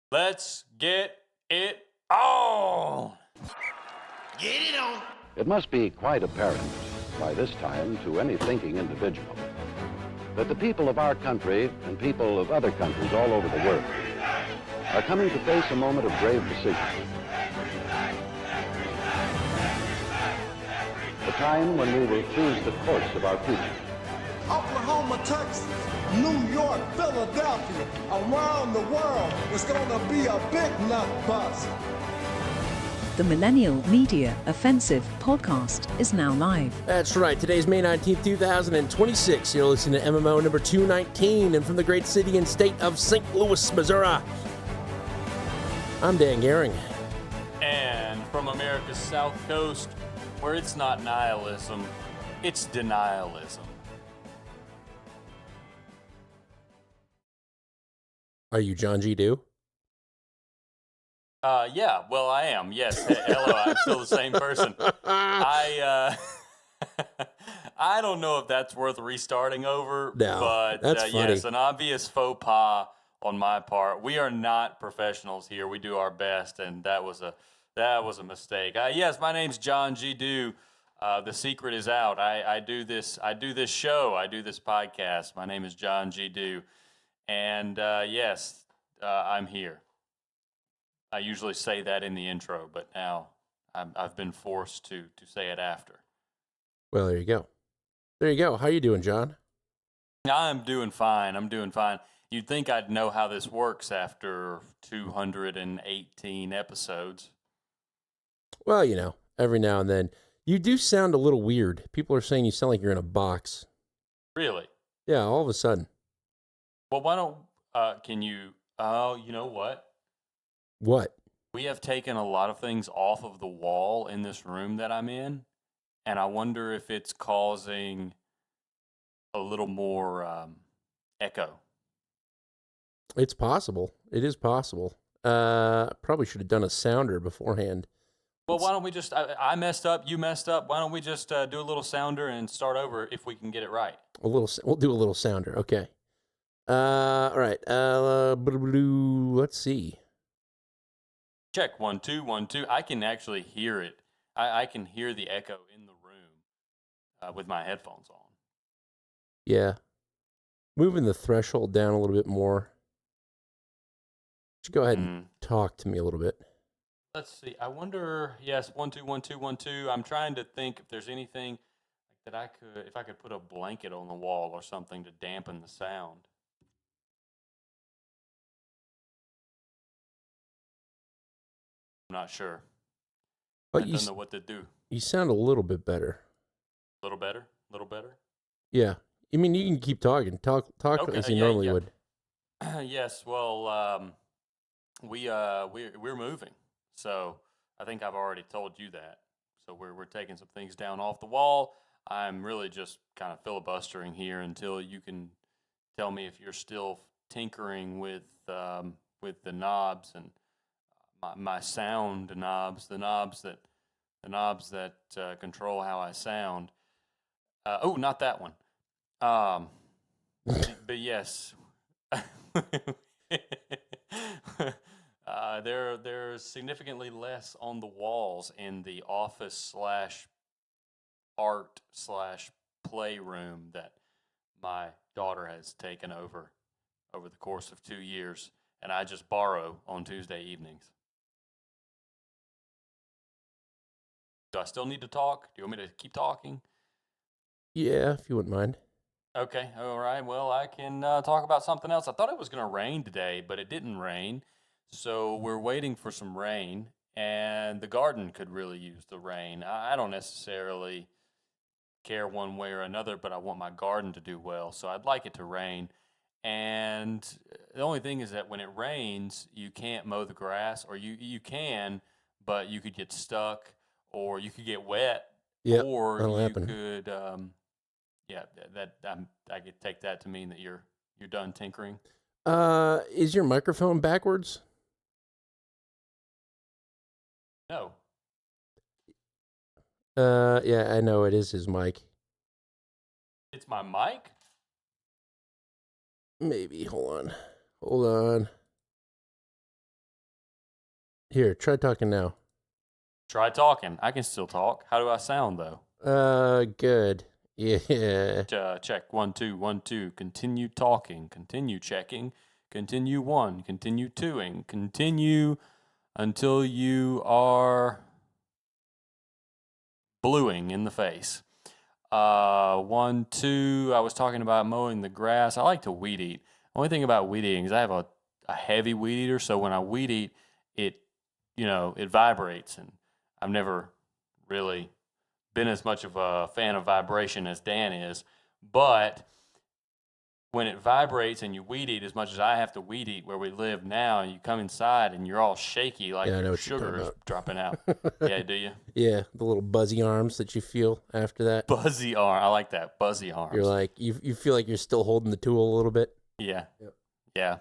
Let's get it on. Get it on. It must be quite apparent by this time to any thinking individual that the people of our country and people of other countries all over the world are coming to face a moment of grave decision. A time when we will choose the course of our future. Oklahoma, Texas, New York, Philadelphia, around the world, it's gonna be a big nut bust. The Millennial Media Offensive podcast is now live. That's right. Today's May 19th, 2026. You're listening to MMO number 219, and from the great city and state of St. Louis, Missouri, I'm Dan Gehring. And from America's South Coast, where it's not nihilism, it's denialism. Are you John G. Dew? Yeah, well, I am. Yes. Hello, I'm still the same person. I don't know if that's worth restarting over. No, but that's funny. yes, an obvious faux pas on my part. We are not professionals here. We do our best, and that was a mistake. Yes, my name's John G. Dew. The secret is out. I do this show. I do this podcast. My name is John G. Dew, and yes, I'm here. I usually say that in the intro, but now I've been forced to say it after. Well, there you go. There you go. How you doing, John? I'm doing fine. You'd think I'd know how this works after 218 episodes. Well, you know, every now and then. You do sound a little weird. People are saying you sound like you're in a box. Really? Yeah, all of a sudden. Well, why don't, can you, you know what? What? We have taken a lot of things off of the wall in this room that I'm in, and I wonder if it's causing a little more echo. It's possible. It is possible. Probably should have done a sounder beforehand. Well, why don't we just, I messed up, you messed up, why don't we just do a little sounder and start over if we can get it right? We'll do a little sounder. Okay. All right. Let's see. Check 1 2 1 2. I can actually hear it. I can hear the echo in the room with my headphones on. Yeah. Moving the threshold down a little bit more. Just go ahead and talk to me a little bit. Let's see. I wonder. Yes, 1 2 1 2 1 2. I'm trying to think if there's anything that if I could put a blanket on the wall or something to dampen the sound. I'm not sure. But I don't know what to do. You sound a little bit better. A little better? A little better? Yeah. I mean, you can keep talking. Talk Okay, as you normally would. Yes. Well, we're moving, so I think I've already told you that. So we're taking some things down off the wall. I'm really just kind of filibustering here until you can tell me if you're still tinkering with the knobs and my sound knobs, the knobs that control how I sound. Not that one. But yes, there's significantly less on the walls in the office / art / playroom that my daughter has taken over the course of 2 years, and I just borrow on Tuesday evenings. Do I still need to talk? Do you want me to keep talking? Yeah, if you wouldn't mind. Okay, all right. Well, I can talk about something else. I thought it was going to rain today, but it didn't rain. So we're waiting for some rain, and the garden could really use the rain. I don't necessarily care one way or another, but I want my garden to do well, so I'd like it to rain. And the only thing is that when it rains, you can't mow the grass, or you can, but you could get stuck, or you could get wet, or that'll you happen. could, I could take that to mean that you're done tinkering. Is your microphone backwards? No. Yeah, I know it is his mic. It's my mic? Maybe. Hold on. Here, try talking now. Try talking. I can still talk. How do I sound, though? Good. Yeah. Check. 1, 2, 1, 2. Continue talking. Continue checking. Continue 1. Continue 2ing. Continue until you are bluing in the face. 1, 2. I was talking about mowing the grass. I like to weed eat. Only thing about weed eating is I have a heavy weed eater, so when I weed eat, it vibrates, and I've never really been as much of a fan of vibration as Dan is, but when it vibrates and you weed eat as much as I have to weed eat where we live now, and you come inside and you're all shaky like Yeah, I know your what you're sugar talking is about. dropping out. Yeah, do you? Yeah, the little buzzy arms that you feel after that. Buzzy arm. I like that. Buzzy arms. You're like, you feel like you're still holding the tool a little bit. Yeah. Yep. Yeah.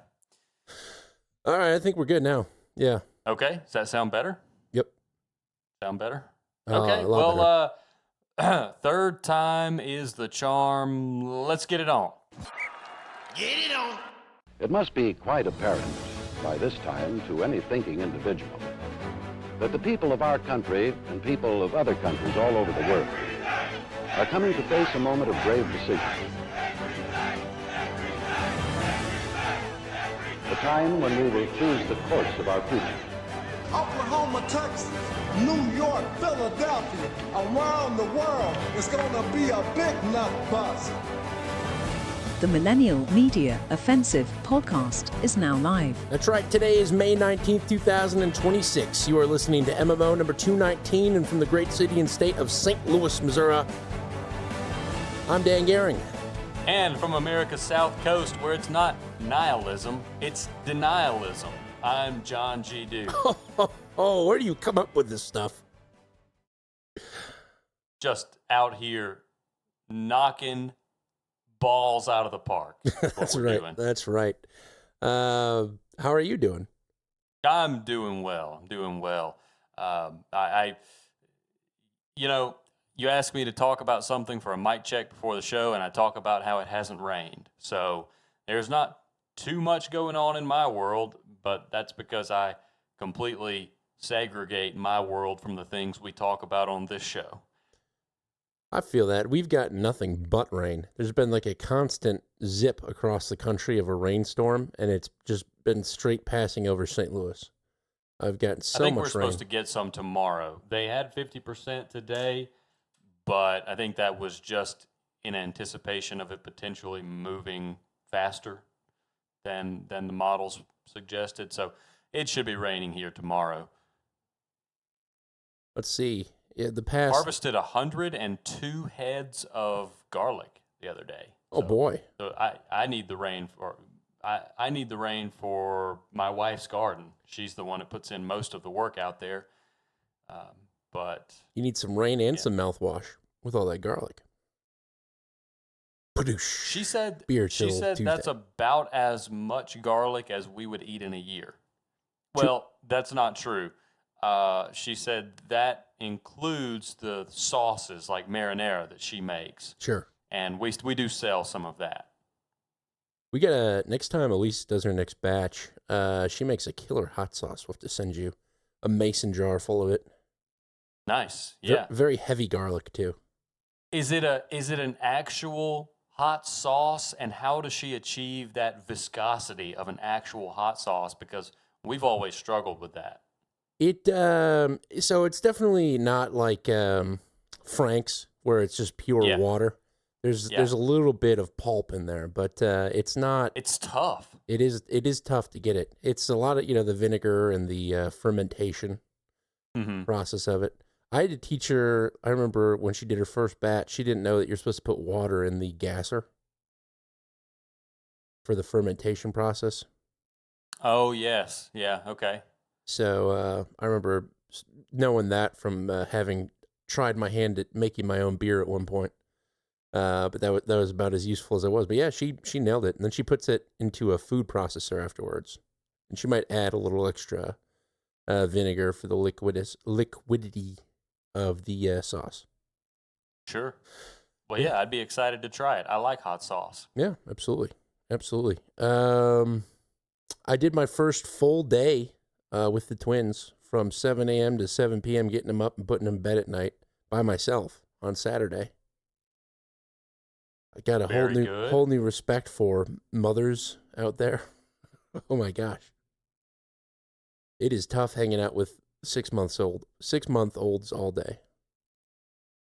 All right, I think we're good now. Yeah. Okay. Does that sound better? Yep. Sound better? A Okay. lot Well, third time is the charm. Let's get it on. Get it on. It must be quite apparent by this time to any thinking individual that the people of our country and people of other countries all over the world are coming to face a moment of grave decision. A time when we will choose the course of our future. Oklahoma, Texas, New York, Philadelphia, around the world, it's gonna be a big nut bust. The Millennial Media Offensive podcast is now live. That's right. Today is May 19th, 2026. You are listening to MMO number 219, and from the great city and state of St. Louis, Missouri, I'm Dan Gehring. And from America's South Coast, where it's not nihilism, it's denialism, I'm John G. Dew. Oh, where do you come up with this stuff? Just out here knocking balls out of the park. That's what That's we're right. doing. That's right. How are you doing? I'm doing well. I'm doing well. You asked me to talk about something for a mic check before the show, and I talk about how it hasn't rained. So there's not too much going on in my world, but that's because I completely segregate my world from the things we talk about on this show. I feel that. We've got nothing but rain. There's been like a constant zip across the country of a rainstorm, and it's just been straight passing over St. Louis. I've gotten so I think much we're rain. supposed to get some tomorrow. They had 50% today, but I think that was just in anticipation of it potentially moving faster than the models suggested. So it should be raining here tomorrow. Let's see. Yeah, the past. Harvested 102 heads of garlic the other day. Oh boy. So I need the rain for I need the rain for my wife's garden. She's the one that puts in most of the work out there. But You need some rain and some mouthwash with all that garlic. Padoosh. she said Beer she till said Tuesday. that's about as much garlic as we would eat in a year. Well, that's not true. She said that includes the sauces like marinara that she makes, Sure. and we do sell some of that. We got next time Elise does her next batch, she makes a killer hot sauce. We'll have to send you a mason jar full of it. Nice, yeah. Very heavy garlic too. Is it an actual hot sauce, and how does she achieve that viscosity of an actual hot sauce? Because we've always struggled with that. It so it's definitely not like Frank's where it's just pure water. There's a little bit of pulp in there, but it's not. It's tough. It is tough to get it. It's a lot of the vinegar and the fermentation process of it. I had a teacher. I remember when she did her first batch, she didn't know that you're supposed to put water in the gasser for the fermentation process. Oh yes, yeah, okay. So I remember knowing that from having tried my hand at making my own beer at one point. But that was about as useful as it was. But yeah, she nailed it. And then she puts it into a food processor afterwards. And she might add a little extra vinegar for the liquidity of the sauce. Sure. Well, yeah, I'd be excited to try it. I like hot sauce. Yeah, absolutely. Absolutely. I did my first full day with the twins from 7 a.m. to 7 p.m. getting them up and putting them in bed at night by myself on Saturday. I got a whole new respect for mothers out there. Oh my gosh. It is tough hanging out with 6-month-olds all day.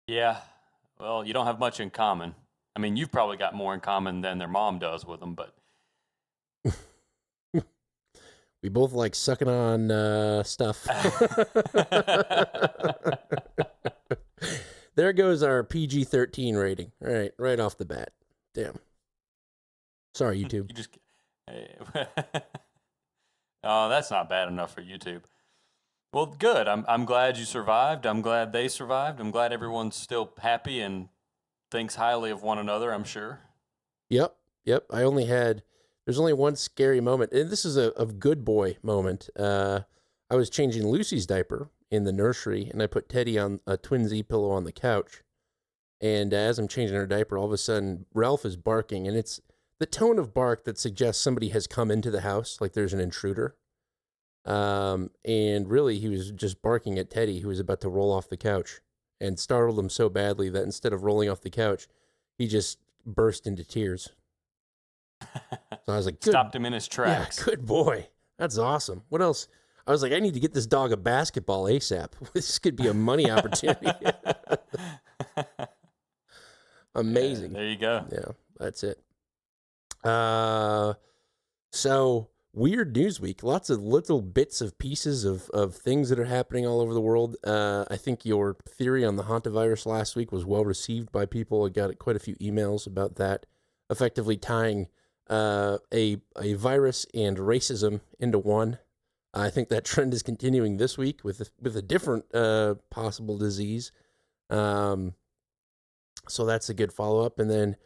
Yeah. Well, you don't have much in common. I mean, you've probably got more in common than their mom does with them, but we both like sucking on stuff. There goes our PG-13 rating. All right, right off the bat. Damn. Sorry, YouTube. you just Oh, that's not bad enough for YouTube. Well, good. I'm glad you survived. I'm glad they survived. I'm glad everyone's still happy and thinks highly of one another, I'm sure. Yep. There's only one scary moment, and this is a good boy moment. I was changing Lucy's diaper in the nursery, and I put Teddy on a twin Z pillow on the couch. And as I'm changing her diaper, all of a sudden, Ralph is barking, and it's the tone of bark that suggests somebody has come into the house, like there's an intruder. And really, he was just barking at Teddy, who was about to roll off the couch, and startled him so badly that instead of rolling off the couch, he just burst into tears. So I was like, stopped him in his tracks. Yeah, good boy. That's awesome. What else? I was like, I need to get this dog a basketball ASAP. This could be a money opportunity. Amazing. There you go. Yeah, that's it. So weird news week. Lots of little bits of pieces of things that are happening all over the world. I think your theory on the hantavirus last week was well received by people. I got quite a few emails about that, effectively tying a virus and racism into one. I think that trend is continuing this week with a different possible disease. So that's a good follow up. And then,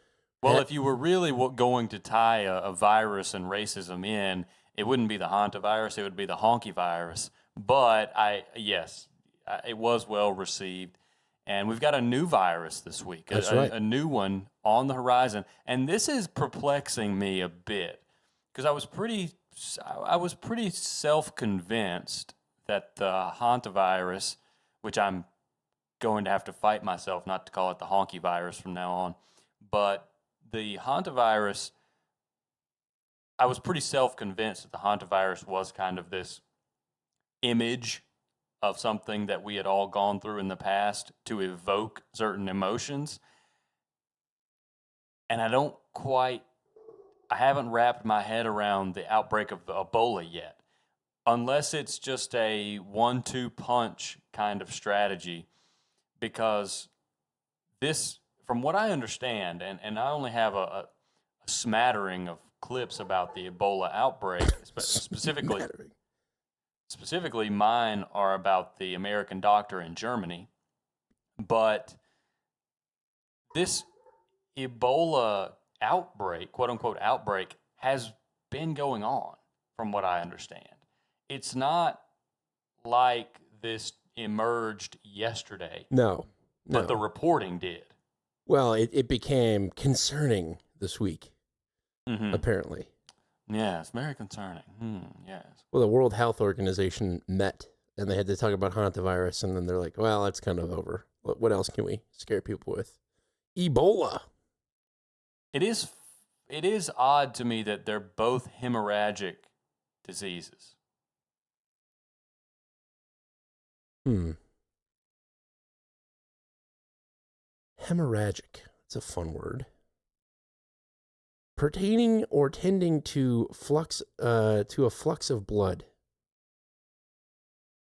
well, if you were really going to tie a virus and racism in, it wouldn't be the hantavirus; it would be the honky virus. But it was well received. And we've got a new virus this week, a new one on the horizon. And this is perplexing me a bit because I was pretty self-convinced that the hantavirus, which I'm going to have to fight myself not to call it the honky virus from now on, but the hantavirus, I was pretty self-convinced that the hantavirus was kind of this image of something that we had all gone through in the past to evoke certain emotions. And I haven't wrapped my head around the outbreak of Ebola yet, unless it's just a 1-2 punch kind of strategy, because this, from what I understand, and I only have a smattering of clips about the Ebola outbreak, specifically mine are about the American doctor in Germany, but this Ebola outbreak, quote unquote outbreak, has been going on from what I understand. It's not like this emerged yesterday. No. But the reporting did. Well, it became concerning this week, apparently. Yeah, it's very concerning. Yes. Well, the World Health Organization met, and they had to talk about hantavirus, and then they're like, well, that's kind of over. What else can we scare people with? Ebola. It is odd to me that they're both hemorrhagic diseases. Hemorrhagic. That's a fun word. Pertaining or tending to a flux of blood,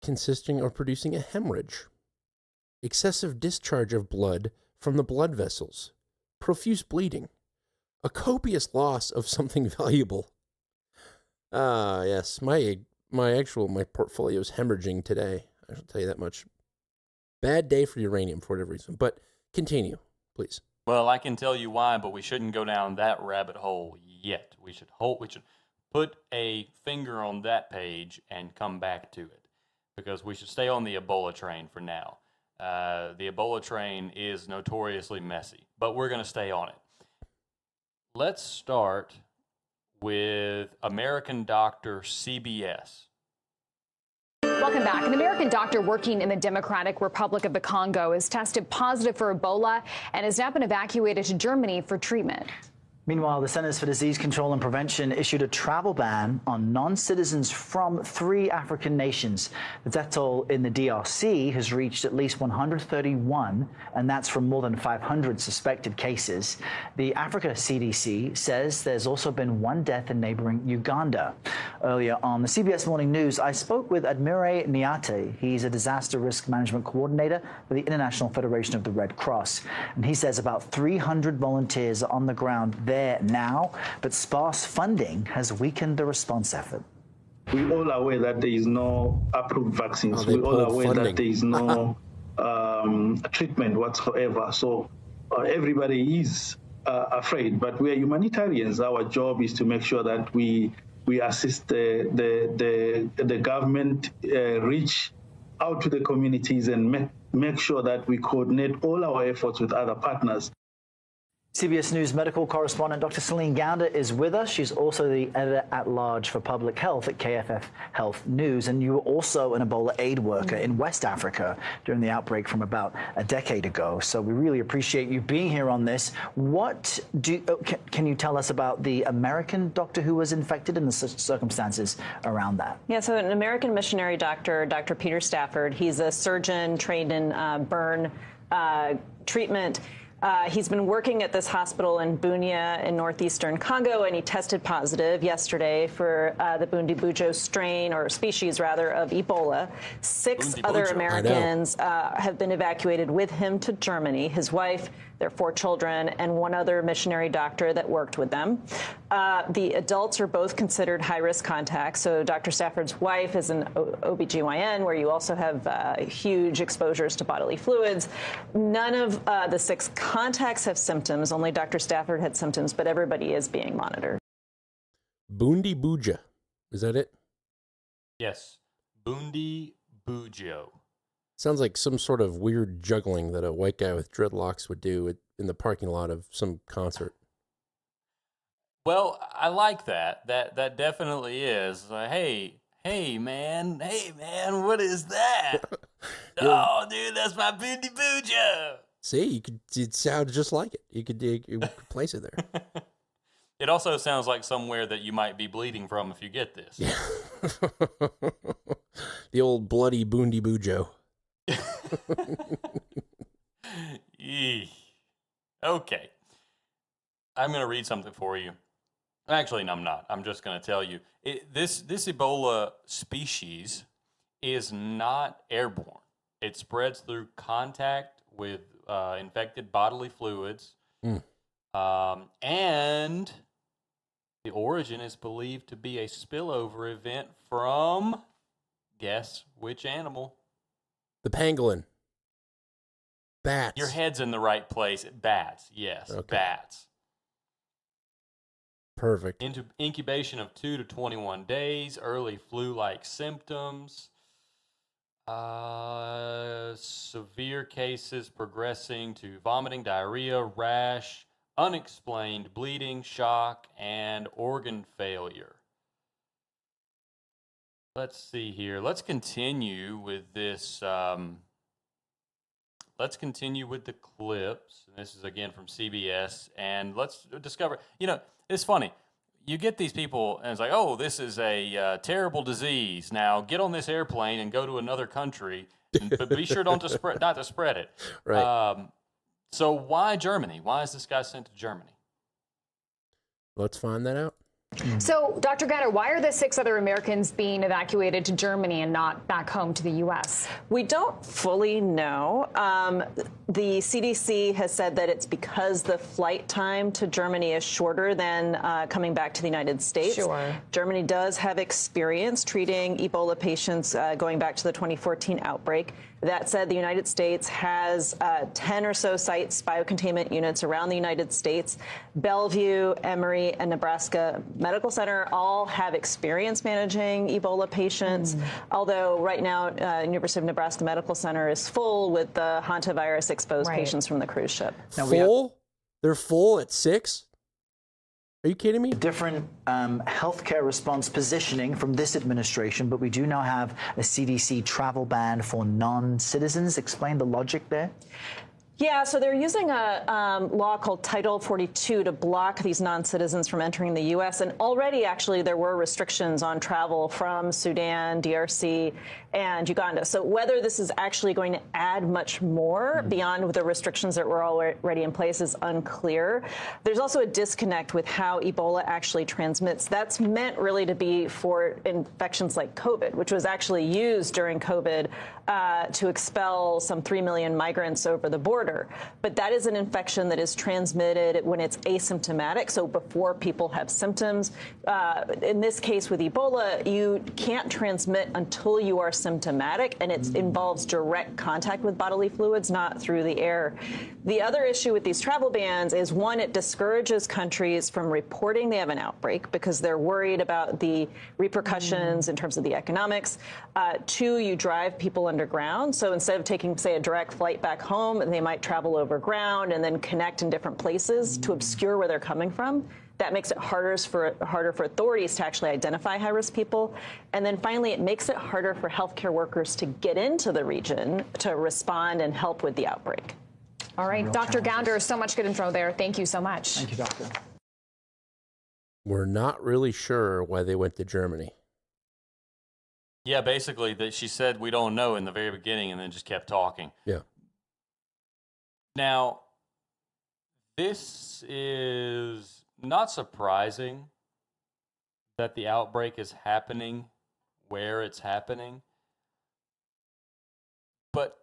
consisting or producing a hemorrhage, excessive discharge of blood from the blood vessels, profuse bleeding, a copious loss of something valuable. Yes, my portfolio is hemorrhaging today. I will tell you that much. Bad day for uranium for whatever reason, but continue, please. Well, I can tell you why, but we shouldn't go down that rabbit hole yet. We should put a finger on that page and come back to it, because we should stay on the Ebola train for now. The Ebola train is notoriously messy, but we're going to stay on it. Let's start with American Doctor CBS. Why Welcome back. An American doctor working in the Democratic Republic of the Congo has tested positive for Ebola and has now been evacuated to Germany for treatment. Meanwhile, the Centers for Disease Control and Prevention issued a travel ban on non-citizens from 3 African nations. The death toll in the DRC has reached at least 131, and that's from more than 500 suspected cases. The Africa CDC says there's also been 1 death in neighboring Uganda. Earlier on the CBS Morning News, I spoke with Admire Niate. He's a disaster risk management coordinator for the International Federation of the Red Cross. And he says about 300 volunteers are on the ground there now, but sparse funding has weakened the response effort. We're all aware that there is no approved vaccines. We're all aware that there is no treatment whatsoever. So everybody is afraid. But we are humanitarians. Our job is to make sure that we assist the government reach out to the communities and make sure that we coordinate all our efforts with other partners. CBS News medical correspondent Dr. Celine Gounder is with us. She's also the editor-at-large for public health at KFF Health News. And you were also an Ebola aid worker in West Africa during the outbreak from about a decade ago. So we really appreciate you being here on this. What can you tell us about the American doctor who was infected and the circumstances around that? Yeah, so an American missionary doctor, Dr. Peter Stafford, he's a surgeon trained in burn treatment. He's been working at this hospital in Bunia in northeastern Congo, and he tested positive yesterday for the Bundibugyo strain, or species rather, of Ebola. 6 other Americans have been evacuated with him to Germany. His wife, their 4 children, and 1 other missionary doctor that worked with them. The adults are both considered high-risk contacts. So Dr. Stafford's wife is an OBGYN, where you also have huge exposures to bodily fluids. None of the 6 contacts have symptoms. Only Dr. Stafford had symptoms, but everybody is being monitored. Bundibugyo. Is that it? Yes. Bundibugyo. Sounds like some sort of weird juggling that a white guy with dreadlocks would do in the parking lot of some concert. Well, I like that. That definitely is. Hey man, what is that? Oh, dude, that's my Bundibugyo. See, it sounds just like it. You could place it there. It also sounds like somewhere that you might be bleeding from if you get this. Yeah. The old bloody Bundibugyo. Okay. I'm going to read something for you. Actually, no, I'm not. I'm just going to tell you. This Ebola species is not airborne. It spreads through contact with infected bodily fluids. And the origin is believed to be a spillover event from, guess which animal? The pangolin. Bats. Your head's in the right place. Bats, yes, okay. Bats. Perfect. Into incubation of 2 to 21 days, early flu-like symptoms, severe cases progressing to vomiting, diarrhea, rash, unexplained bleeding, shock, and organ failure. Let's see here. Let's continue with this. Let's continue with the clips. And this is again from CBS. And let's discover, it's funny. You get these people and it's like, oh, this is a terrible disease. Now get on this airplane and go to another country, but be sure not to spread it. Right. So why Germany? Why is this guy sent to Germany? Let's find that out. So, Dr. Gatter, why are the 6 other Americans being evacuated to Germany and not back home to the U.S.? We don't fully know. The CDC has said that it's because the flight time to Germany is shorter than coming back to the United States. Sure. Germany does have experience treating Ebola patients going back to the 2014 outbreak. That said, the United States has 10 or so sites, biocontainment units around the United States. Bellevue, Emory, and Nebraska Medical Center all have experience managing Ebola patients, although right now University of Nebraska Medical Center is full with the hantavirus-exposed patients from the cruise ship. Full? They're full at 6? Are you kidding me? A different healthcare response positioning from this administration, but we do now have a CDC travel ban for non-citizens. Explain the logic there. Yeah, so they're using a law called Title 42 to block these non-citizens from entering the U.S. And already, actually, there were restrictions on travel from Sudan, DRC, and Uganda. So whether this is actually going to add much more beyond the restrictions that were already in place is unclear. There's also a disconnect with how Ebola actually transmits. That's meant really to be for infections like COVID, which was actually used during COVID to expel some 3 million migrants over the border. But that is an infection that is transmitted when it's asymptomatic, so before people have symptoms. In this case with Ebola, you can't transmit until you are symptomatic, and it involves direct contact with bodily fluids, not through the air. The other issue with these travel bans is, one, it discourages countries from reporting they have an outbreak because they're worried about the repercussions in terms of the economics. Two, you drive people underground. So instead of taking, say, a direct flight back home, they might travel over ground and then connect in different places to obscure where they're coming from. That makes it harder for authorities to actually identify high-risk people. And then finally, it makes it harder for healthcare workers to get into the region to respond and help with the outbreak. All right, Dr. Gounder, so much good info there. Thank you so much. Thank you, Doctor. We're not really sure why they went to Germany. Yeah, basically, that she said we don't know in the very beginning and then just kept talking. Yeah. Now, this is not surprising that the outbreak is happening where it's happening. But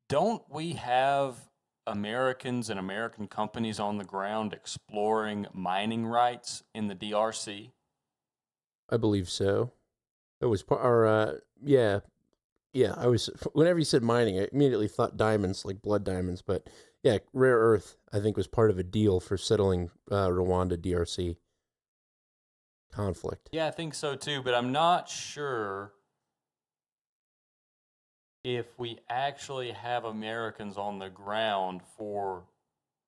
don't we have Americans and American companies on the ground exploring mining rights in the DRC? I believe so. It was yeah. I was, whenever you said mining, I immediately thought diamonds, like blood diamonds. But yeah, rare earth, I think, was part of a deal for settling Rwanda DRC conflict. Yeah, I think so too, but I'm not sure if we actually have Americans on the ground for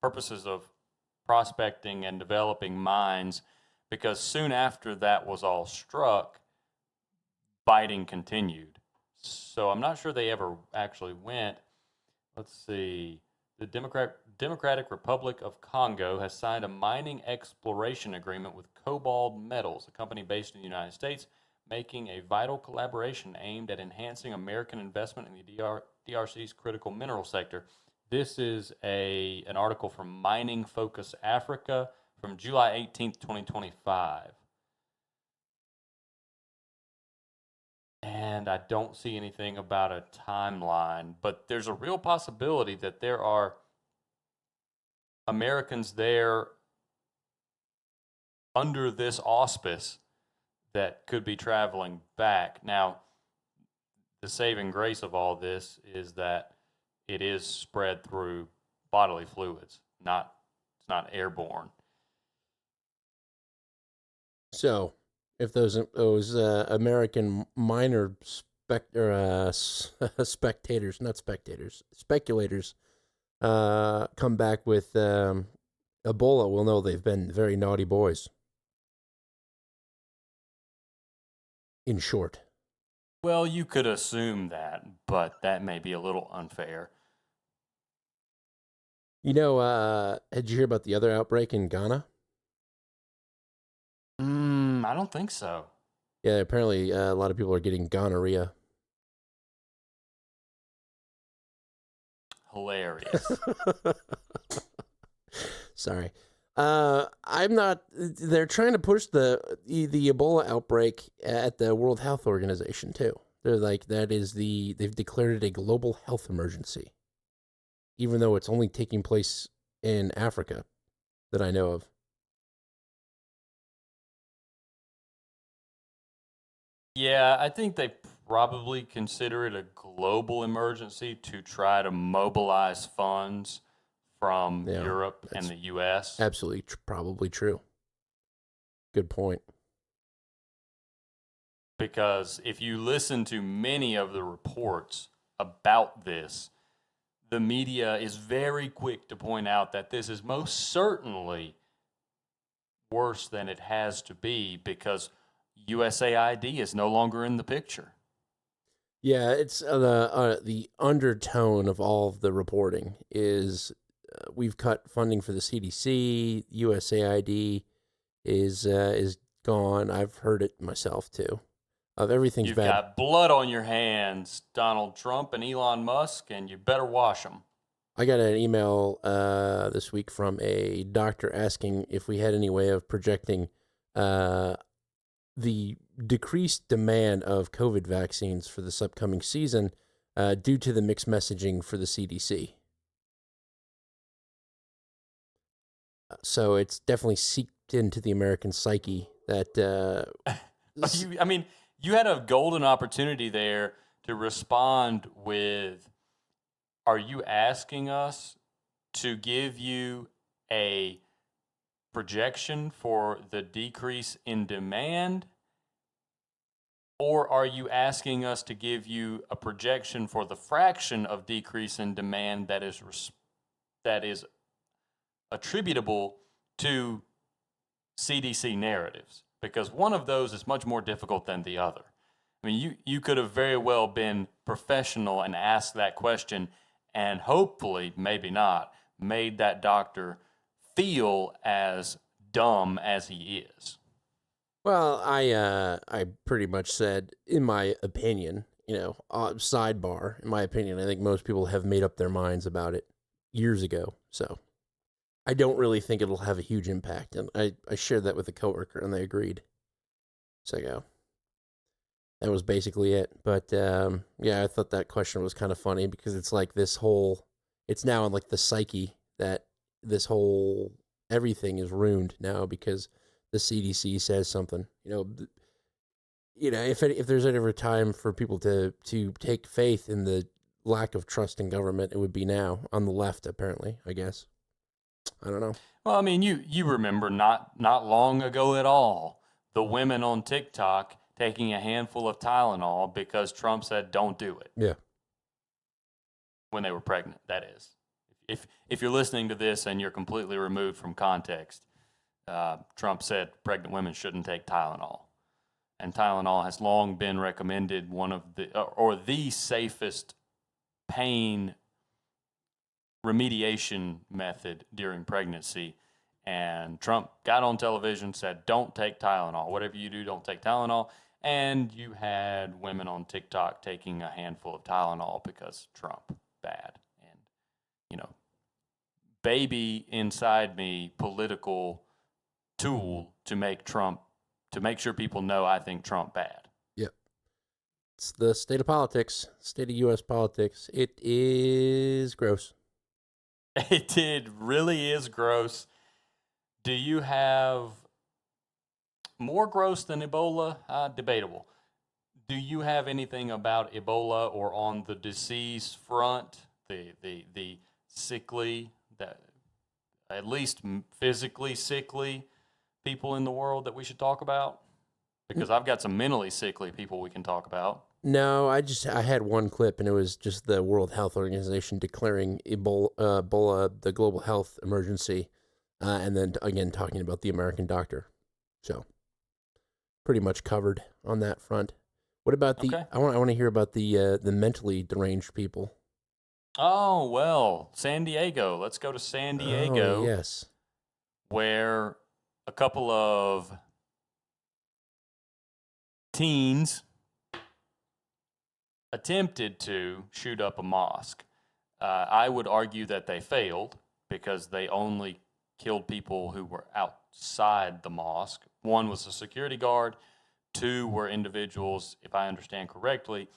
purposes of prospecting and developing mines, because soon after that was all struck, fighting continued. So I'm not sure they ever actually went. Let's see. The Democratic Republic of Congo has signed a mining exploration agreement with Cobalt Metals, a company based in the United States, making a vital collaboration aimed at enhancing American investment in the DRC's critical mineral sector. This is an article from Mining Focus Africa from July 18th, 2025. And I don't see anything about a timeline, but there's a real possibility that there are Americans there under this auspice that could be traveling back. Now, the saving grace of all this is that it is spread through bodily fluids, it's not airborne. So, if those American minor speculators come back with Ebola, we'll know they've been very naughty boys. In short. Well, you could assume that, but that may be a little unfair. You know, did you hear about the other outbreak in Ghana? I don't think so. Yeah, apparently a lot of people are getting gonorrhea. Hilarious. Sorry. I'm not. They're trying to push the Ebola outbreak at the World Health Organization too. They're like, they've declared it a global health emergency, even though it's only taking place in Africa that I know of. Yeah, I think they probably consider it a global emergency to try to mobilize funds from Europe and the U.S. Absolutely, probably true. Good point. Because if you listen to many of the reports about this, the media is very quick to point out that this is most certainly worse than it has to be because USAID is no longer in the picture. Yeah, it's the undertone of all of the reporting is we've cut funding for the CDC. USAID is gone. I've heard it myself too. Of everything's You've bad. got blood on your hands, Donald Trump and Elon Musk, and you better wash them. I got an email this week from a doctor asking if we had any way of projecting the decreased demand of COVID vaccines for this upcoming season due to the mixed messaging for the CDC. So it's definitely seeped into the American psyche that... You had a golden opportunity there to respond with, are you asking us to give you a projection for the decrease in demand? Or are you asking us to give you a projection for the fraction of decrease in demand that is attributable to CDC narratives? Because one of those is much more difficult than the other. I mean, you could have very well been professional and asked that question and hopefully, maybe not, made that doctor feel as dumb as he is. Well, I pretty much said, in my opinion, sidebar, in my opinion, I think most people have made up their minds about it years ago. So I don't really think it'll have a huge impact. And I shared that with a coworker, and they agreed. So that was basically it. But yeah, I thought that question was kind of funny because it's like it's now in like the psyche that this whole everything is ruined now because the CDC says something. If there's ever time for people to take faith in the lack of trust in government, it would be now on the left, apparently, I guess. I don't know. Well, I mean, you remember not long ago at all, the women on TikTok taking a handful of Tylenol because Trump said don't do it. Yeah. When they were pregnant, that is. If you're listening to this and you're completely removed from context, Trump said pregnant women shouldn't take Tylenol. And Tylenol has long been recommended one of the safest pain remediation method during pregnancy. And Trump got on television, said, don't take Tylenol. Whatever you do, don't take Tylenol. And you had women on TikTok taking a handful of Tylenol because Trump bad. And, baby inside me, political tool to make sure people know I think Trump bad. Yep. It's the state of politics, state of U.S. politics. It is gross. It really is gross. Do you have more gross than Ebola? Debatable. Do you have anything about Ebola or on the disease front, the sickly, that at least physically sickly people in the world that we should talk about? Because I've got some mentally sickly people we can talk about. No, I had one clip, and it was just the World Health Organization declaring Ebola the global health emergency, and then again talking about the American doctor. So pretty much covered on that front. What about I want to hear about the mentally deranged people. Oh, well, San Diego. Let's go to San Diego. Oh, yes. Where a couple of teens attempted to shoot up a mosque. I would argue that they failed because they only killed people who were outside the mosque. One was a security guard. Two were individuals, if I understand correctly,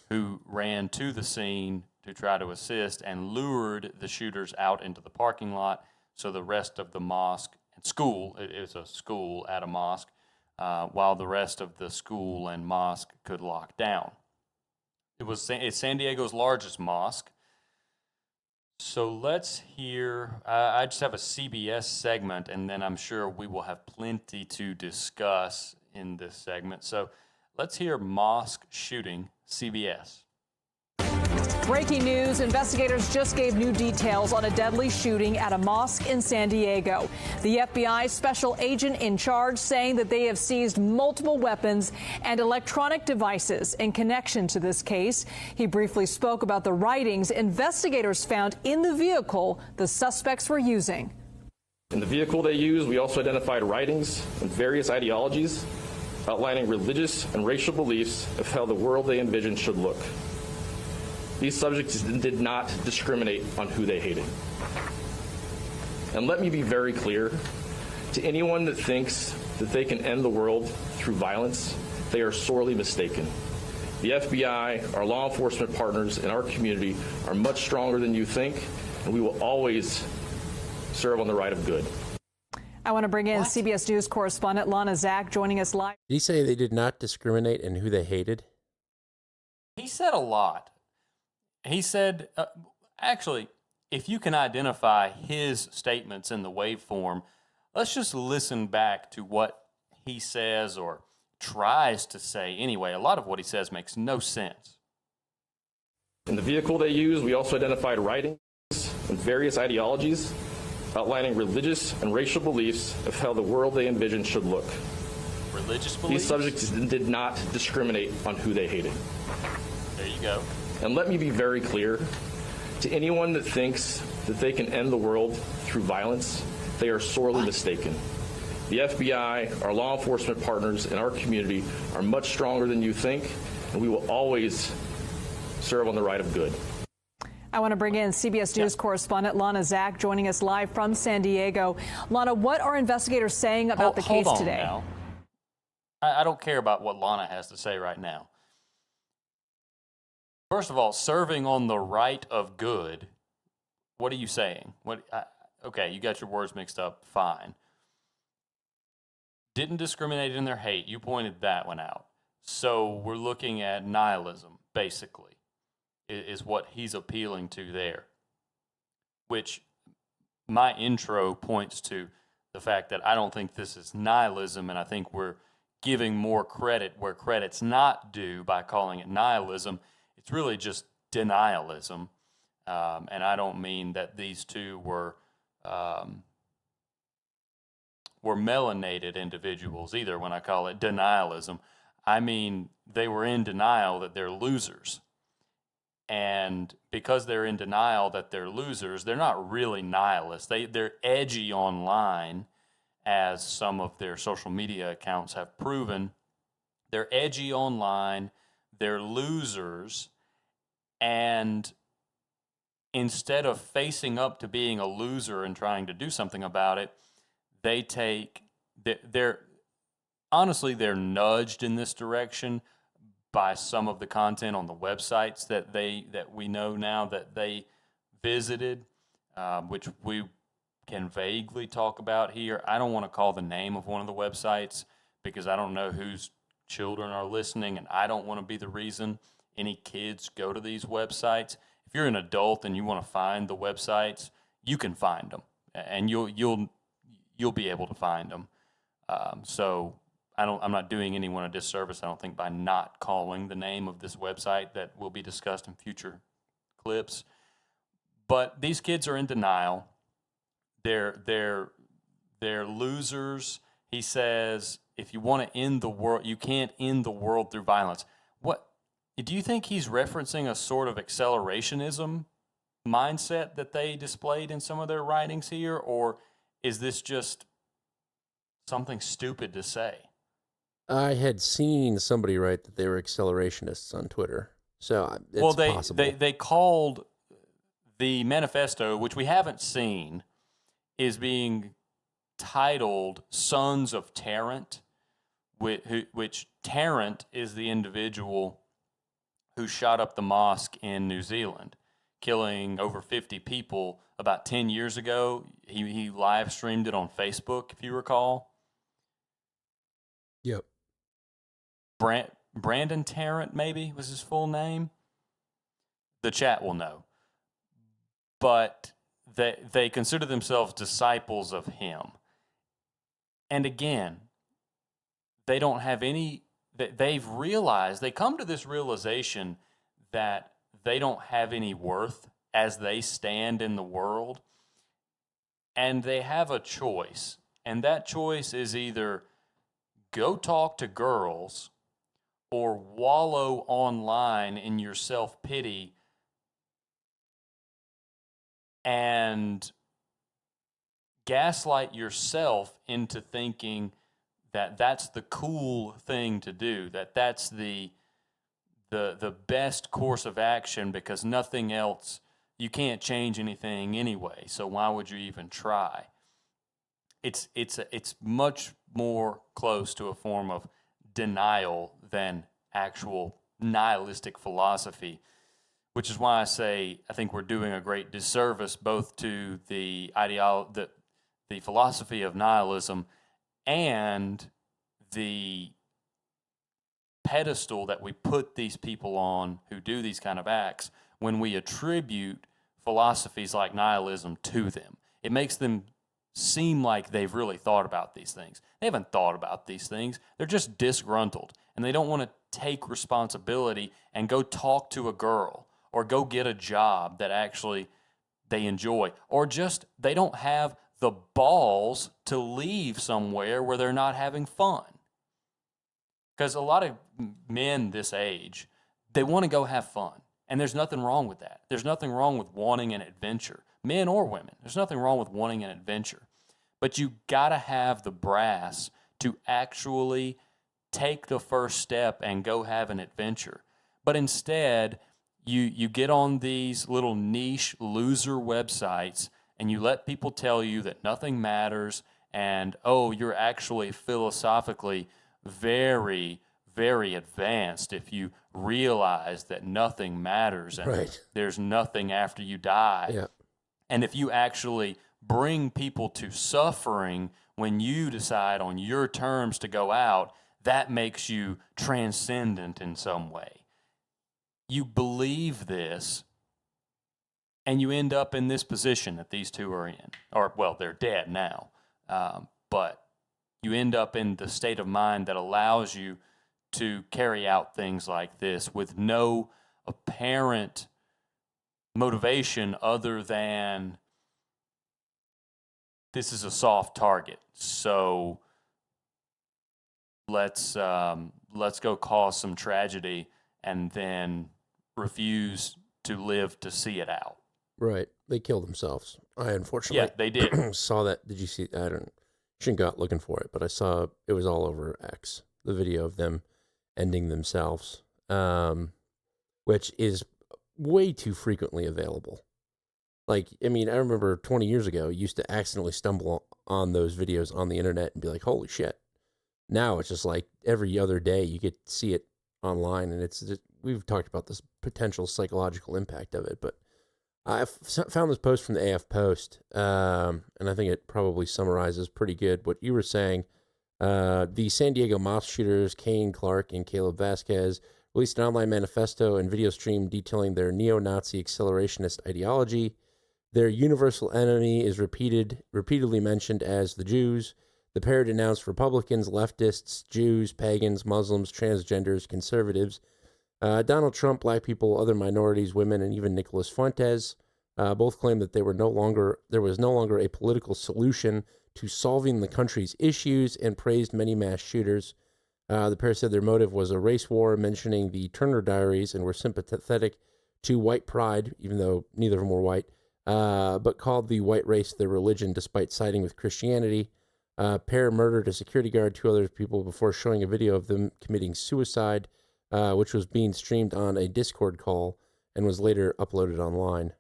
who ran to the scene to try to assist and lured the shooters out into the parking lot so the rest of the mosque and school, it is a school at a mosque, while the rest of the school and mosque could lock down. It's San Diego's largest mosque. So let's hear, I just have a CBS segment, and then I'm sure we will have plenty to discuss in this segment. So let's hear mosque shooting, CBS. Breaking news, investigators just gave new details on a deadly shooting at a mosque in San Diego. The FBI special agent in charge saying that they have seized multiple weapons and electronic devices in connection to this case. He briefly spoke about the writings investigators found in the vehicle the suspects were using. In the vehicle they used, we also identified writings and various ideologies outlining religious and racial beliefs of how the world they envisioned should look. These subjects did not discriminate on who they hated. And let me be very clear, to anyone that thinks that they can end the world through violence, they are sorely mistaken. The FBI, our law enforcement partners in our community are much stronger than you think, and we will always serve on the right of good. I want to bring in CBS News correspondent Lana Zach joining us live. Did he say they did not discriminate in who they hated? He said a lot. He said, actually, if you can identify his statements in the waveform, let's just listen back to what he says or tries to say anyway. A lot of what he says makes no sense. In the vehicle they used, we also identified writings and various ideologies outlining religious and racial beliefs of how the world they envisioned should look. Religious beliefs? These subjects did not discriminate on who they hated. There you go. And let me be very clear, to anyone that thinks that they can end the world through violence, they are sorely mistaken. The FBI, our law enforcement partners in our community are much stronger than you think, and we will always serve on the right of good. I want to bring in CBS News correspondent Lana Zach joining us live from San Diego. Lana, what are investigators saying about the case today? Now. I don't care about what Lana has to say right now. First of all, serving on the right of good, what are you saying? Okay, you got your words mixed up, fine. Didn't discriminate in their hate, you pointed that one out. So we're looking at nihilism, basically, is what he's appealing to there, which my intro points to the fact that I don't think this is nihilism, and I think we're giving more credit where credit's not due by calling it nihilism. It's really just denialism, and I don't mean that these two were melanated individuals either when I call it denialism. I mean they were in denial that they're losers. And because they're in denial that they're losers, they're not really nihilists. They're edgy online, as some of their social media accounts have proven. They're edgy online, they're losers, and instead of facing up to being a loser and trying to do something about it, they're nudged in this direction by some of the content on the websites that we know now that they visited, which we can vaguely talk about here. I don't want to call the name of one of the websites because I don't know whose children are listening, and I don't want to be the reason any kids go to these websites. If you're an adult and you want to find the websites, you can find them, and you'll be able to find them. So I'm not doing anyone a disservice, I don't think, by not calling the name of this website that will be discussed in future clips. But these kids are in denial. They're losers. He says, if you want to end the world, you can't end the world through violence. What do you think he's referencing, a sort of accelerationism mindset that they displayed in some of their writings here, or is this just something stupid to say? I had seen somebody write that they were accelerationists on Twitter, so it's possible. They called the manifesto, which we haven't seen, is being titled Sons of Tarrant, which Tarrant is the individual who shot up the mosque in New Zealand, killing over 50 people about 10 years ago. He live streamed it on Facebook, if you recall. Yep. Brandon Tarrant, maybe, was his full name. The chat will know. But they consider themselves disciples of him. And again, they don't have any, they've realized, they come to this realization that they don't have any worth as they stand in the world. And they have a choice. And that choice is either go talk to girls or wallow online in your self-pity and gaslight yourself into thinking that that's the cool thing to do, that that's the best course of action because nothing else, you can't change anything anyway, so why would you even try? It's much more close to a form of denial than actual nihilistic philosophy, which is why I say I think we're doing a great disservice both to the philosophy of nihilism and the pedestal that we put these people on who do these kind of acts when we attribute philosophies like nihilism to them. It makes them seem like they've really thought about these things. They haven't thought about these things. They're just disgruntled, and they don't want to take responsibility and go talk to a girl or go get a job that actually they enjoy, or just they don't have the balls to leave somewhere where they're not having fun. Because a lot of men this age, they want to go have fun. And there's nothing wrong with that. There's nothing wrong with wanting an adventure, men or women. There's nothing wrong with wanting an adventure. But you got to have the brass to actually take the first step and go have an adventure. But instead, you get on these little niche loser websites and you let people tell you that nothing matters and, oh, you're actually philosophically very, very advanced if you realize that nothing matters and there's nothing after you die. Yeah. And if you actually bring people to suffering when you decide on your terms to go out, that makes you transcendent in some way. You believe this, and you end up in this position that these two are in. Or, well, they're dead now. But you end up in the state of mind that allows you to carry out things like this with no apparent motivation other than this is a soft target. So let's go cause some tragedy and then refuse to live to see it out. Right. They killed themselves. I unfortunately they did. saw that. Did you see? Shouldn't go out looking for it, but I saw it was all over X, the video of them ending themselves, which is way too frequently available. Like, I mean, I remember 20 years ago, you used to accidentally stumble on those videos on the internet and be like, holy shit. Now it's just like every other day you get to see it online, and we've talked about this potential psychological impact of it, but I found this post from the AF Post, and I think it probably summarizes pretty good what you were saying. The San Diego mosque shooters, Kane Clark and Caleb Vasquez, released an online manifesto and video stream detailing their neo-Nazi accelerationist ideology. Their universal enemy is repeatedly mentioned as the Jews. The pair denounced Republicans, leftists, Jews, pagans, Muslims, transgenders, conservatives, Donald Trump, black people, other minorities, women, and even Nicolas Fuentes both claimed that there was no longer a political solution to solving the country's issues and praised many mass shooters. The pair said their motive was a race war, mentioning the Turner Diaries, and were sympathetic to white pride, even though neither of them were white, but called the white race their religion despite siding with Christianity. Pair murdered a security guard, two other people, before showing a video of them committing suicide, which was being streamed on a Discord call and was later uploaded online.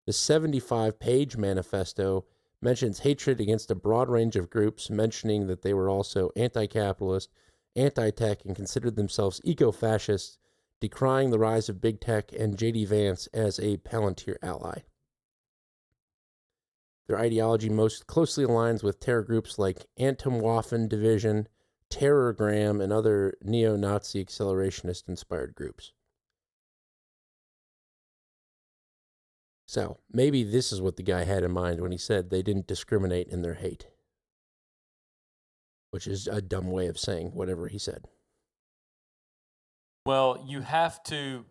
The 75-page manifesto mentions hatred against a broad range of groups, mentioning that they were also anti-capitalist, anti-tech, and considered themselves eco-fascists, decrying the rise of big tech and J.D. Vance as a Palantir ally. Their ideology most closely aligns with terror groups like Atomwaffen Division, Terrorgram, and other neo-Nazi accelerationist-inspired groups. So, maybe this is what the guy had in mind when he said they didn't discriminate in their hate. Which is a dumb way of saying whatever he said. Well, you have to...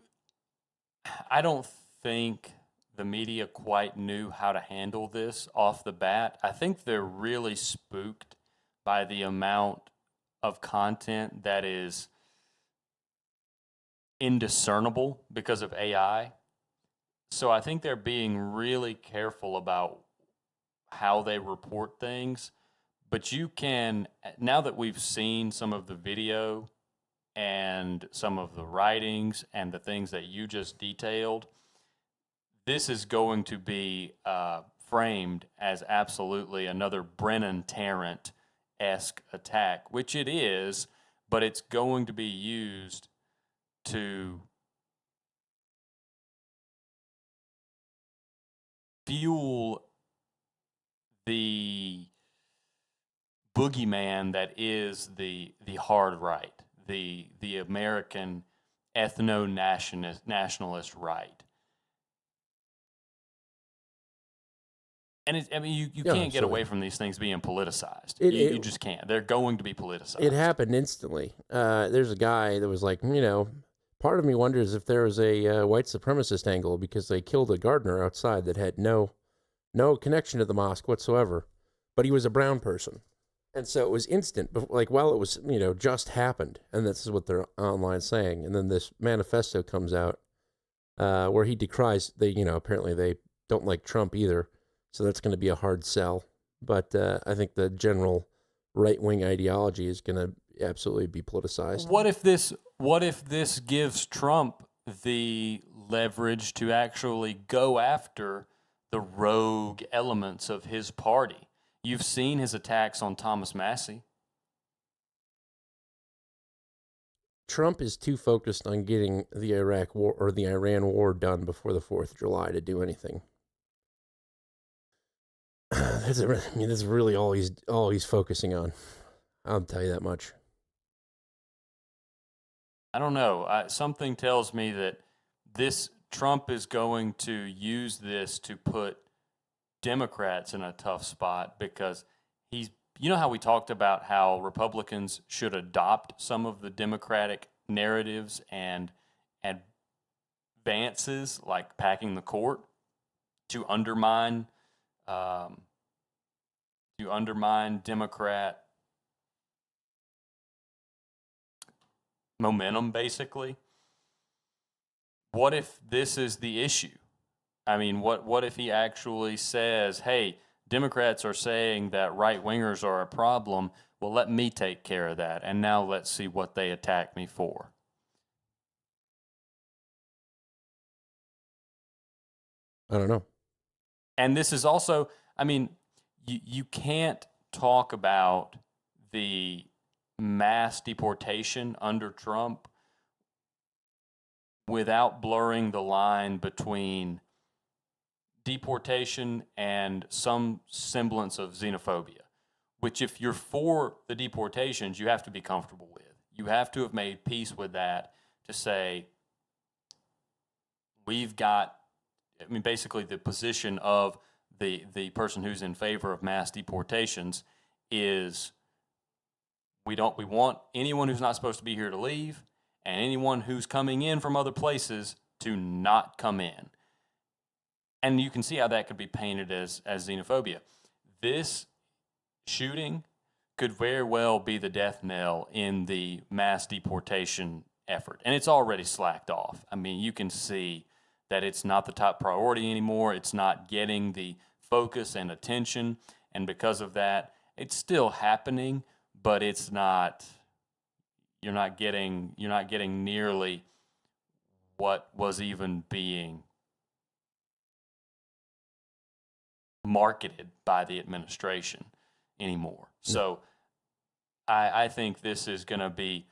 I don't think the media quite knew how to handle this off the bat. I think they're really spooked by the amount of content that is indiscernible because of AI. So I think they're being really careful about how they report things. But you can, now that we've seen some of the video and some of the writings and the things that you just detailed, this is going to be framed as absolutely another Brennan Tarrant-esque attack, which it is, but it's going to be used to fuel the boogeyman that is the hard right, the American ethno-nationalist right. And you can't get away from these things being politicized. You just can't. They're going to be politicized. It happened instantly. There's a guy that was like, part of me wonders if there was a white supremacist angle because they killed a gardener outside that had no connection to the mosque whatsoever, but he was a brown person. And so it was instant, like while it was, just happened. And this is what they're online saying. And then this manifesto comes out where he decries, apparently they don't like Trump either. So that's going to be a hard sell. But I think the general right-wing ideology is going to absolutely be politicized. What if this gives Trump the leverage to actually go after the rogue elements of his party? You've seen his attacks on Thomas Massie. Trump is too focused on getting the Iraq war or the Iran war done before the 4th of July to do anything. That's really all he's focusing on. I'll tell you that much. I don't know. Something tells me that Trump is going to use this to put Democrats in a tough spot because you know how we talked about how Republicans should adopt some of the Democratic narratives and advances like packing the court to undermine Democrat momentum, basically. What if this is the issue? I mean, what if he actually says, hey, Democrats are saying that right-wingers are a problem. Well, let me take care of that. And now let's see what they attack me for. I don't know. And this is also, you can't talk about the mass deportation under Trump without blurring the line between deportation and some semblance of xenophobia, which if you're for the deportations, you have to be comfortable with. You have to have made peace with that to say, we've got, basically the position of the person who's in favor of mass deportations is we want anyone who's not supposed to be here to leave and anyone who's coming in from other places to not come in. And you can see how that could be painted as xenophobia. This shooting could very well be the death knell in the mass deportation effort. And it's already slacked off. You can see that it's not the top priority anymore. It's not getting the focus and attention. And because of that, it's still happening, but it's not, you're not getting nearly what was even being marketed by the administration anymore. So I think this is going to be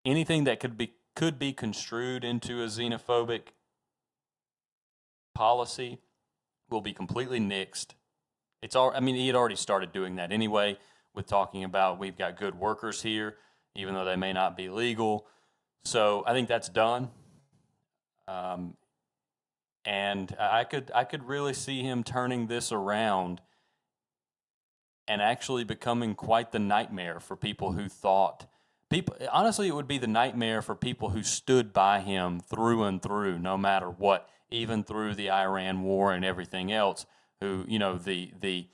anything that could be construed into a xenophobic policy will be completely nixed. He had already started doing that anyway with talking about we've got good workers here, even though they may not be legal. So I think that's done. And I could really see him turning this around and actually becoming quite the nightmare for people who thought people, honestly, it would be the nightmare for people who stood by him through and through, no matter what, even through the Iran war and everything else. Who, the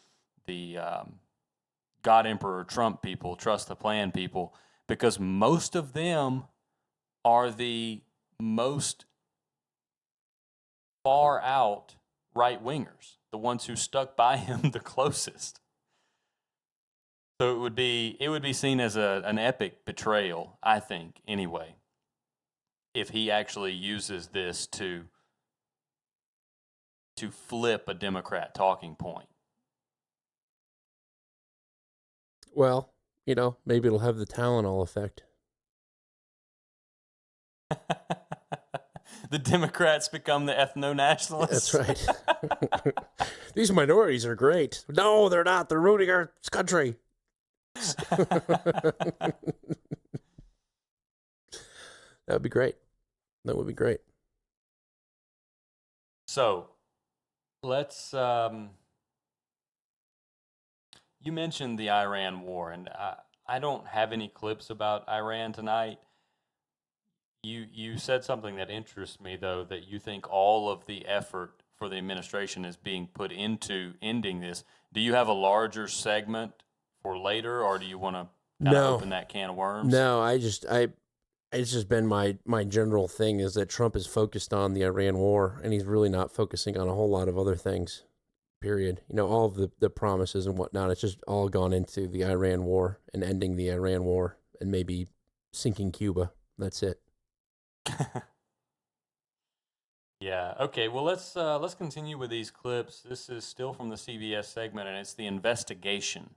God Emperor Trump people, trust the plan people, because most of them are the most far out right wingers, the ones who stuck by him the closest. So it would be seen as an epic betrayal, I think, anyway, if he actually uses this to flip a Democrat talking point. Well, maybe it'll have the Tylenol effect. The Democrats become the ethno-nationalists. That's right. These minorities are great. No, they're not. They're ruining our country. That would be great. That would be great. So, let's... you mentioned the Iran war, and I don't have any clips about Iran tonight. You said something that interests me, though, that you think all of the effort for the administration is being put into ending this. Do you have a larger segment for later, or do you want to kind of open that can of worms? No, it's just been my general thing is that Trump is focused on the Iran war, and he's really not focusing on a whole lot of other things, period. All of the promises and whatnot, it's just all gone into the Iran war and ending the Iran war and maybe sinking Cuba. That's it. Yeah. Okay. Well, let's continue with these clips. This is still from the CBS segment, and it's the investigation.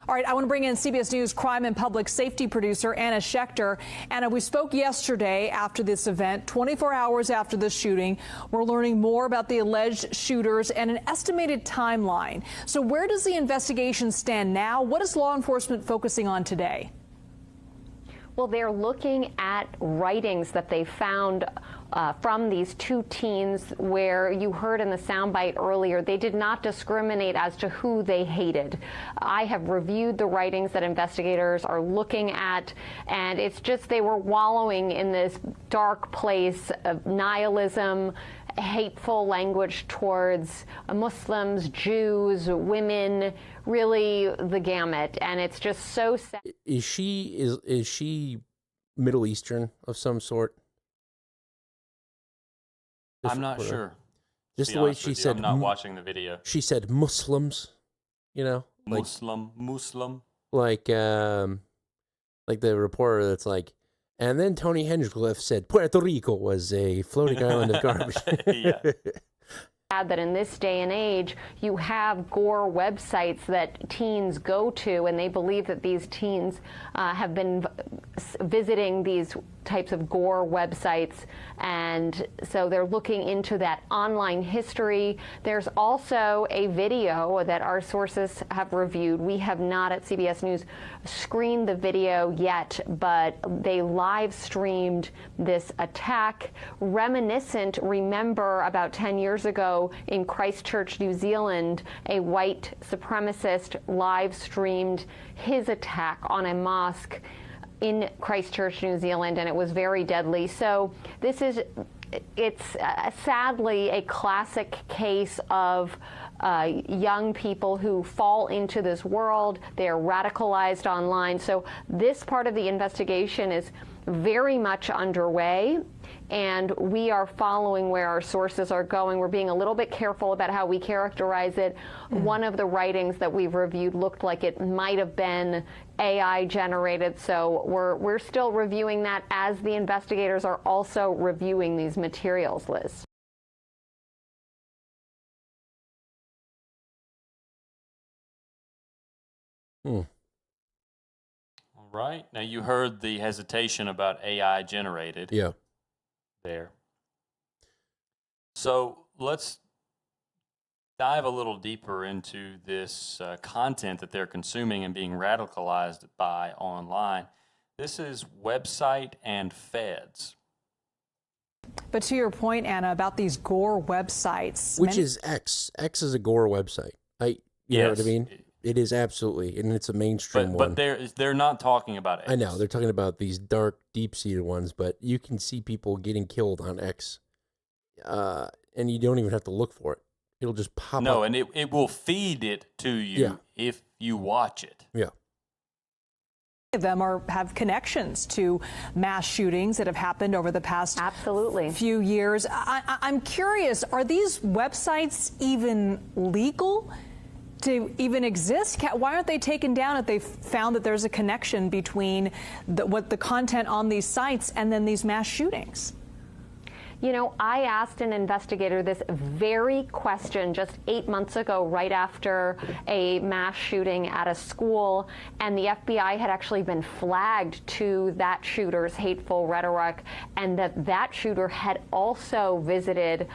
All right, I want to bring in CBS News crime and public safety producer Anna Schechter. Anna, we spoke yesterday after this event, 24 hours after the shooting. We're learning more about the alleged shooters and an estimated timeline. So where does the investigation stand now? What is law enforcement focusing on today? Well, they're looking at writings that they found from these two teens where you heard in the soundbite earlier, they did not discriminate as to who they hated. I have reviewed the writings that investigators are looking at, and it's just they were wallowing in this dark place of nihilism, hateful language towards Muslims, Jews, women, really the gamut. And it's just so sad. Is she Middle Eastern of some sort? I'm not sure. Just the way she said, I'm not watching the video. She said Muslims, Muslim. Like the reporter that's like, and then Tony Hinchcliffe said Puerto Rico was a floating island of garbage. Yeah. That in this day and age, you have gore websites that teens go to, and they believe that these teens have been visiting these types of gore websites, and so they're looking into that online history. There's also a video that our sources have reviewed. We have not at CBS News screened the video yet, but they live streamed this attack, reminiscent, remember, about 10 years ago in Christchurch, New Zealand, a white supremacist live streamed his attack on a mosque in Christchurch, New Zealand, and it was very deadly. So it's sadly a classic case of young people who fall into this world. They're radicalized online. So this part of the investigation is very much underway, and we are following where our sources are going. We're being a little bit careful about how we characterize it. One of the writings that we've reviewed looked like it might have been AI generated, so we're still reviewing that as the investigators are also reviewing these materials, Liz. All right. Now, you heard the hesitation about AI generated. Yeah. There. So let's dive a little deeper into this content that they're consuming and being radicalized by online. This is website and feds. But to your point, Anna, about these gore websites. Which is X. X is a gore website. You know what I mean? It is absolutely, and it's a mainstream one. But they're not talking about X. I know they're talking about these dark, deep-seated ones, but you can see people getting killed on X, and you don't even have to look for it. It'll just pop up. No, and it will feed it to you if you watch it. Yeah. Of them have connections to mass shootings that have happened over the past few years. I'm curious, are these websites even legal to even exist? Why aren't they taken down if they found that there's a connection between the content on these sites and then these mass shootings? You know, I asked an investigator this very question just 8 months ago, right after a mass shooting at a school, and the FBI had actually been flagged to that shooter's hateful rhetoric, and that shooter had also visited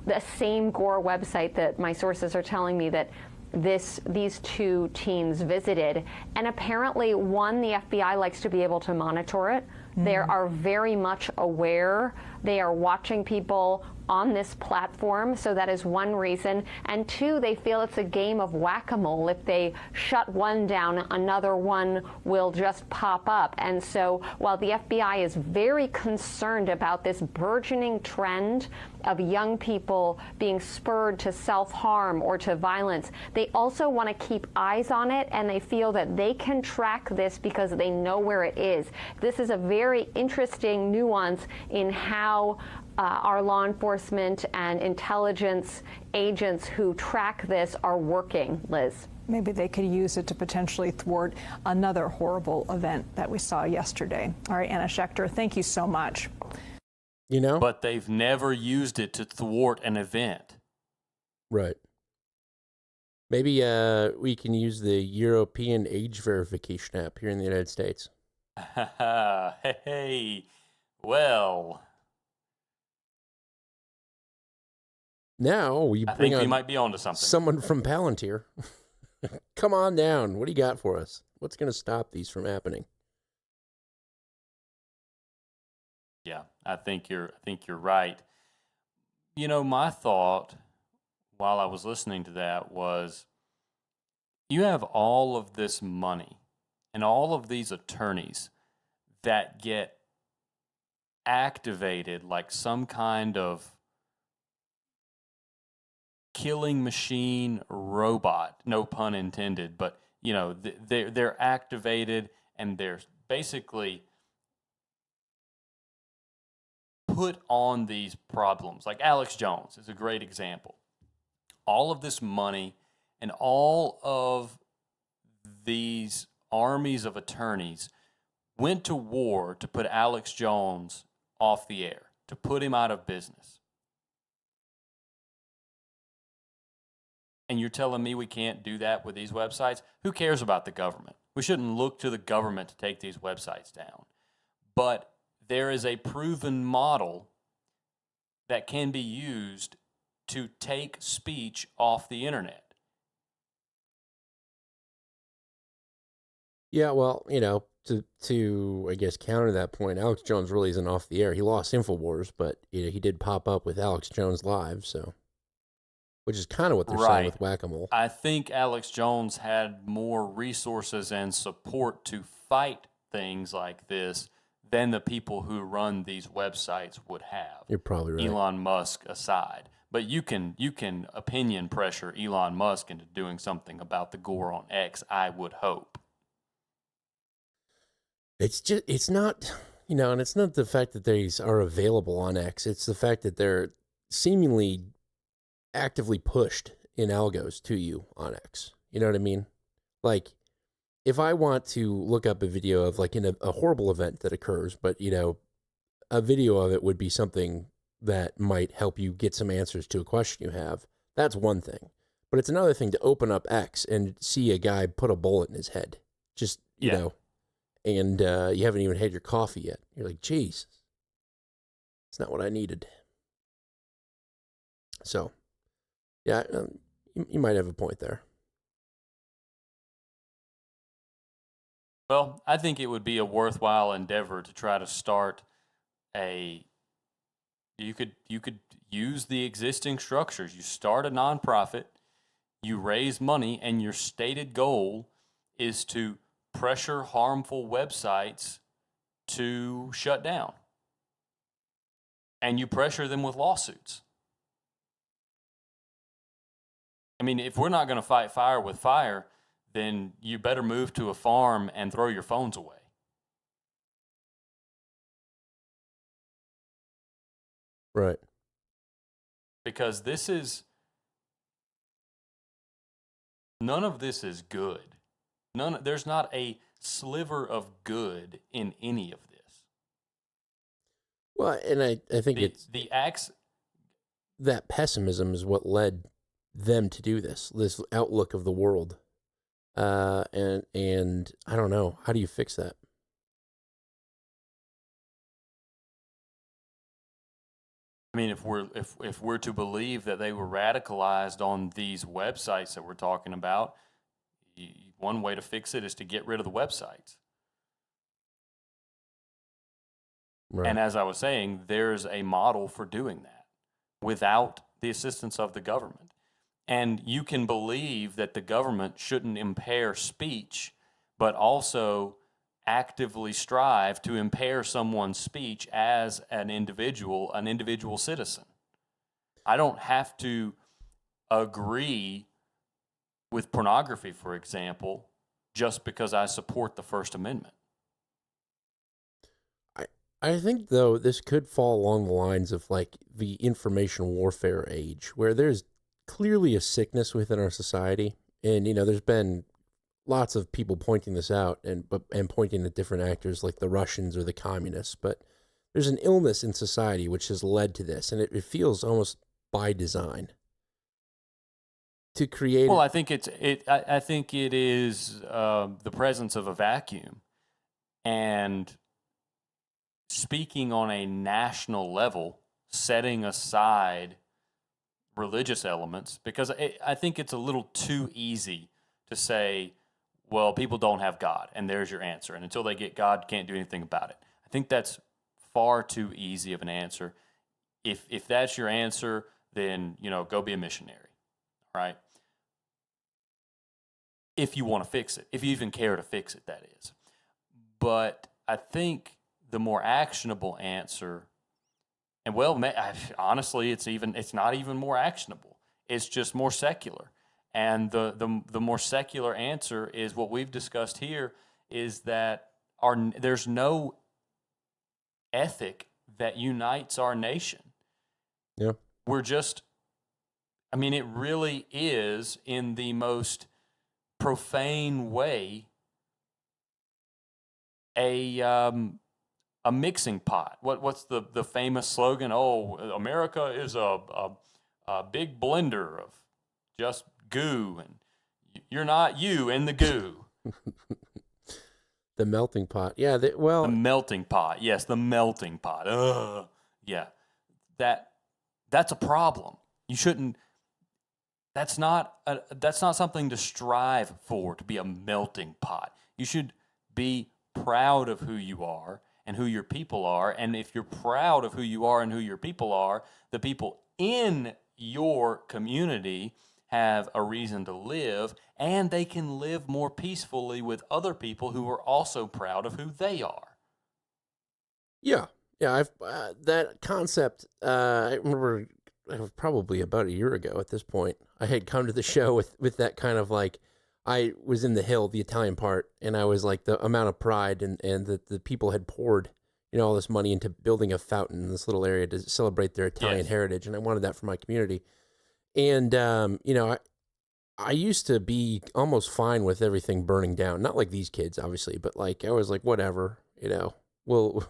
the same Gore website that my sources are telling me that these two teens visited. And apparently, one, the FBI likes to be able to monitor it. They are very much aware. They are watching people on this platform, so that is one reason. And two, they feel it's a game of whack-a-mole. If they shut one down, another one will just pop up. And so while the FBI is very concerned about this burgeoning trend of young people being spurred to self-harm or to violence, they also want to keep eyes on it, and they feel that they can track this because they know where it is. This is a very interesting nuance in how our law enforcement and intelligence agents who track this are working, Liz. Maybe they could use it to potentially thwart another horrible event that we saw yesterday. All right, Anna Schechter, thank you so much. You know? But they've never used it to thwart an event. Right. Maybe we can use the European age verification app here in the United States. Hey, well... Now we I bring think we on might be onto something. Someone from Palantir. Come on down. What do you got for us? What's going to stop these from happening? Yeah, I think you're right. You know, my thought while I was listening to that was, you have all of this money and all of these attorneys that get activated like some kind of killing machine robot, no pun intended, but you know, they're activated and they're basically put on these problems. Like Alex Jones is a great example. All of this money and all of these armies of attorneys went to war to put Alex Jones off the air, to put him out of business. And you're telling me we can't do that with these websites? Who cares about the government? We shouldn't look to the government to take these websites down. But there is a proven model that can be used to take speech off the internet. Yeah, well, you know, to I guess counter that point, Alex Jones really isn't off the air. He lost InfoWars, but you know, he did pop up with Alex Jones Live, so... Which is kind of what they're saying with whack-a-mole. I think Alex Jones had more resources and support to fight things like this than the people who run these websites would have. You're probably right. Elon Musk aside. But you can opinion pressure Elon Musk into doing something about the gore on X, I would hope. It's not, you know, and it's not the fact that these are available on X. It's the fact that they're seemingly actively pushed in algos to you on X. You know what I mean? Like, if I want to look up a video of like a horrible event that occurs, but you know, a video of it would be something that might help you get some answers to a question you have. That's one thing. But it's another thing to open up X and see a guy put a bullet in his head. Just, you know, and you haven't even had your coffee yet. You're like, geez, it's not what I needed. So, yeah, you might have a point there. Well, I think it would be a worthwhile endeavor to try to start you could use the existing structures. You start a nonprofit, You raise money, and your stated goal is to pressure harmful websites to shut down. And you pressure them with lawsuits. I mean, if we're not going to fight fire with fire, then you better move to a farm and throw your phones away. Right. Because none of this is good. There's not a sliver of good in any of this. Well, and I think that pessimism is what led them to do this outlook of the world. And I don't know, how do you fix that? I mean, if we're to believe that they were radicalized on these websites that we're talking about, one way to fix it is to get rid of the websites. Right. And as I was saying, there's a model for doing that without the assistance of the government. And you can believe that the government shouldn't impair speech, but also actively strive to impair someone's speech as an individual citizen. I don't have to agree with pornography, for example, just because I support the First Amendment. I think, though, this could fall along the lines of like the information warfare age, where there's clearly a sickness within our society. And, there's been lots of people pointing this out and pointing at different actors like the Russians or the communists. But there's an illness in society which has led to this, and it feels almost by design to create. Well, I think it is the presence of a vacuum, and speaking on a national level, setting aside religious elements, because I think it's a little too easy to say, well, people don't have God, and there's your answer. And until they get God, can't do anything about it. I think that's far too easy of an answer. If that's your answer, then, go be a missionary, right? If you want to fix it, if you even care to fix it, that is. But I think the more actionable answer, and honestly, it's not even more actionable. It's just more secular. And the more secular answer is what we've discussed here, is that there's no ethic that unites our nation. Yeah. It really is, in the most profane way, a mixing pot. What's the famous slogan? Oh, America is a big blender of just goo, and you're not you in the goo. The melting pot. Yeah, the melting pot. Yes, the melting pot. Ugh. Yeah. That's a problem. You shouldn't. That's not something to strive for, to be a melting pot. You should be proud of who you are and who your people are. And if you're proud of who you are and who your people are, the people in your community have a reason to live, and they can live more peacefully with other people who are also proud of who they are. Yeah. I've that concept. I remember probably about a year ago at this point, I had come to the show with that kind of like, I was in the Hill, the Italian part, and I was like, the amount of pride and that the people had poured, all this money into building a fountain in this little area to celebrate their Italian heritage, and I wanted that for my community. And I used to be almost fine with everything burning down, not like these kids, obviously, but like I was like, whatever, we'll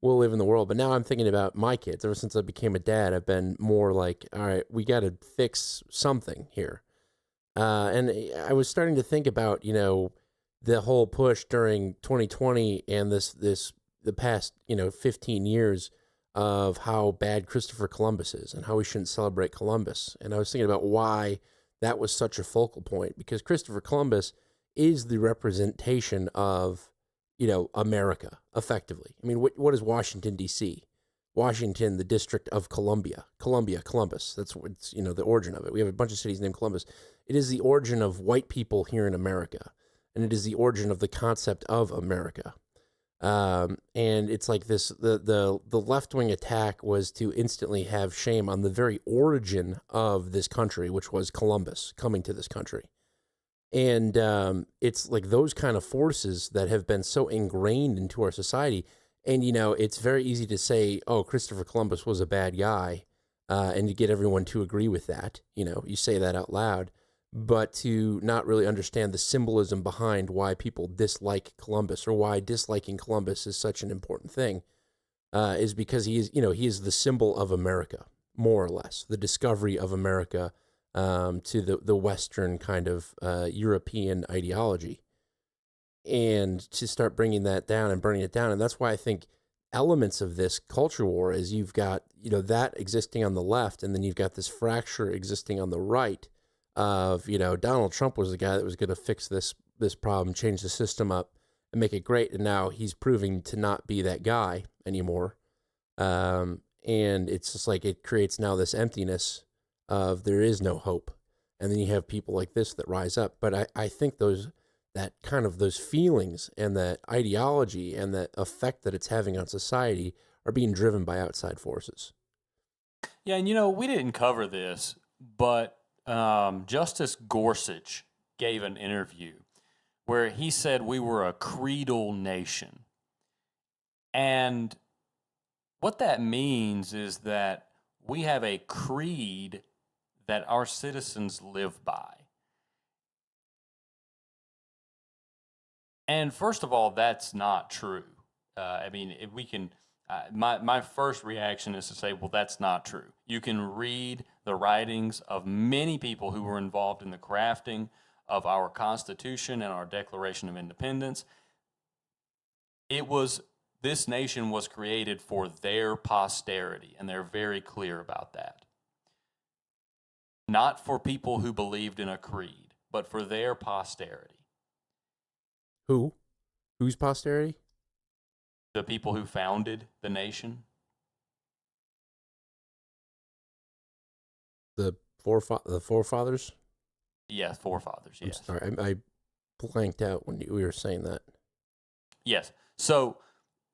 live in the world. But now I'm thinking about my kids. Ever since I became a dad, I've been more like, all right, we got to fix something here. And I was starting to think about, the whole push during 2020 and the past, 15 years of how bad Christopher Columbus is and how we shouldn't celebrate Columbus. And I was thinking about why that was such a focal point, because Christopher Columbus is the representation of, America, effectively. I mean, what is Washington, D.C.? Washington, the District of Columbia, Columbus. That's what's, the origin of it. We have a bunch of cities named Columbus. It is the origin of white people here in America, and it is the origin of the concept of America. And it's like this: the left-wing attack was to instantly have shame on the very origin of this country, which was Columbus coming to this country. And it's like those kind of forces that have been so ingrained into our society. And, you know, it's very easy to say, oh, Christopher Columbus was a bad guy, and to get everyone to agree with that. You know, you say that out loud, but to not really understand the symbolism behind why people dislike Columbus, or why disliking Columbus is such an important thing, is because he is the symbol of America, more or less, the discovery of America to the Western kind of European ideology. And to start bringing that down and burning it down. And that's why I think elements of this culture war is you've got, you know, that existing on the left, and then you've got this fracture existing on the right of, you know, Donald Trump was the guy that was going to fix this problem, change the system up and make it great. And now he's proving to not be that guy anymore. And it's just like it creates now this emptiness of there is no hope. And then you have people like this that rise up. But I think those feelings and that ideology and that effect that it's having on society are being driven by outside forces. Yeah, and you know, we didn't cover this, but Justice Gorsuch gave an interview where he said we were a creedal nation. And what that means is that we have a creed that our citizens live by. And first of all, that's not true. I mean, if we can, my first reaction is to say, well, that's not true. You can read the writings of many people who were involved in the crafting of our Constitution and our Declaration of Independence. This nation was created for their posterity, and they're very clear about that. Not for people who believed in a creed, but for their posterity. Who? Whose posterity? The people who founded the nation. The forefathers? Yeah, forefathers, yes. I'm sorry, I blanked out when we were saying that. Yes. So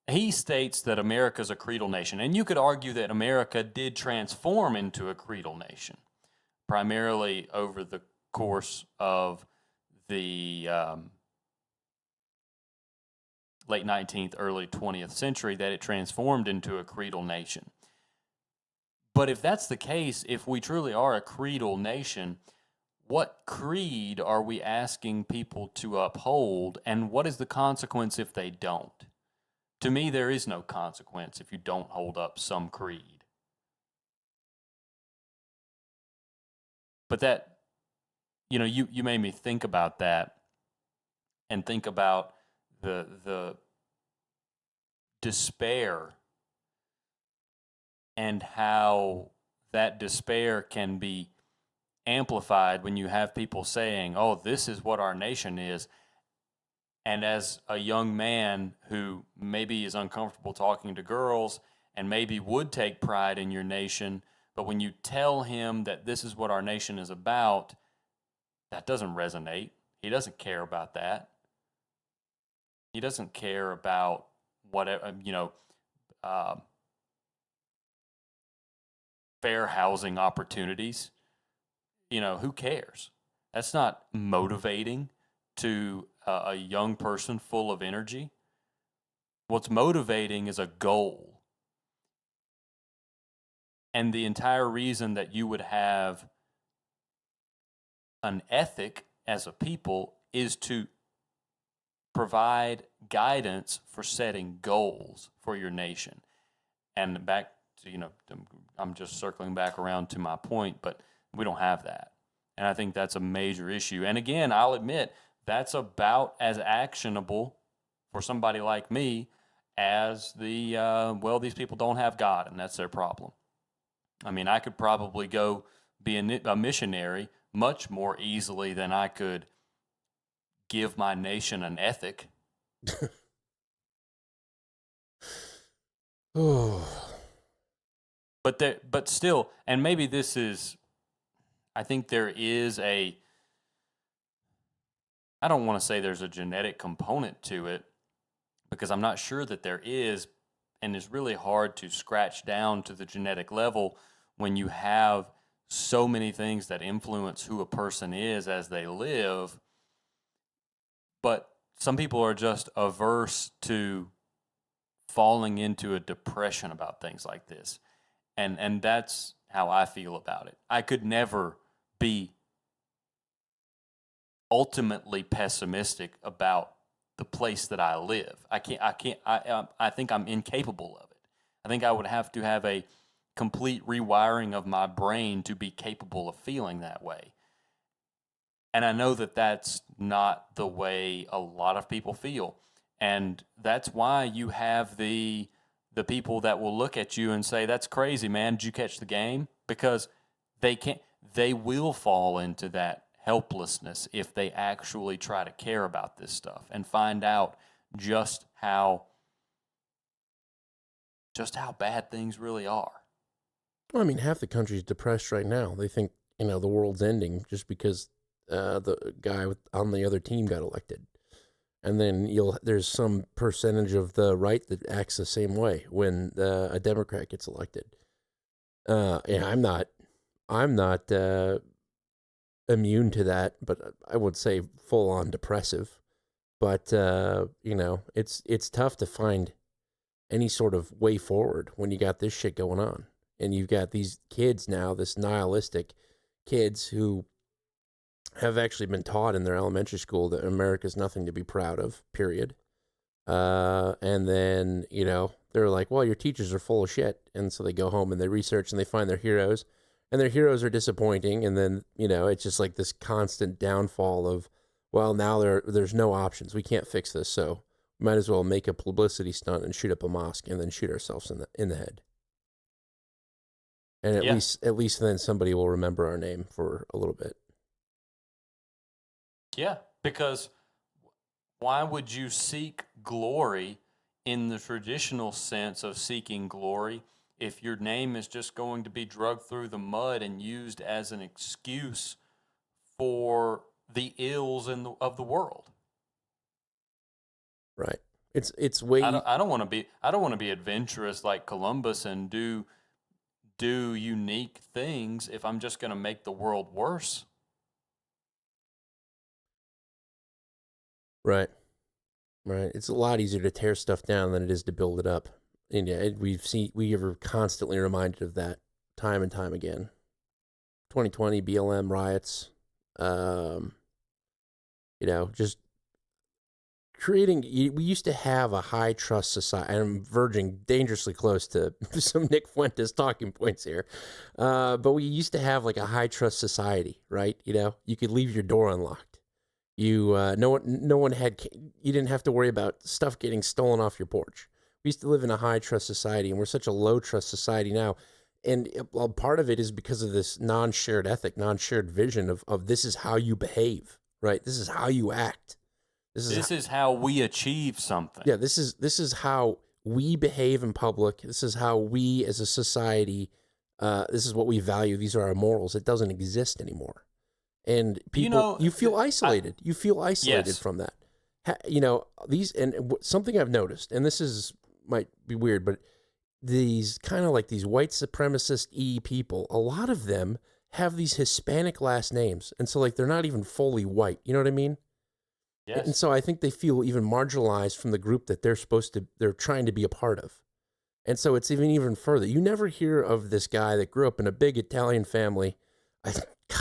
he states that America is a creedal nation, and you could argue that America did transform into a creedal nation, primarily over the course of the late 19th, early 20th century, that it transformed into a creedal nation. But if that's the case, if we truly are a creedal nation, what creed are we asking people to uphold, and what is the consequence if they don't? To me, there is no consequence if you don't hold up some creed. But that, you know, you made me think about that, and think about the despair and how that despair can be amplified when you have people saying, oh, this is what our nation is. And as a young man who maybe is uncomfortable talking to girls and maybe would take pride in your nation, but when you tell him that this is what our nation is about, that doesn't resonate. He doesn't care about that. He doesn't care about whatever, fair housing opportunities. You know, who cares? That's not motivating to a young person full of energy. What's motivating is a goal. And the entire reason that you would have an ethic as a people is to provide guidance for setting goals for your nation. And back to, I'm just circling back around to my point, but we don't have that. And I think that's a major issue. And again, I'll admit, that's about as actionable for somebody like me as these people don't have God, and that's their problem. I mean, I could probably go be a missionary much more easily than I could give my nation an ethic. But still, and maybe this is, I think there is a I don't want to say there's a genetic component to it, because I'm not sure that there is, and it's really hard to scratch down to the genetic level when you have so many things that influence who a person is as they live. But some people are just averse to falling into a depression about things like this. And that's how I feel about it. I could never be ultimately pessimistic about the place that I live. I think I'm incapable of it. I think I would have to have a complete rewiring of my brain to be capable of feeling that way. And I know that that's not the way a lot of people feel. And that's why you have the people that will look at you and say, "That's crazy, man. Did you catch the game?" Because they will fall into that helplessness if they actually try to care about this stuff and find out just how bad things really are. Well, I mean, half the country's depressed right now. They think, the world's ending just because the guy on the other team got elected. And then there's some percentage of the right that acts the same way when a Democrat gets elected. And I'm not immune to that, but I would say full on depressive. But it's tough to find any sort of way forward when you got this shit going on, and you've got these kids now, this nihilistic kids who have actually been taught in their elementary school that America's nothing to be proud of, period. And then, they're like, well, your teachers are full of shit. And so they go home and they research and they find their heroes, and their heroes are disappointing. And then, it's just like this constant downfall of, well, now there's no options. We can't fix this. So we might as well make a publicity stunt and shoot up a mosque and then shoot ourselves in the head. And at least then somebody will remember our name for a little bit. Yeah, because why would you seek glory in the traditional sense of seeking glory if your name is just going to be drugged through the mud and used as an excuse for the ills of the world? Right. It's way. I don't want to be adventurous like Columbus and do unique things if I'm just going to make the world worse. Right. It's a lot easier to tear stuff down than it is to build it up. And we are constantly reminded of that time and time again. 2020 BLM riots, just creating. We used to have a high trust society. I'm verging dangerously close to some Nick Fuentes talking points here, but we used to have like a high trust society, right? You could leave your door unlocked. You didn't have to worry about stuff getting stolen off your porch. We used to live in a high trust society, and we're such a low trust society now. And part of it is because of this non-shared ethic, non-shared vision of this is how you behave, right? This is how you act. This is how we achieve something. Yeah, this is how we behave in public. This is how we as a society, this is what we value. These are our morals. It doesn't exist anymore. And people, you feel isolated. You feel isolated from that. Something I've noticed, and this might be weird, but these kind of like these white supremacist people, a lot of them have these Hispanic last names. And so like, they're not even fully white. You know what I mean? Yes. And so I think they feel even marginalized from the group that they're trying to be a part of. And so it's even further. You never hear of this guy that grew up in a big Italian family.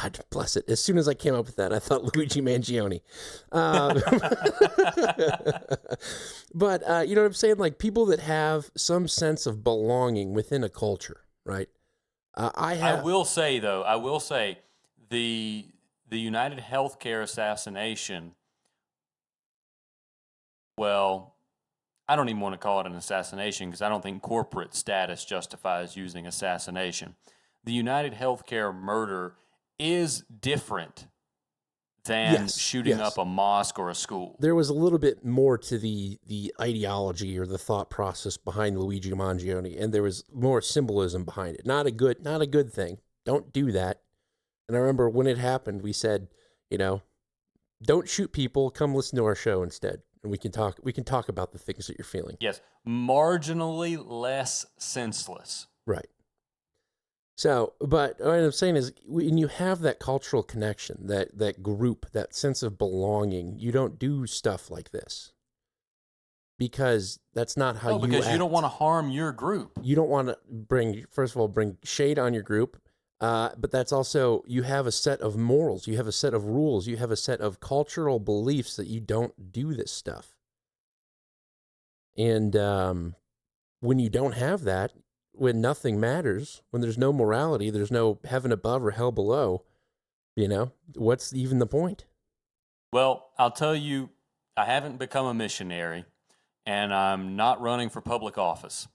God bless it. As soon as I came up with that, I thought Luigi Mangione. But you know what I'm saying? Like people that have some sense of belonging within a culture, right? I will say the United Healthcare assassination. Well, I don't even want to call it an assassination because I don't think corporate status justifies using assassination. The United Healthcare murder is different than shooting up a mosque or a school. There was a little bit more to the ideology or the thought process behind Luigi Mangione, and there was more symbolism behind it. Not a good thing. Don't do that. And I remember when it happened, we said, don't shoot people. Come listen to our show instead, and we can talk about the things that you're feeling. Yes, marginally less senseless. Right. So, but what I'm saying is, when you have that cultural connection, that group, that sense of belonging, you don't do stuff like this. Because that's not how you because act. You don't want to harm your group. You don't want to bring shade on your group, but that's also, you have a set of morals, you have a set of rules, you have a set of cultural beliefs that you don't do this stuff. And when you don't have that, when nothing matters, when there's no morality, there's no heaven above or hell below, what's even the point? Well, I'll tell you, I haven't become a missionary. And I'm not running for public office,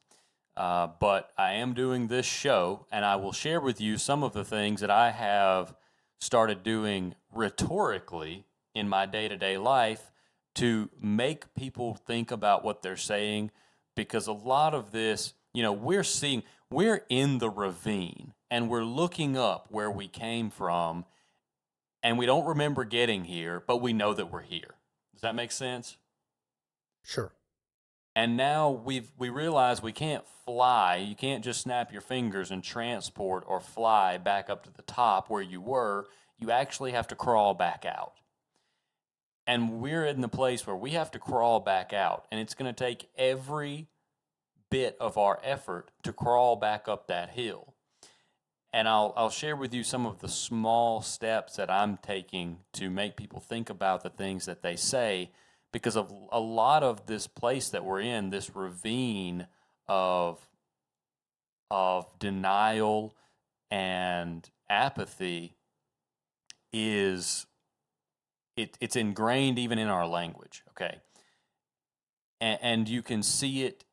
but I am doing this show, and I will share with you some of the things that I have started doing rhetorically in my day-to-day life to make people think about what they're saying, because a lot of this, we're in the ravine, and we're looking up where we came from, and we don't remember getting here, but we know that we're here. Does that make sense? Sure. And now we realize we can't fly. You can't just snap your fingers and transport or fly back up to the top where you were. You actually have to crawl back out. And we're in the place where we have to crawl back out. And it's going to take every bit of our effort to crawl back up that hill. And I'll share with you some of the small steps that I'm taking to make people think about the things that they say, because of a lot of this place that we're in, this ravine of denial and apathy it's ingrained even in our language, okay? And you can see it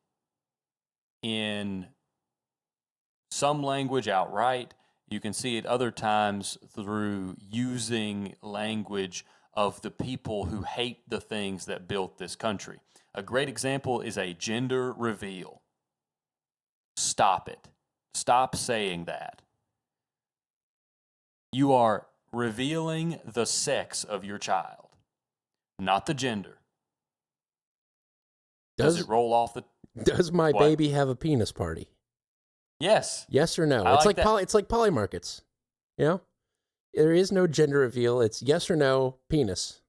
in some language outright. You can see it other times through using language of the people who hate the things that built this country. A great example is a gender reveal. Stop it. Stop saying that. You are revealing the sex of your child, not the gender. Does it roll off the... Does my baby have a penis party? Yes. Yes or no? It's like it's like poly markets. There is no gender reveal. It's yes or no, penis.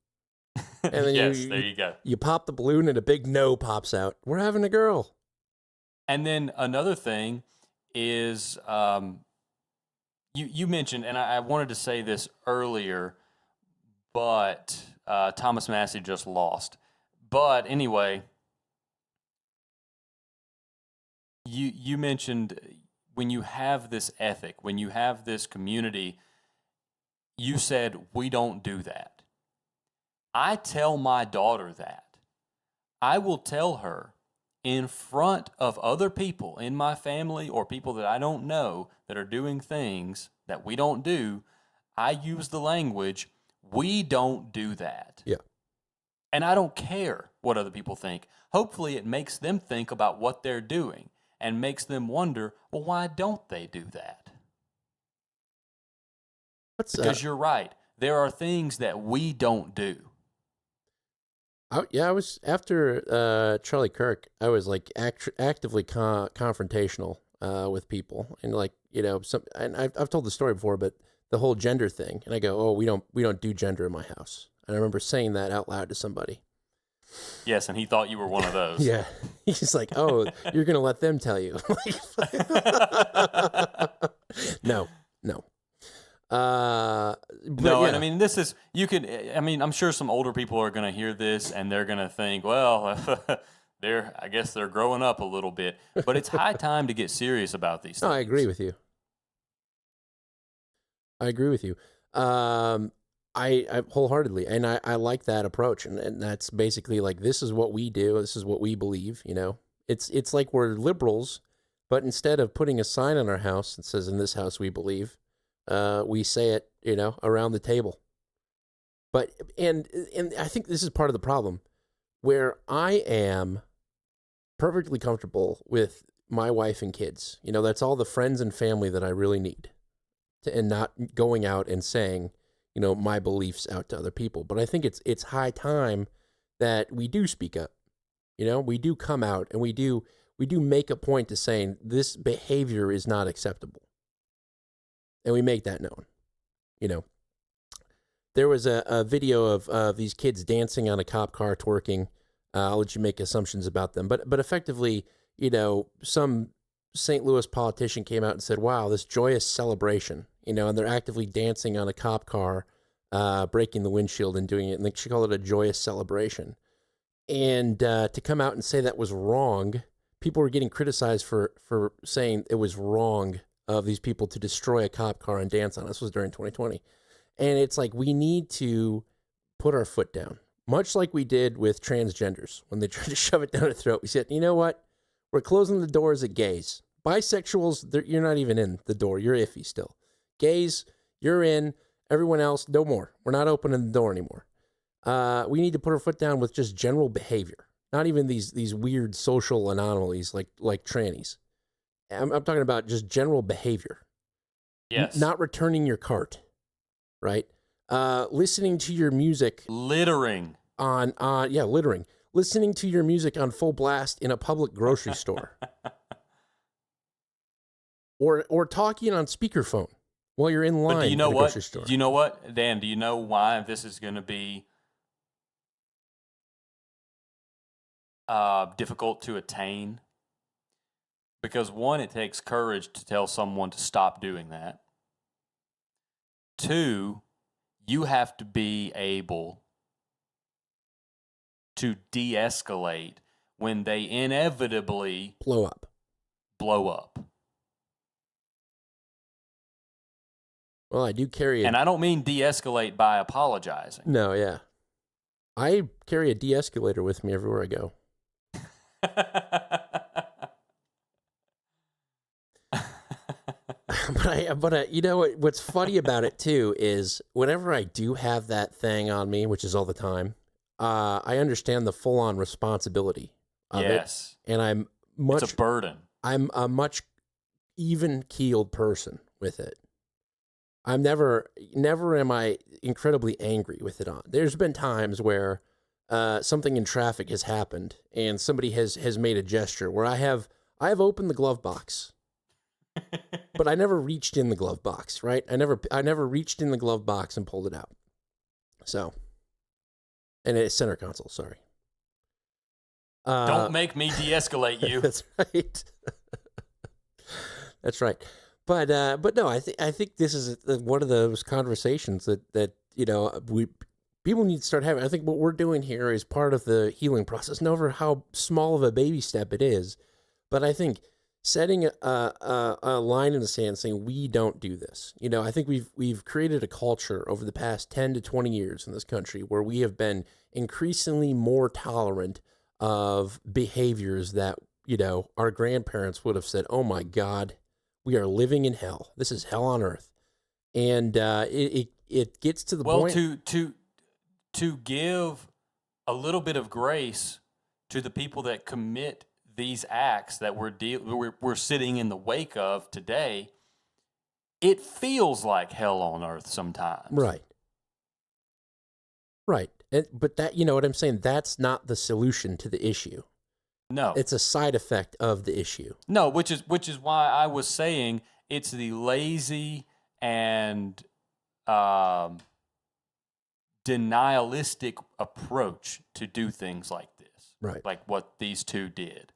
And then there you go. You pop the balloon and a big no pops out. We're having a girl. And then another thing is, you mentioned, and I wanted to say this earlier, but Thomas Massey just lost. But anyway, you mentioned when you have this ethic, when you have this community, you said, we don't do that. I tell my daughter that. I will tell her in front of other people in my family or people that I don't know that are doing things that we don't do. I use the language, we don't do that. Yeah. And I don't care what other people think. Hopefully it makes them think about what they're doing and makes them wonder, well, why don't they do that? Because you're right. There are things that we don't do. I was, after Charlie Kirk, I was like actively confrontational with people, and and I've told the story before, but the whole gender thing, and I go, oh, we don't do gender in my house, and I remember saying that out loud to somebody. Yes, and he thought you were one of those. Yeah, he's like, oh, you're gonna let them tell you? No. And I mean, this is, I'm sure some older people are going to hear this and they're going to think, well, I guess they're growing up a little bit, but it's high time to get serious about these things. No, I agree with you. I wholeheartedly, and I like that approach, and that's basically like, this is what we do, this is what we believe, it's like we're liberals, but instead of putting a sign on our house that says, in this house we believe, we say it, around the table. But, and I think this is part of the problem, where I am perfectly comfortable with my wife and kids. That's all the friends and family that I really need, and not going out and saying, my beliefs out to other people. But I think it's high time that we do speak up. We do come out and we do make a point to saying this behavior is not acceptable. And we make that known. There was a video of these kids dancing on a cop car, twerking. I'll let you make assumptions about them. But effectively, some St. Louis politician came out and said, wow, this joyous celebration, and they're actively dancing on a cop car, breaking the windshield and doing it. And she called it a joyous celebration. And to come out and say that was wrong, people were getting criticized for saying it was wrong of these people to destroy a cop car and dance on it. This was during 2020. And it's like we need to put our foot down, much like we did with transgenders when they tried to shove it down our throat. We said, you know what? We're closing the doors at gays. Bisexuals, you're not even in the door. You're iffy still. Gays, you're in. Everyone else, no more. We're not opening the door anymore. We need to put our foot down with just general behavior, not even these weird social anomalies like trannies. I'm talking about just general behavior. Yes. Not returning your cart, right? Listening to your music. Littering. Littering. Listening to your music on full blast in a public grocery store. Or talking on speakerphone while you're in line at a grocery store. Do you know what, Dan? Do you know why this is going to be difficult to attain? Because one, it takes courage to tell someone to stop doing that. Two, you have to be able to de-escalate when they inevitably blow up. Well, I do carry and I don't mean de-escalate by apologizing. No, yeah. I carry a de-escalator with me everywhere I go. But you know what's funny about it too is whenever I do have that thing on me, which is all the time, I understand the full-on responsibility of it, and it's a burden. I'm a much even-keeled person with it. I'm never am I incredibly angry with it on. There's been times where something in traffic has happened and somebody has made a gesture where I have opened the glove box. But I never reached in the glove box, right? I never reached in the glove box and pulled it out. So, and it's center console, sorry. Don't make me de-escalate you. That's right. That's right. But no, I think this is one of those conversations that people need to start having. I think what we're doing here is part of the healing process. No matter how small of a baby step it is, but I think setting a line in the sand saying we don't do this. I think we've created a culture over the past 10 to 20 years in this country where we have been increasingly more tolerant of behaviors that, our grandparents would have said, oh my God, we are living in hell. This is hell on earth. And it gets to the point. Well, to give a little bit of grace to the people that commit these acts that we're sitting in the wake of today, it feels like hell on earth sometimes. Right. But that, you know what I'm saying? That's not the solution to the issue. No. It's a side effect of the issue. No, which is why I was saying it's the lazy and denialistic approach to do things like this. Right. Like what these two did.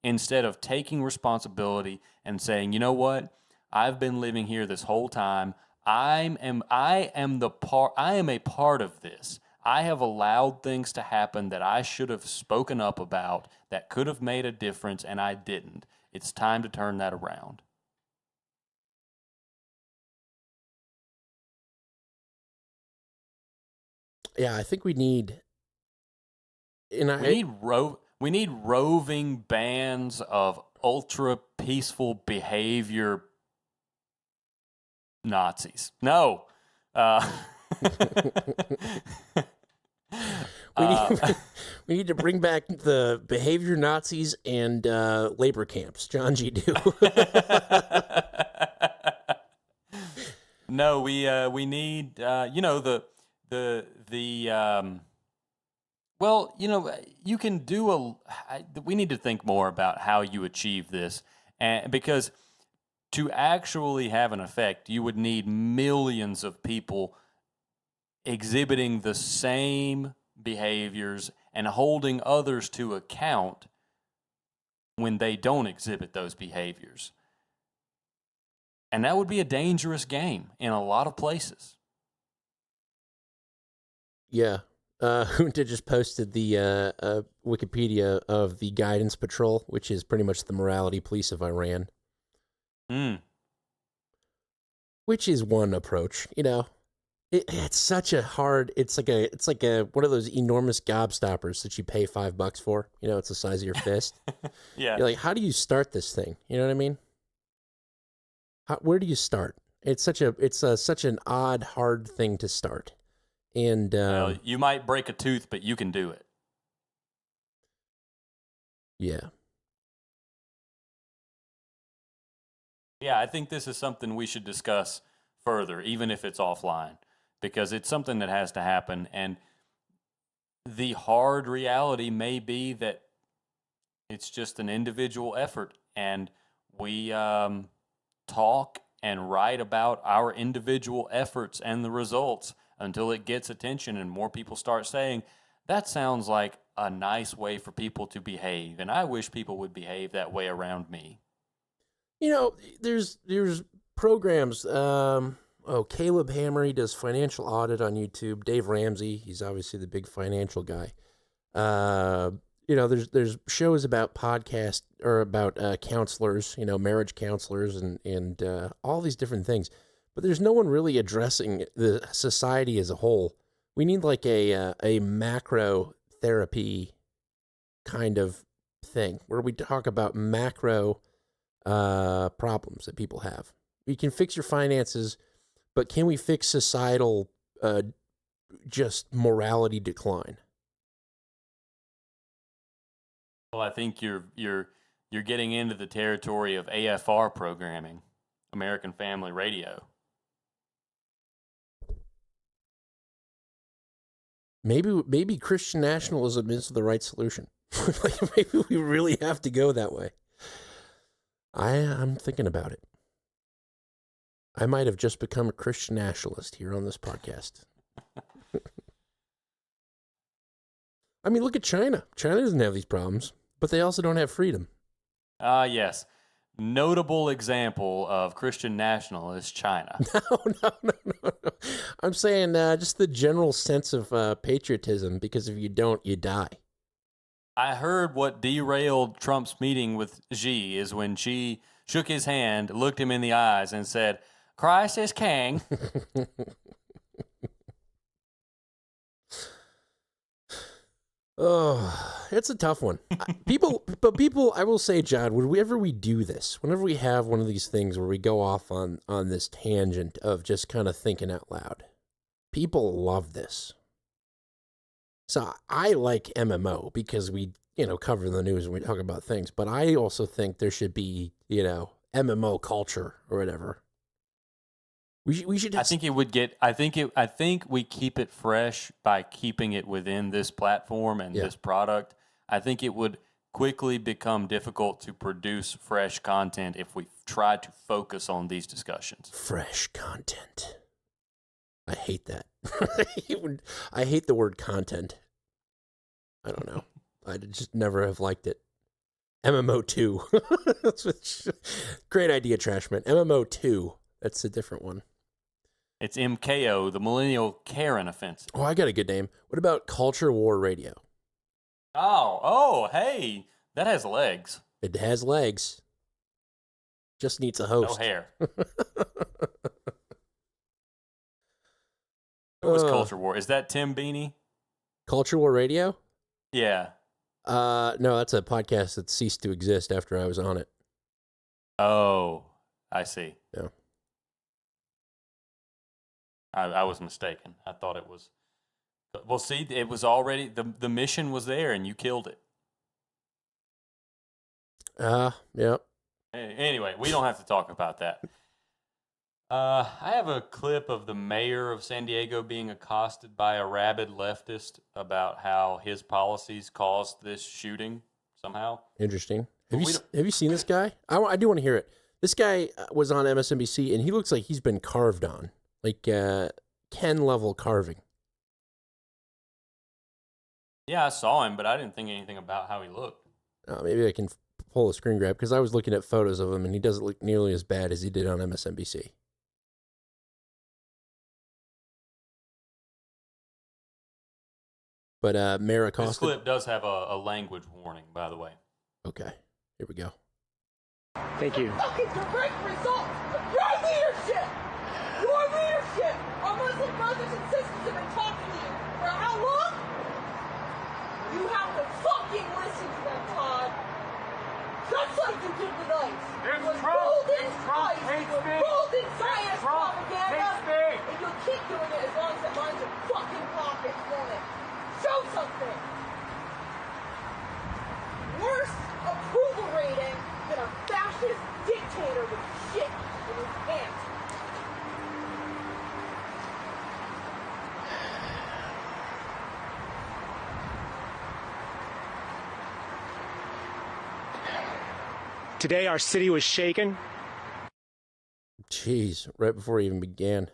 Instead of taking responsibility and saying, you know what? I've been living here this whole time. I am a part of this. I have allowed things to happen that I should have spoken up about that could have made a difference, and I didn't. It's time to turn that around. Yeah, I think we need. We need roving bands of ultra peaceful behavior Nazis. No. We need to bring back the behavior Nazis and labor camps. John G. Do. no, we need well, you can do we need to think more about how you achieve this, and because to actually have an effect, you would need millions of people exhibiting the same behaviors and holding others to account when they don't exhibit those behaviors. And that would be a dangerous game in a lot of places. Yeah. Junta just posted the Wikipedia of the Guidance Patrol, which is pretty much the morality police of Iran. Which is one approach, It's such a hard. It's like a one of those enormous gobstoppers that you pay $5 for. It's the size of your fist. Yeah. You're like, how do you start this thing? You know what I mean? Where do you start? It's such an odd, hard thing to start. And you might break a tooth, but you can do it. Yeah. Yeah, I think this is something we should discuss further, even if it's offline, because it's something that has to happen. And the hard reality may be that it's just an individual effort, and we talk and write about our individual efforts and the results until it gets attention and more people start saying, that sounds like a nice way for people to behave, and I wish people would behave that way around me. There's programs. Caleb Hammer, he does financial audit on YouTube. Dave Ramsey, he's obviously the big financial guy. There's shows about podcasts or about counselors, marriage counselors and all these different things. But there's no one really addressing the society as a whole. We need like a macro therapy kind of thing where we talk about macro problems that people have. You can fix your finances, but can we fix societal just morality decline? Well, I think you're getting into the territory of AFR programming, American Family Radio. Maybe Christian nationalism is the right solution. Maybe we really have to go that way. I'm thinking about it. I might have just become a Christian nationalist here on this podcast. I mean, look at China. China doesn't have these problems, but they also don't have freedom. Yes. Notable example of Christian national is China. No. I'm saying just the general sense of patriotism, because if you don't, you die. I heard what derailed Trump's meeting with Xi is when Xi shook his hand, looked him in the eyes, and said, "Christ is king." Oh, it's a tough one. People, I will say, John, whenever we do this, whenever we have one of these things where we go off on this tangent of just kind of thinking out loud, people love this. So I like MMO because we, cover the news and we talk about things, but I also think there should be, MMO culture or whatever. We should. I think it would get. I think we keep it fresh by keeping it within this platform and this product. I think it would quickly become difficult to produce fresh content if we try to focus on these discussions. Fresh content. I hate that. I hate the word content. I don't know. I just never have liked it. MMO2. Great idea, Trashman. MMO2. That's a different one. It's MKO, the Millennial Karen Offensive. Oh, I got a good name. What about Culture War Radio? Oh, hey, that has legs. It has legs. Just needs a host. No hair. Who was Culture War? Is that Tim Beanie? Culture War Radio? Yeah. No, that's a podcast that ceased to exist after I was on it. Oh, I see. Yeah. I was mistaken. I thought it was. Well, see, it was already the mission was there, and you killed it. Yeah. Anyway, we don't have to talk about that. I have a clip of the mayor of San Diego being accosted by a rabid leftist about how his policies caused this shooting somehow. Interesting. Have you seen this guy? I do want to hear it. This guy was on MSNBC, and he looks like he's been carved on, like Ken-level carving. Yeah, I saw him, but I didn't think anything about how he looked. Maybe I can pull a screen grab, because I was looking at photos of him, and he doesn't look nearly as bad as he did on MSNBC. But Mayor accosted... This clip does have a language warning, by the way. Okay, here we go. Thank you. Fucking direct result of your leadership! Your leadership! Our Muslim brothers and sisters have been talking to you for how long? You have to fucking listen to them, Todd. Just like you did tonight. It's golden science propaganda. And you'll keep doing it as long as it lines your fucking pockets, won't it? Show something. Worse approval rating than a fascist dictator with shit in his pants. Today our city was shaken. Jeez, right before he even began.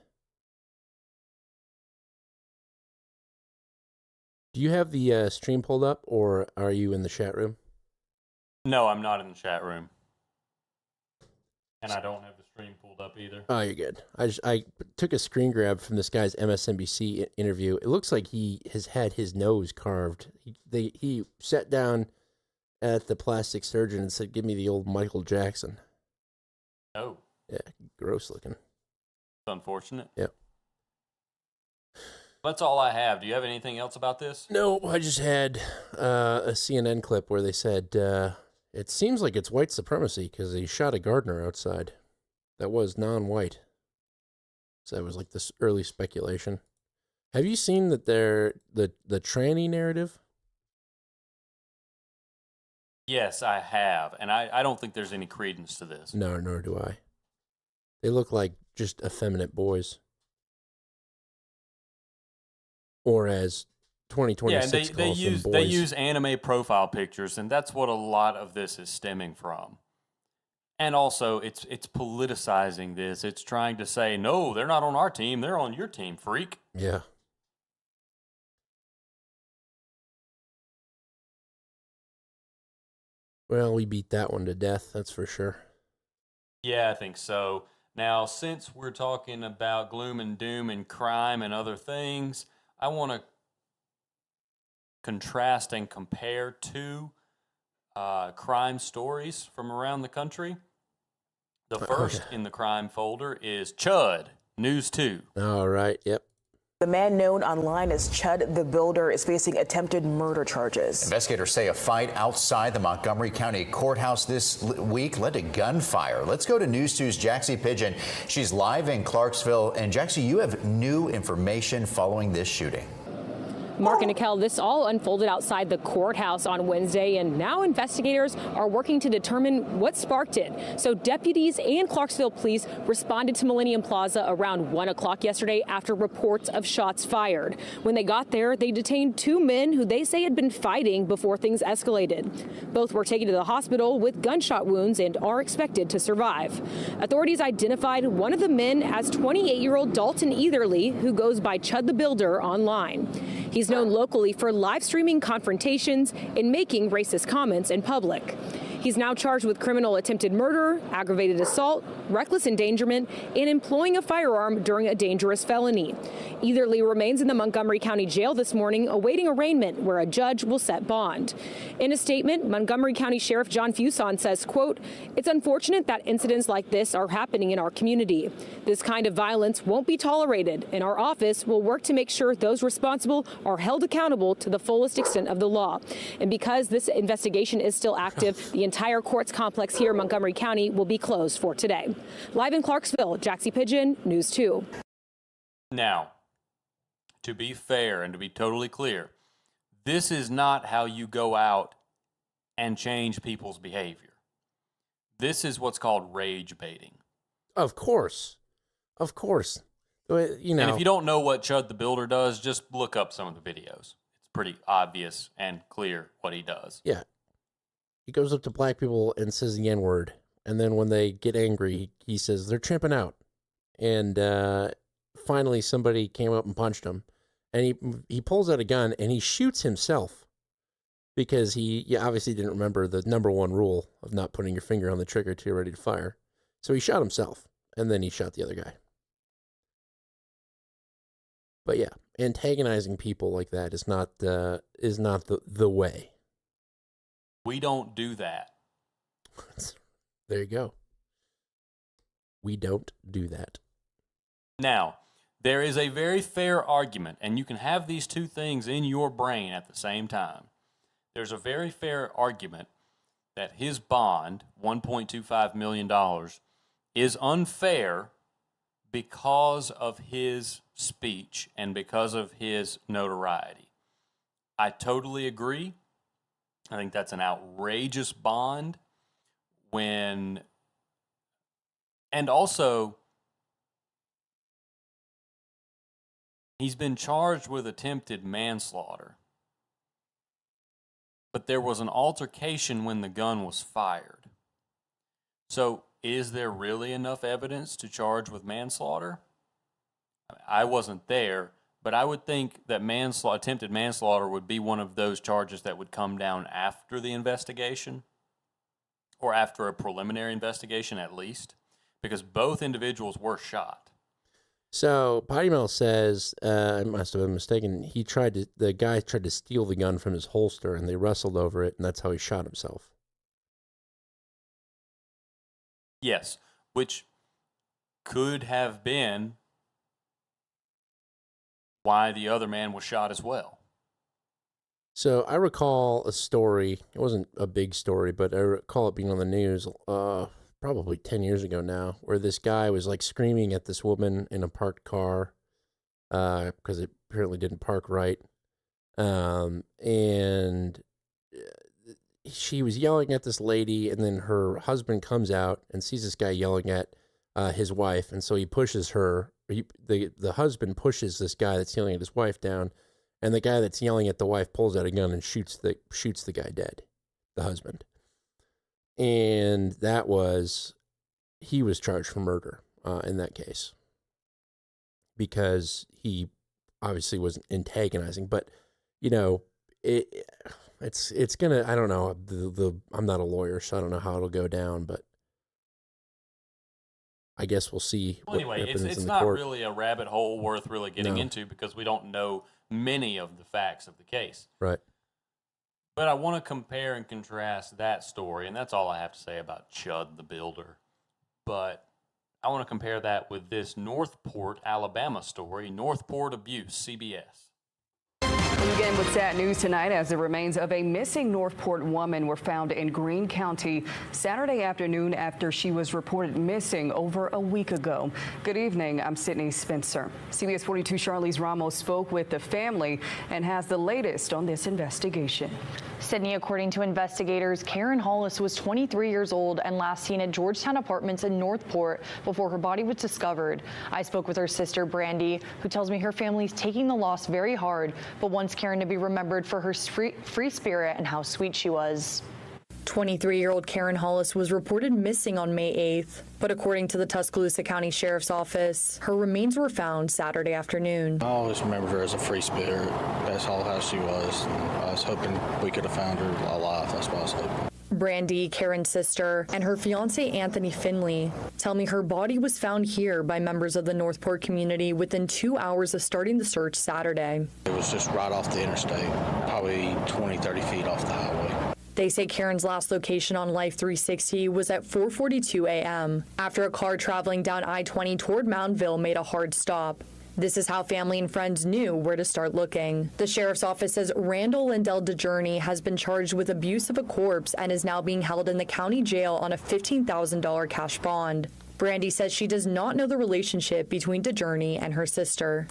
Do you have the stream pulled up, or are you in the chat room? No, I'm not in the chat room. And I don't have the stream pulled up either. Oh, you're good. I took a screen grab from this guy's MSNBC interview. It looks like he has had his nose carved. He sat down at the plastic surgeon and said, "Give me the old Michael Jackson." Oh. Yeah, gross looking. It's unfortunate. Yep. That's all I have. Do you have anything else about this? No, I just had a CNN clip where they said, it seems like it's white supremacy because he shot a gardener outside that was non-white. So that was like this early speculation. Have you seen that the tranny narrative? Yes, I have. And I don't think there's any credence to this. No, nor do I. They look like just effeminate boys. Or as 2026 they calls them, boys. They use anime profile pictures, and that's what a lot of this is stemming from. And also, it's politicizing this. It's trying to say, no, they're not on our team. They're on your team, freak. Yeah. Well, we beat that one to death, that's for sure. Yeah, I think so. Now, since we're talking about gloom and doom and crime and other things, I want to contrast and compare two crime stories from around the country. The first in the crime folder is Chud, News 2. All right, yep. The man known online as Chud the Builder is facing attempted murder charges. Investigators say a fight outside the Montgomery County Courthouse this week led to gunfire. Let's go to News 2's Jaxie Pigeon. She's live in Clarksville. And Jaxie, you have new information following this shooting. Mark and Nicole, this all unfolded outside the courthouse on Wednesday, and now investigators are working to determine what sparked it. So deputies and Clarksville police responded to Millennium Plaza around 1 o'clock yesterday after reports of shots fired. When they got there, they detained two men who they say had been fighting before things escalated. Both were taken to the hospital with gunshot wounds and are expected to survive. Authorities identified one of the men as 28-year-old Dalton Etherly, who goes by Chud the Builder online. He's known locally for live streaming confrontations and making racist comments in public. He's now charged with criminal attempted murder, aggravated assault, reckless endangerment, and employing a firearm during a dangerous felony. Etherly remains in the Montgomery County Jail this morning, awaiting arraignment where a judge will set bond. In a statement, Montgomery County Sheriff John Fuson says, quote, "It's unfortunate that incidents like this are happening in our community. This kind of violence won't be tolerated, and our office will work to make sure those responsible are held accountable to the fullest extent of the law." And because this investigation is still active, the entire courts complex here in Montgomery County will be closed for today. Live in Clarksville, Jaxie Pigeon, News 2. Now, to be fair and to be totally clear, this is not how you go out and change people's behavior. This is what's called rage baiting. Of course. Of course. You know. And if you don't know what Chud the Builder does, just look up some of the videos. It's pretty obvious and clear what he does. Yeah. He goes up to black people and says the N-word. And then when they get angry, he says, they're tripping out. And finally somebody came up and punched him. And he pulls out a gun and he shoots himself. Because he obviously didn't remember the number one rule of not putting your finger on the trigger until you're ready to fire. So he shot himself. And then he shot the other guy. But yeah, antagonizing people like that is not the way. We don't do that. There you go. We don't do that. Now, there is a very fair argument, and you can have these two things in your brain at the same time. There's a very fair argument that his bond, $1.25 million, is unfair because of his speech and because of his notoriety. I totally agree. I think that's an outrageous bond and also he's been charged with attempted manslaughter. But there was an altercation when the gun was fired. So is there really enough evidence to charge with manslaughter? I wasn't there, but I would think that attempted manslaughter would be one of those charges that would come down after the investigation, or after a preliminary investigation at least, because both individuals were shot. So Potty Mouth says, I must have been mistaken, the guy tried to steal the gun from his holster and they wrestled over it and that's how he shot himself. Yes, which could have been why the other man was shot as well. So I recall a story, it wasn't a big story, but I recall it being on the news probably 10 years ago now, where this guy was like screaming at this woman in a parked car because it apparently didn't park right. And she was yelling at this lady, and then her husband comes out and sees this guy yelling at his wife, and so he pushes her. The husband pushes this guy that's yelling at his wife down, and the guy that's yelling at the wife pulls out a gun and shoots the guy dead, the husband. And he was charged for murder in that case because he obviously was antagonizing. But you know, it's gonna. I don't know. I'm not a lawyer, so I don't know how it'll go down. But I guess we'll see. Well, anyway, it's not really a rabbit hole worth really getting into because we don't know many of the facts of the case. Right. But I want to compare and contrast that story, and that's all I have to say about Chud the Builder. But I want to compare that with this Northport, Alabama story, Northport abuse, CBS. We begin with sad news tonight as the remains of a missing Northport woman were found in Greene County Saturday afternoon after she was reported missing over a week ago. Good evening. I'm Sydney Spencer. CBS 42 Charlize Ramos spoke with the family and has the latest on this investigation. Sydney, according to investigators, Karen Hollis was 23 years old and last seen at Georgetown Apartments in Northport before her body was discovered. I spoke with her sister, Brandy, who tells me her family's taking the loss very hard, but wants Karen to be remembered for her free spirit and how sweet she was. 23-year-old Karen Hollis was reported missing on May 8th, but according to the Tuscaloosa County Sheriff's Office, her remains were found Saturday afternoon. I always remember her as a free spirit. That's all how she was. I was hoping we could have found her alive. That's what I was hoping. Brandy, Karen's sister, and her fiance Anthony Finley tell me her body was found here by members of the Northport community within 2 hours of starting the search Saturday. It was just right off the interstate, probably 20, 30 feet off the highway. They say Karen's last location on Life 360 was at 4:42 a.m. after a car traveling down I-20 toward Moundville made a hard stop. This is how family and friends knew where to start looking. The sheriff's office says Randall Lindell DeJourney has been charged with abuse of a corpse and is now being held in the county jail on a $15,000 cash bond. Brandy says she does not know the relationship between DeJourney and her sister.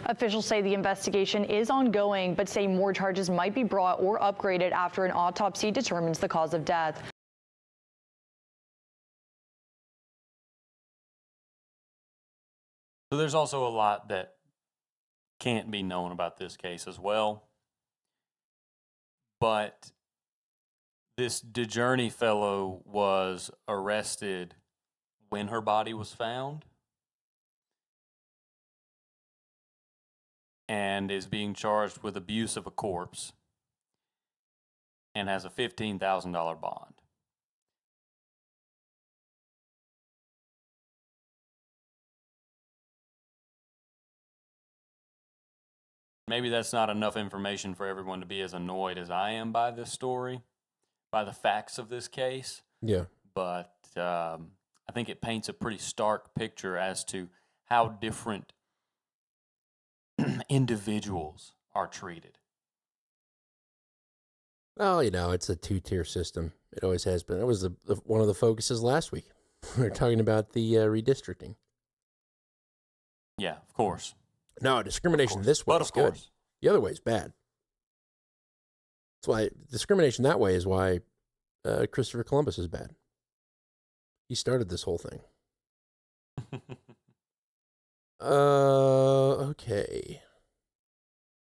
Officials say the investigation is ongoing, but say more charges might be brought or upgraded after an autopsy determines the cause of death. So there's also a lot that can't be known about this case as well. But this DeJourney fellow was arrested when her body was found and is being charged with abuse of a corpse and has a $15,000 bond. Maybe that's not enough information for everyone to be as annoyed as I am by this story, by the facts of this case. Yeah. But I think it paints a pretty stark picture as to how different individuals are treated. Well, it's a two-tier system. It always has been. It was one of the focuses last week. We were talking about the redistricting. Yeah, of course. No, discrimination this way is good. The other way is bad. That's why discrimination that way is why Christopher Columbus is bad. He started this whole thing. Okay.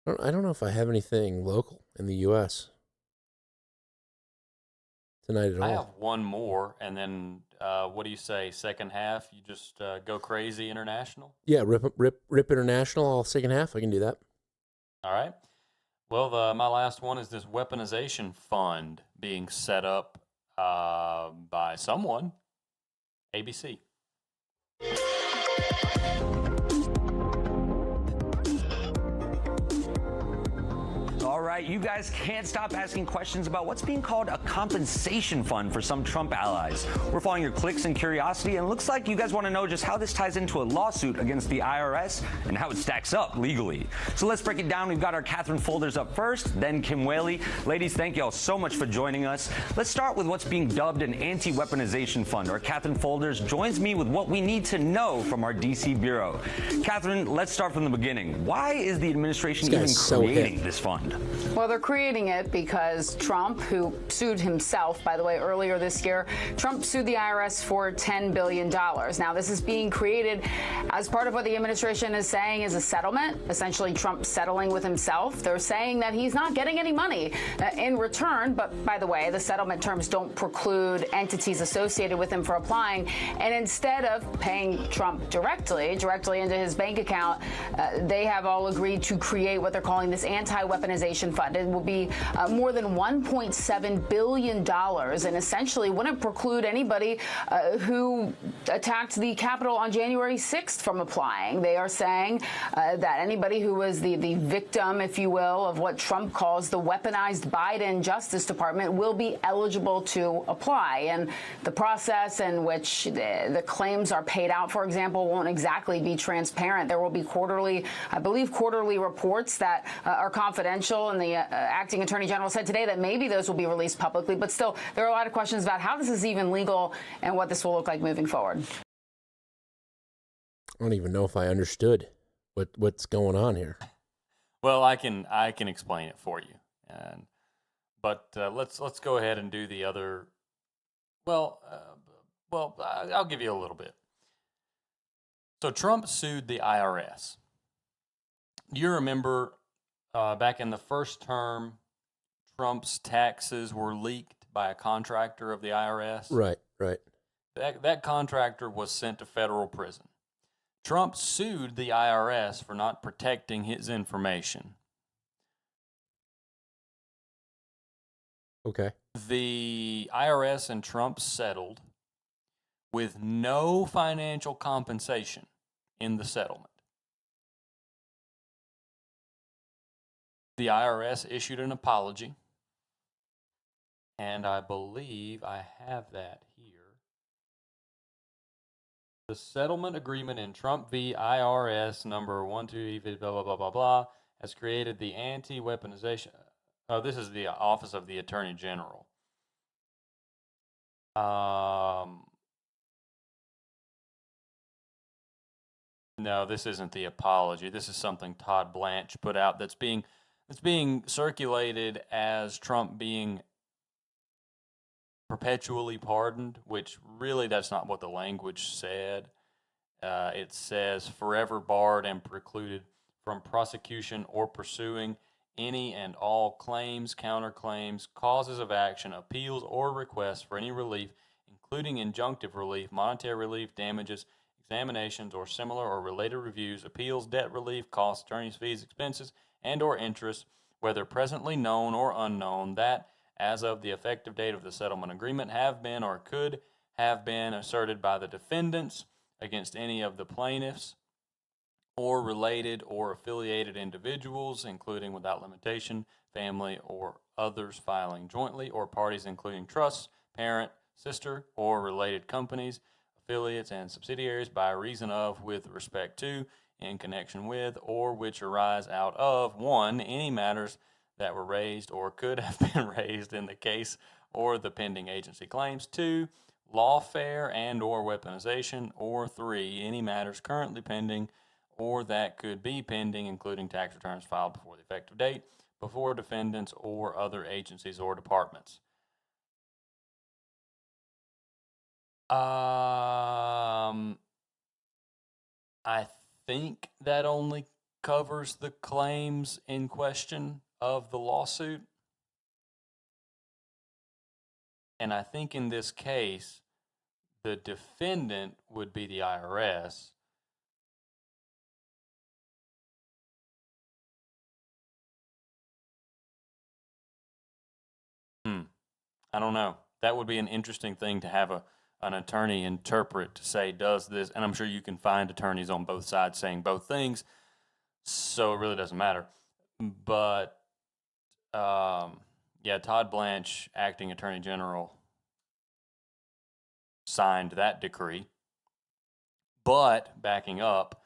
I don't know if I have anything local in the U.S. tonight at all. I have one more, and then what do you say? Second half, you just go crazy international? Yeah, rip international. All second half, I can do that. All right. Well, my last one is this weaponization fund being set up by someone, ABC. All right, you guys can't stop asking questions about what's being called a compensation fund for some Trump allies. We're following your clicks and curiosity, and it looks like you guys want to know just how this ties into a lawsuit against the IRS and how it stacks up legally. So let's break it down. We've got our Catherine Folders up first, then Kim Whaley. Ladies, thank you all so much for joining us. Let's start with what's being dubbed an anti-weaponization fund. Our Catherine Folders joins me with what we need to know from our D.C. bureau. Catherine, let's start from the beginning. Why is the administration even creating this fund? Well, they're creating it because Trump, who sued himself, by the way, earlier this year, Trump sued the IRS for $10 billion. Now, this is being created as part of what the administration is saying is a settlement, essentially Trump settling with himself. They're saying that he's not getting any money in return. But by the way, the settlement terms don't preclude entities associated with him from applying. And instead of paying Trump directly into his bank account, they have all agreed to create what they're calling this anti-weaponization fund. It will be more than $1.7 billion and essentially wouldn't preclude anybody who attacked the Capitol on January 6th from applying. They are saying that anybody who was the victim, if you will, of what Trump calls the weaponized Biden Justice Department will be eligible to apply. And the process in which the claims are paid out, for example, won't exactly be transparent. There will be quarterly reports that are confidential, and the acting attorney general said today that maybe those will be released publicly. But still, there are a lot of questions about how this is even legal and what this will look like moving forward. I don't even know if I understood what's going on here. Well, I can explain it for you, but let's go ahead and do the other. Well, I'll give you a little bit. So Trump sued the IRS. You remember back in the first term, Trump's taxes were leaked by a contractor of the IRS. Right. That contractor was sent to federal prison. Trump sued the IRS for not protecting his information. Okay. The IRS and Trump settled with no financial compensation in the settlement. The IRS issued an apology, and I believe I have that here. The settlement agreement in Trump v. IRS number 12 blah, blah, blah, blah, blah, has created the anti-weaponization. Oh, this is the Office of the Attorney General. No, this isn't the apology. This is something Todd Blanche put out that's being circulated as Trump being perpetually pardoned, which really that's not what the language said. it says forever barred and precluded from prosecution or pursuing any and all claims, counterclaims, causes of action, appeals, or requests for any relief, including injunctive relief, monetary relief, damages, examinations, or similar or related reviews, appeals, debt relief, costs, attorney's fees, expenses, and or interest, whether presently known or unknown, that as of the effective date of the settlement agreement have been or could have been asserted by the defendants against any of the plaintiffs or related or affiliated individuals, including without limitation, family or others filing jointly, or parties including trusts, parent, sister, or related companies, affiliates, and subsidiaries by reason of, with respect to, in connection with, or which arise out of, 1, any matters that were raised or could have been raised in the case or the pending agency claims, 2, lawfare and or weaponization, or 3, any matters currently pending or that could be pending, including tax returns filed before the effective date, before defendants or other agencies or departments. I think that only covers the claims in question of the lawsuit. And I think in this case, the defendant would be the IRS. I don't know. That would be an interesting thing to have an attorney interpret to say, does this, and I'm sure you can find attorneys on both sides saying both things, so it really doesn't matter. But, yeah, Todd Blanche, acting attorney general, signed that decree. But, backing up,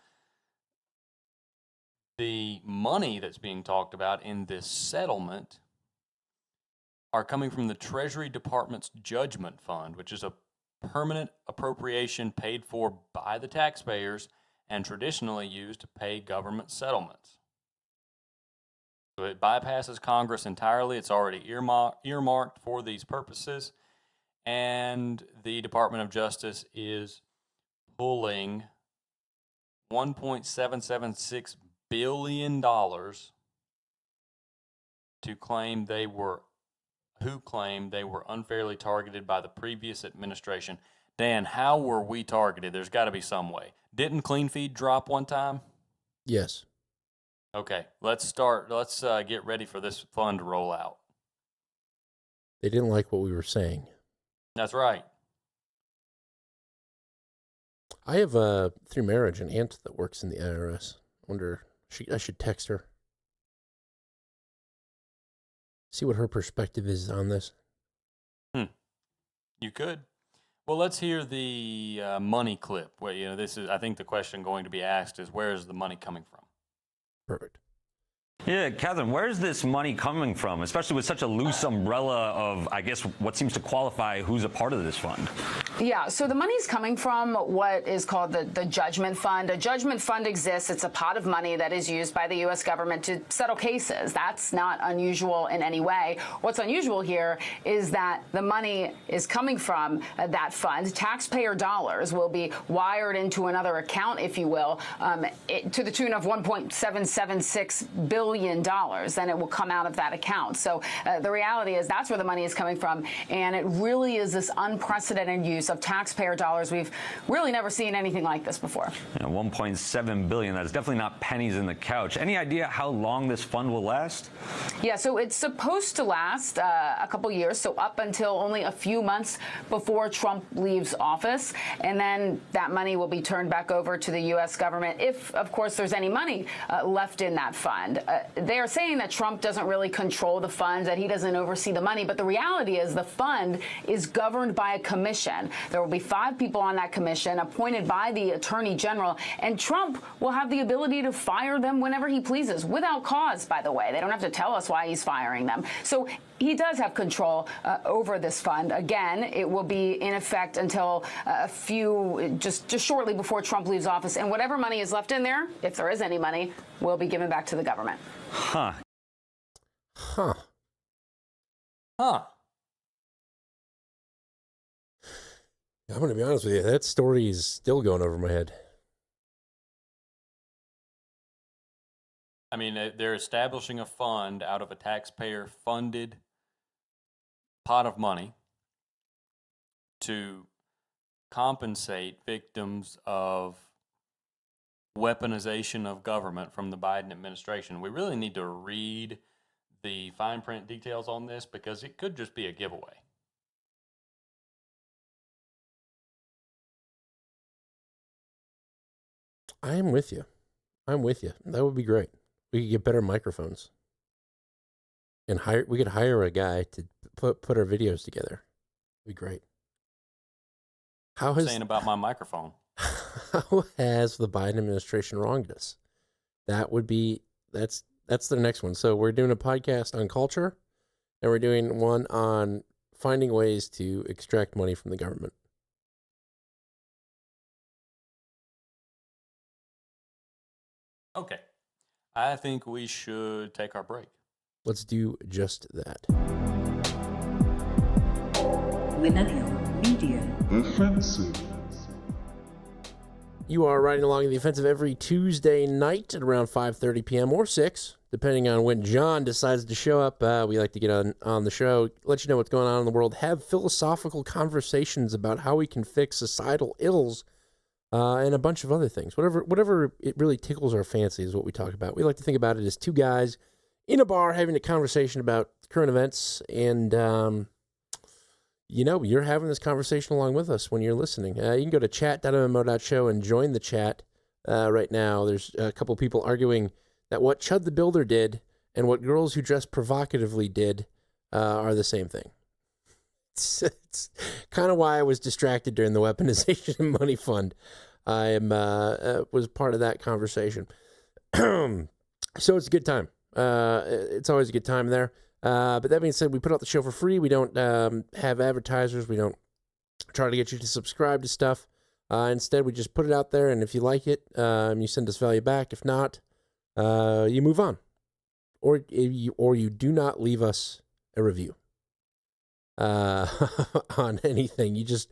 the money that's being talked about in this settlement are coming from the Treasury Department's Judgment Fund, which is a permanent appropriation paid for by the taxpayers and traditionally used to pay government settlements. So it bypasses Congress entirely. It's already earmarked for these purposes, and the Department of Justice is pulling $1.776 billion to claim they were unfairly targeted by the previous administration. Dan, how were we targeted? There's got to be some way. Didn't Clean Feed drop one time? Yes. Okay, let's start. Let's get ready for this fund to roll out. They didn't like what we were saying. That's right. I have, through marriage, an aunt that works in the IRS. I should text her. See what her perspective is on this. You could. Well, let's hear the money clip. Where this is. I think the question going to be asked is, where is the money coming from? Perfect. Yeah, Catherine, where's this money coming from, especially with such a loose umbrella of, I guess, what seems to qualify who's a part of this fund? Yeah, so the money's coming from what is called the Judgment Fund. A Judgment Fund exists. It's a pot of money that is used by the U.S. government to settle cases. That's not unusual in any way. What's unusual here is that the money is coming from that fund. Taxpayer dollars will be wired into another account, if you will, to the tune of $1.776 billion. Then it will come out of that account. So the reality is that's where the money is coming from. And it really is this unprecedented use of taxpayer dollars. We've really never seen anything like this before. Yeah, $1.7 billion. That's definitely not pennies in the couch. Any idea how long this fund will last? Yeah, so it's supposed to last a couple years, so up until only a few months before Trump leaves office. And then that money will be turned back over to the U.S. government if, of course, there's any money left in that fund. They are saying that Trump doesn't really control the fund, that he doesn't oversee the money. But the reality is the fund is governed by a commission. There will be 5 people on that commission appointed by the attorney general. And Trump will have the ability to fire them whenever he pleases, without cause, by the way. They don't have to tell us why he's firing them. So he does have control over this fund. Again, it will be in effect until just shortly before Trump leaves office. And whatever money is left in there, if there is any money, will be given back to the government. Huh. Huh. Huh. I'm going to be honest with you. That story is still going over my head. I mean, they're establishing a fund out of a taxpayer-funded pot of money to compensate victims of weaponization of government from the Biden administration. We really need to read the fine print details on this because it could just be a giveaway. I am with you. I'm with you. That would be great. We could get better microphones. And we could hire a guy to put our videos together. It'd be great. Saying about my microphone. How has the Biden administration wronged us? That's the next one. So we're doing a podcast on culture, and we're doing one on finding ways to extract money from the government. Okay. I think we should take our break. Let's do just that. Millennial Media Offensive. You are riding along in the offensive every Tuesday night at around 5:30 p.m. or 6, depending on when John decides to show up. We like to get on the show, let you know what's going on in the world, have philosophical conversations about how we can fix societal ills, and a bunch of other things. Whatever it really tickles our fancy is what we talk about. We like to think about it as two guys in a bar having a conversation about current events, and you're having this conversation along with us when you're listening. You can go to chat.mmo.show and join the chat right now. There's a couple people arguing that what Chud the Builder did and what girls who dress provocatively did are the same thing. It's kind of why I was distracted during the weaponization and money fund. I was part of that conversation. So it's a good time. It's always a good time there. But that being said, we put out the show for free. We don't have advertisers. We don't try to get you to subscribe to stuff. Instead, we just put it out there, and if you like it, you send us value back. If not, you move on. Or you do not leave us a review on anything. You just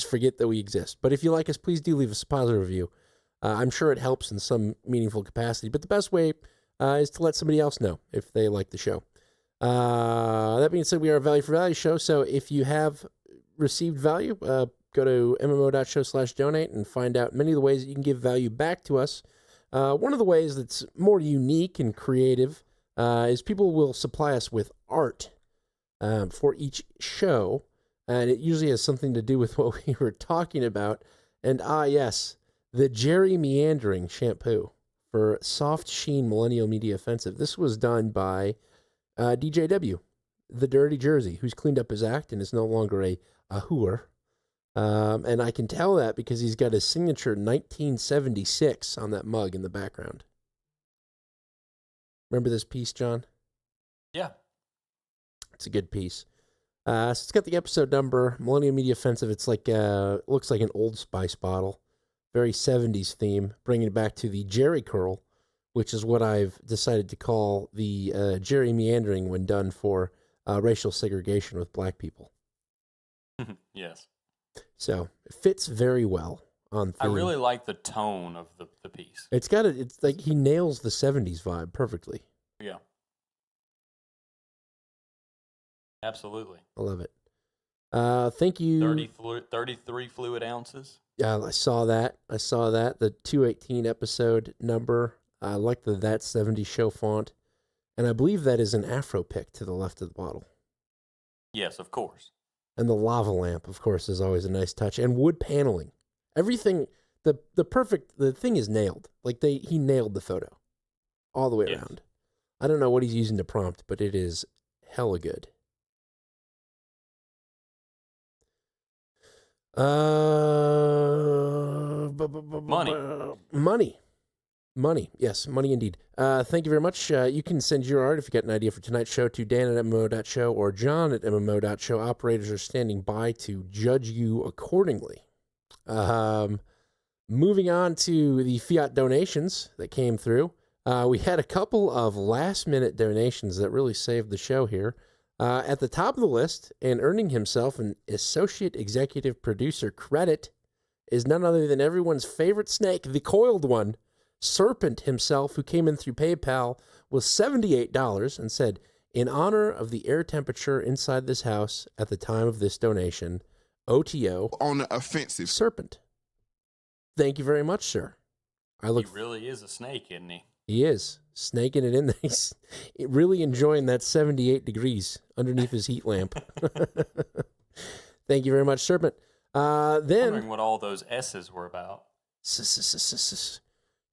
forget that we exist. But if you like us, please do leave us a positive review. I'm sure it helps in some meaningful capacity. But the best way is to let somebody else know if they like the show. That being said, we are a value for value show. So if you have received value, go to mmo.show/donate and find out many of the ways that you can give value back to us. One of the ways that's more unique and creative is people will supply us with art for each show. And it usually has something to do with what we were talking about. And yes, the Jerry Meandering shampoo for Soft Sheen Millennial Media Offensive. This was done by DJW, the Dirty Jersey, who's cleaned up his act and is no longer a whore. And I can tell that because he's got his signature 1976 on that mug in the background. Remember this piece, John? Yeah. It's a good piece. So it's got the episode number, Millennial Media Offensive. It's like, looks like an Old Spice bottle. Very 70s theme, bringing it back to the Jerry curl, which is what I've decided to call the Jerry Meandering when done for racial segregation with black people. Yes. So it fits very well on theme. I really like the tone of the piece. It's like he nails the 70s vibe perfectly. Yeah. Absolutely. I love it. Thank you. 33 fluid ounces. Yeah, I saw that. The 218 episode number. I like the That 70s Show font. And I believe that is an Afro pick to the left of the bottle. Yes, of course. And the lava lamp, of course, is always a nice touch. And wood paneling. Everything, the thing is nailed. Like he nailed the photo. All the way around. I don't know what he's using to prompt, but it is hella good. Money. Yes, money indeed. Thank you very much. You can send your art if you got an idea for tonight's show to dan@mmo.show or john@mmo.show. Operators are standing by to judge you accordingly. Moving on to the fiat donations that came through. We had a couple of last-minute donations that really saved the show here. At the top of the list, and earning himself an associate executive producer credit, is none other than everyone's favorite snake, the coiled one, Serpent himself, who came in through PayPal, was $78 and said, in honor of the air temperature inside this house at the time of this donation, OTO on the offensive. Serpent. Thank you very much, sir. He really is a snake, isn't he? He is snaking it in there. He's really enjoying that 78 degrees underneath his heat lamp. Thank you very much, Serpent. Wondering what all those S's were about.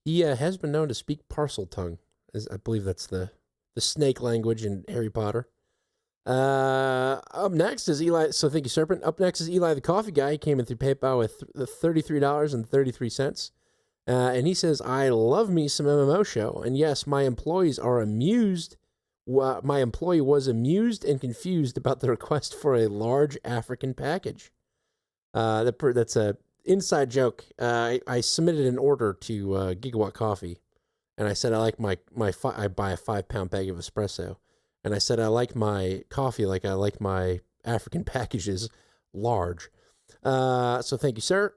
He has been known to speak parcel tongue. I believe that's the snake language in Harry Potter. Up next is Eli. So thank you, Serpent. Up next is Eli the Coffee Guy. He came in through PayPal with $33.33. And he says, I love me some MMO show. And yes, my employees are amused. My employee was amused and confused about the request for a large African package. That's a inside joke. I submitted an order to Gigawatt Coffee. And I said, I like I buy a 5-pound bag of espresso. And I said, I like my coffee like I like my African packages large. So thank you, sir.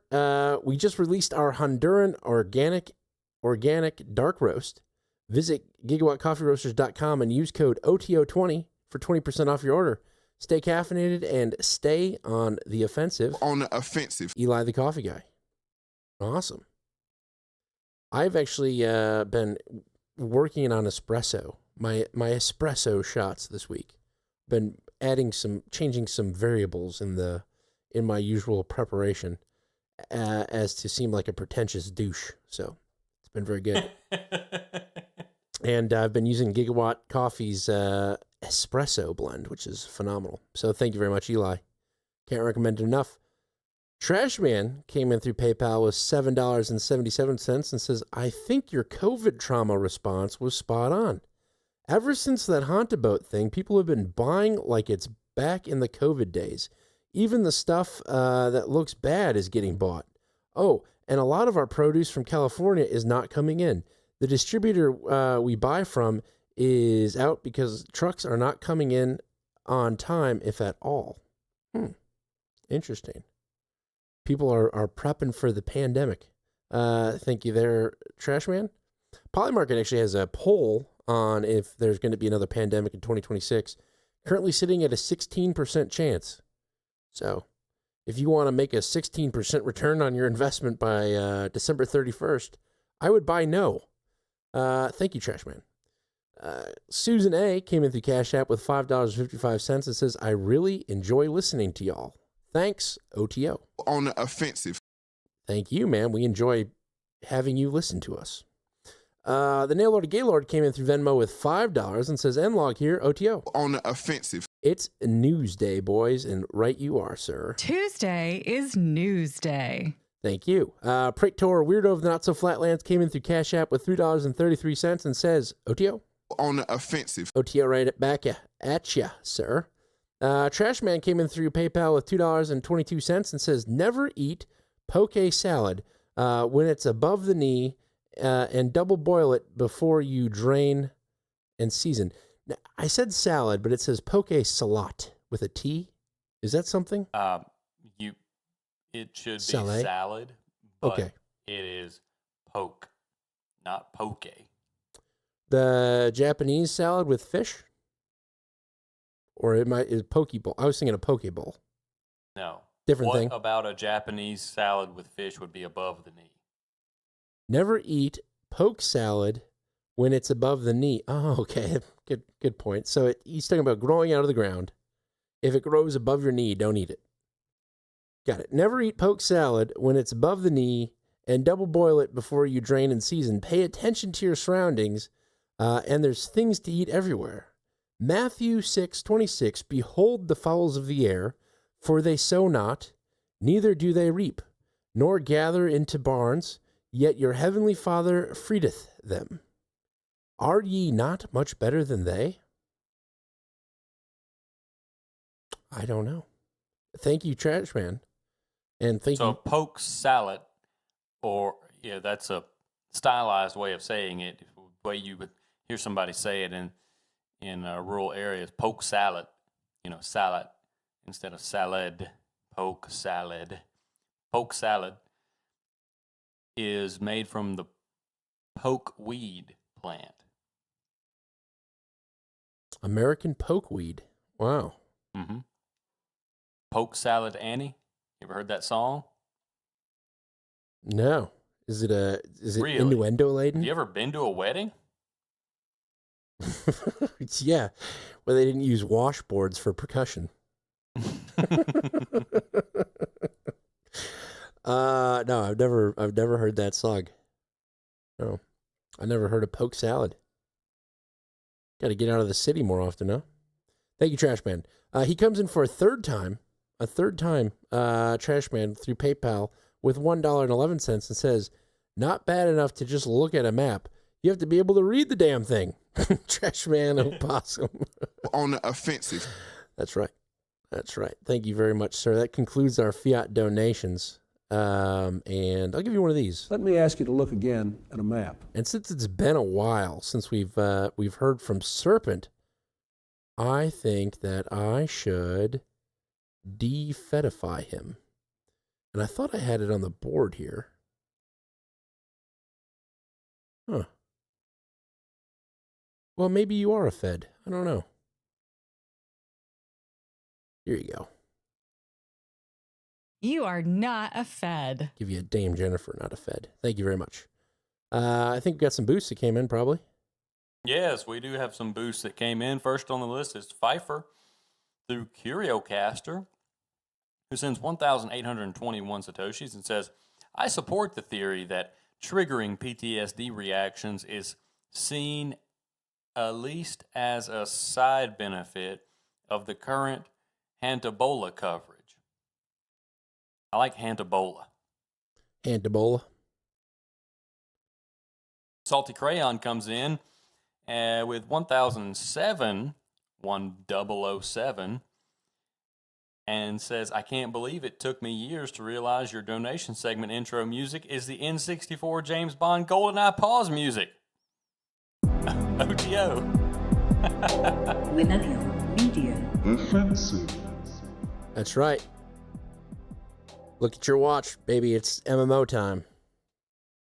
We just released our Honduran organic dark roast. Visit gigawattcoffeeroasters.com and use code OTO20 for 20% off your order. Stay caffeinated and stay on the offensive. On the offensive. Eli the Coffee Guy. Awesome. I've actually been working on espresso, my espresso shots this week. Been changing some variables in my usual preparation as to seem like a pretentious douche. So it's been very good. And I've been using Gigawatt Coffee's espresso blend, which is phenomenal. So thank you very much, Eli. Can't recommend it enough. Trashman came in through PayPal with $7.77 and says, I think your COVID trauma response was spot on. Ever since that Haunted Boat thing, people have been buying like it's back in the COVID days. Even the stuff that looks bad is getting bought. Oh, and a lot of our produce from California is not coming in. The distributor we buy from is out because trucks are not coming in on time, if at all. Interesting. People are prepping for the pandemic. Thank you there, Trashman. Polymarket actually has a poll on if there's going to be another pandemic in 2026, currently sitting at a 16% chance. So if you want to make a 16% return on your investment by December 31st, I would buy no. Thank you, Trashman. Susan A. came in through Cash App with $5.55 and says, I really enjoy listening to y'all. Thanks, OTO. On the offensive. Thank you, man. We enjoy having you listen to us. The Nailord of Gaylord came in through Venmo with $5 and says, Nlog here, OTO. On the offensive. It's Newsday, boys, and right you are, sir. Tuesday is Newsday. Thank you. Praetor Weirdo of the Not So Flatlands came in through Cash App with $3.33 and says, OTO. On the offensive. OTO right back at ya, sir. Trashman came in through PayPal with $2.22 and says, never eat poke salad when it's above the knee and double boil it before you drain and season. Now, I said salad, but it says poke salat with a T. Is that something? It should be Salad? salad, but Okay. it is poke, not poke. The Japanese salad with fish? Or is poke bowl? I was thinking a poke bowl. No. Different what thing. About a Japanese salad with fish would be above the knee? Never eat poke salad when it's above the knee. Oh, okay. Good point. So he's talking about growing out of the ground. If it grows above your knee, don't eat it. Got it. Never eat poke salad when it's above the knee and double boil it before you drain and season. Pay attention to your surroundings, and there's things to eat everywhere. Matthew 6:26, behold the fowls of the air, for they sow not, neither do they reap, nor gather into barns, yet your heavenly Father feedeth them. Are ye not much better than they? I don't know. Thank you, Trashman. And thank So you. poke salad, that's a stylized way of saying it. The way you would hear somebody say it in rural areas, poke salad, salad instead of salad, poke salad. Poke salad is made from the pokeweed plant? American pokeweed. Wow. Mm-hmm. Poke Salad Annie. You ever heard that song? No. Is it Really? innuendo laden? Have you ever been to a wedding? Yeah, where they didn't use washboards for percussion. No, I've never heard that song. No, I never heard of poke salad. Got to get out of the city more often, huh? Thank you, Trash Man. He comes in for a third time, Trash Man through PayPal with $1.11 and says, "Not bad enough to just look at a map. You have to be able to read the damn thing." Trash Man Opossum. On the offensive. That's right. That's right. Thank you very much, sir. That concludes our fiat donations. And I'll give you one of these. Let me ask you to look again at a map. And since it's been a while since we've heard from Serpent, I think that I should defedify him. And I thought I had it on the board here. Huh. Well, maybe you are a Fed. I don't know. Here you go. You are not a Fed. Give you a Dame Jennifer, not a Fed. Thank you very much. I think we got some boosts that came in, probably. Yes, we do have some boosts that came in. First on the list is Pfeiffer through Curiocaster, who sends 1,821 Satoshis and says, "I support the theory that triggering PTSD reactions is seen at least as a side benefit of the current Hantabola coverage." I like Hantabola. Hantabola. Salty Crayon comes in with 1007 and says, "I can't believe it took me years to realize your donation segment intro music is the N64 James Bond GoldenEye pause music." OTO. Millennial Media. Offensive. That's right. Look at your watch, baby. It's MMO time.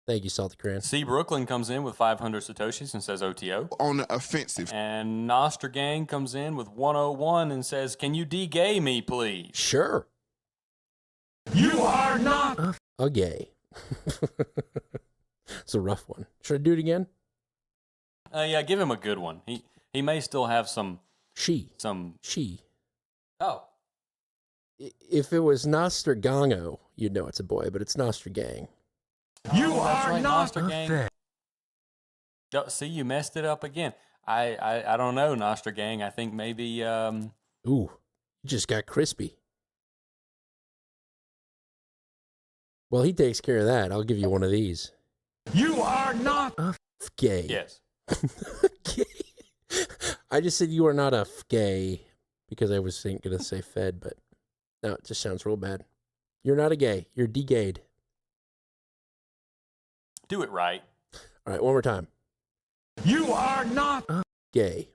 Thank you, Salty Crayon. C. Brooklyn comes in with 500 Satoshis and says OTO. On the offensive. And Noster Gang comes in with 101 and says, "Can you de-gay me, please?" Sure. You are not a gay. It's a rough one. Should I do it again? Yeah, give him a good one. He may still have some... She. Oh. If it was Nostrgango, you'd know it's a boy, but it's Nostragang. You are not a Gang. No, see, you messed it up again. I don't know, Noster Gang. I think maybe... Ooh, you just got crispy. Well, he takes care of that. I'll give you one of these. You are not a gay. Yes. Gay. I just said you are not a gay because I was going to say Fed, but no, it just sounds real bad. You're not a gay. You're de-gayed. Do it right. All right, one more time. You are not a gay.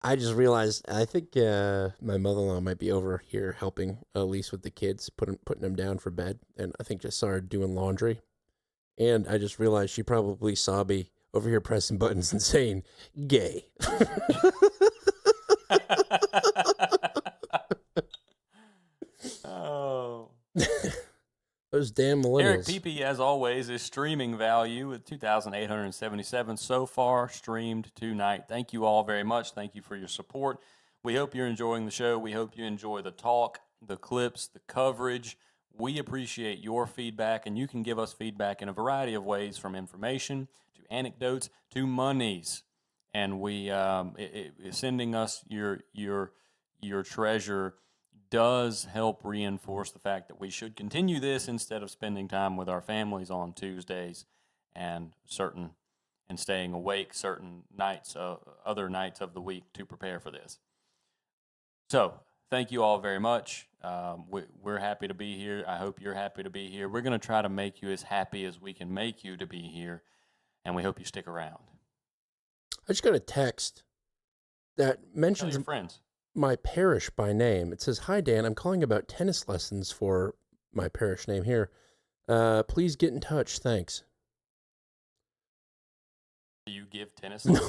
I just realized, I think my mother-in-law might be over here helping Elise with the kids, putting them down for bed, and I think just saw her doing laundry. And I just realized she probably saw me over here pressing buttons and saying, gay. Oh. Those damn millennials. Eric Pepe, as always, is streaming value with 2,877 so far streamed tonight. Thank you all very much. Thank you for your support. We hope you're enjoying the show. We hope you enjoy the talk, the clips, the coverage. We appreciate your feedback, and you can give us feedback in a variety of ways, from information to anecdotes to monies. And we sending us your treasure does help reinforce the fact that we should continue this instead of spending time with our families on Tuesdays and staying awake certain nights, other nights of the week to prepare for this. So thank you all very much. We're happy to be here. I hope you're happy to be here. We're going to try to make you as happy as we can make you to be here, and we hope you stick around. I just got a text that mentions Tell your friends. my parish by name. It says, "Hi, Dan. I'm calling about tennis lessons for my parish name here. Please get in touch. Thanks." Do you give tennis No,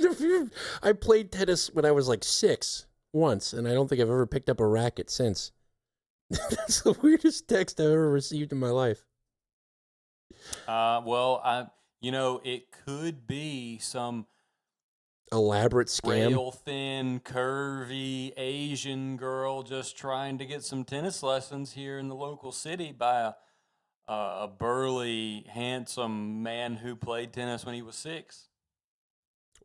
lessons? I played tennis when I was like 6 once, and I don't think I've ever picked up a racket since. That's the weirdest text I've ever received in my life. Well, it could be some elaborate scam. rail thin, curvy Asian girl just trying to get some tennis lessons here in the local city by a burly, handsome man who played tennis when he was 6.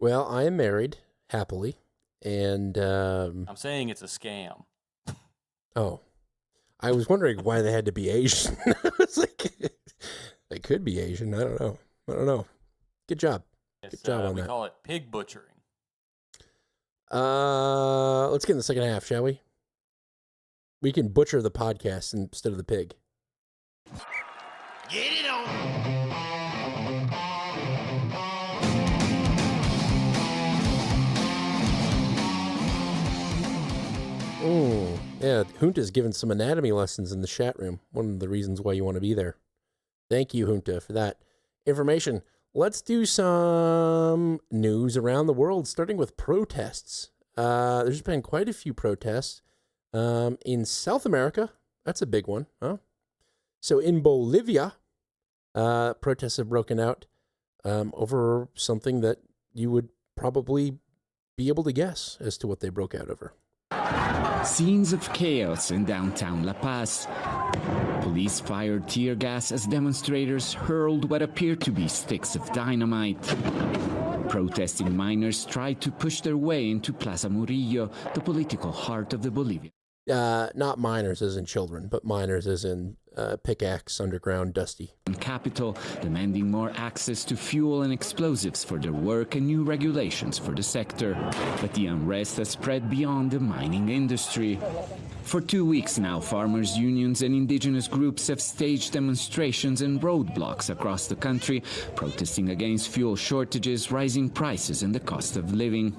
Well, I am married, happily, and... I'm saying it's a scam. Oh. I was wondering why they had to be Asian. I was like, they could be Asian. I don't know. Good job. Good job on we that. call it pig butchering. Let's get in the second half, shall we? We can butcher the podcast instead of the pig. Get it on. Yeah, Junta's given some anatomy lessons in the chat room. One of the reasons why you want to be there. Thank you, Junta, for that information. Let's do some news around the world, starting with protests. There's been quite a few protests in South America. That's a big one, huh? So in Bolivia, protests have broken out over something that you would probably be able to guess as to what they broke out over. Scenes of chaos in downtown La Paz. Police fired tear gas as demonstrators hurled what appeared to be sticks of dynamite. Protesting miners tried to push their way into Plaza Murillo, the political heart of the Bolivia. Not miners as in children, but miners as in pickaxe, underground, dusty. Capital demanding more access to fuel and explosives for their work and new regulations for the sector. But the unrest has spread beyond the mining industry. For 2 weeks now, farmers' unions and indigenous groups have staged demonstrations and roadblocks across the country, protesting against fuel shortages, rising prices, and the cost of living.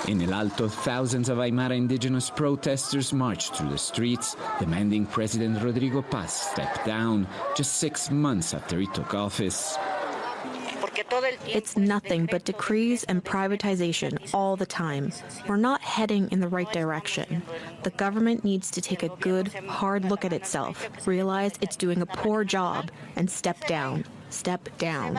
In El Alto, thousands of Aymara indigenous protesters marched through the streets, demanding President Rodrigo Paz step down, just 6 months after he took office. It's nothing but decrees and privatization all the time. We're not heading in the right direction. The government needs to take a good, hard look at itself, realize it's doing a poor job, and step down. Step down.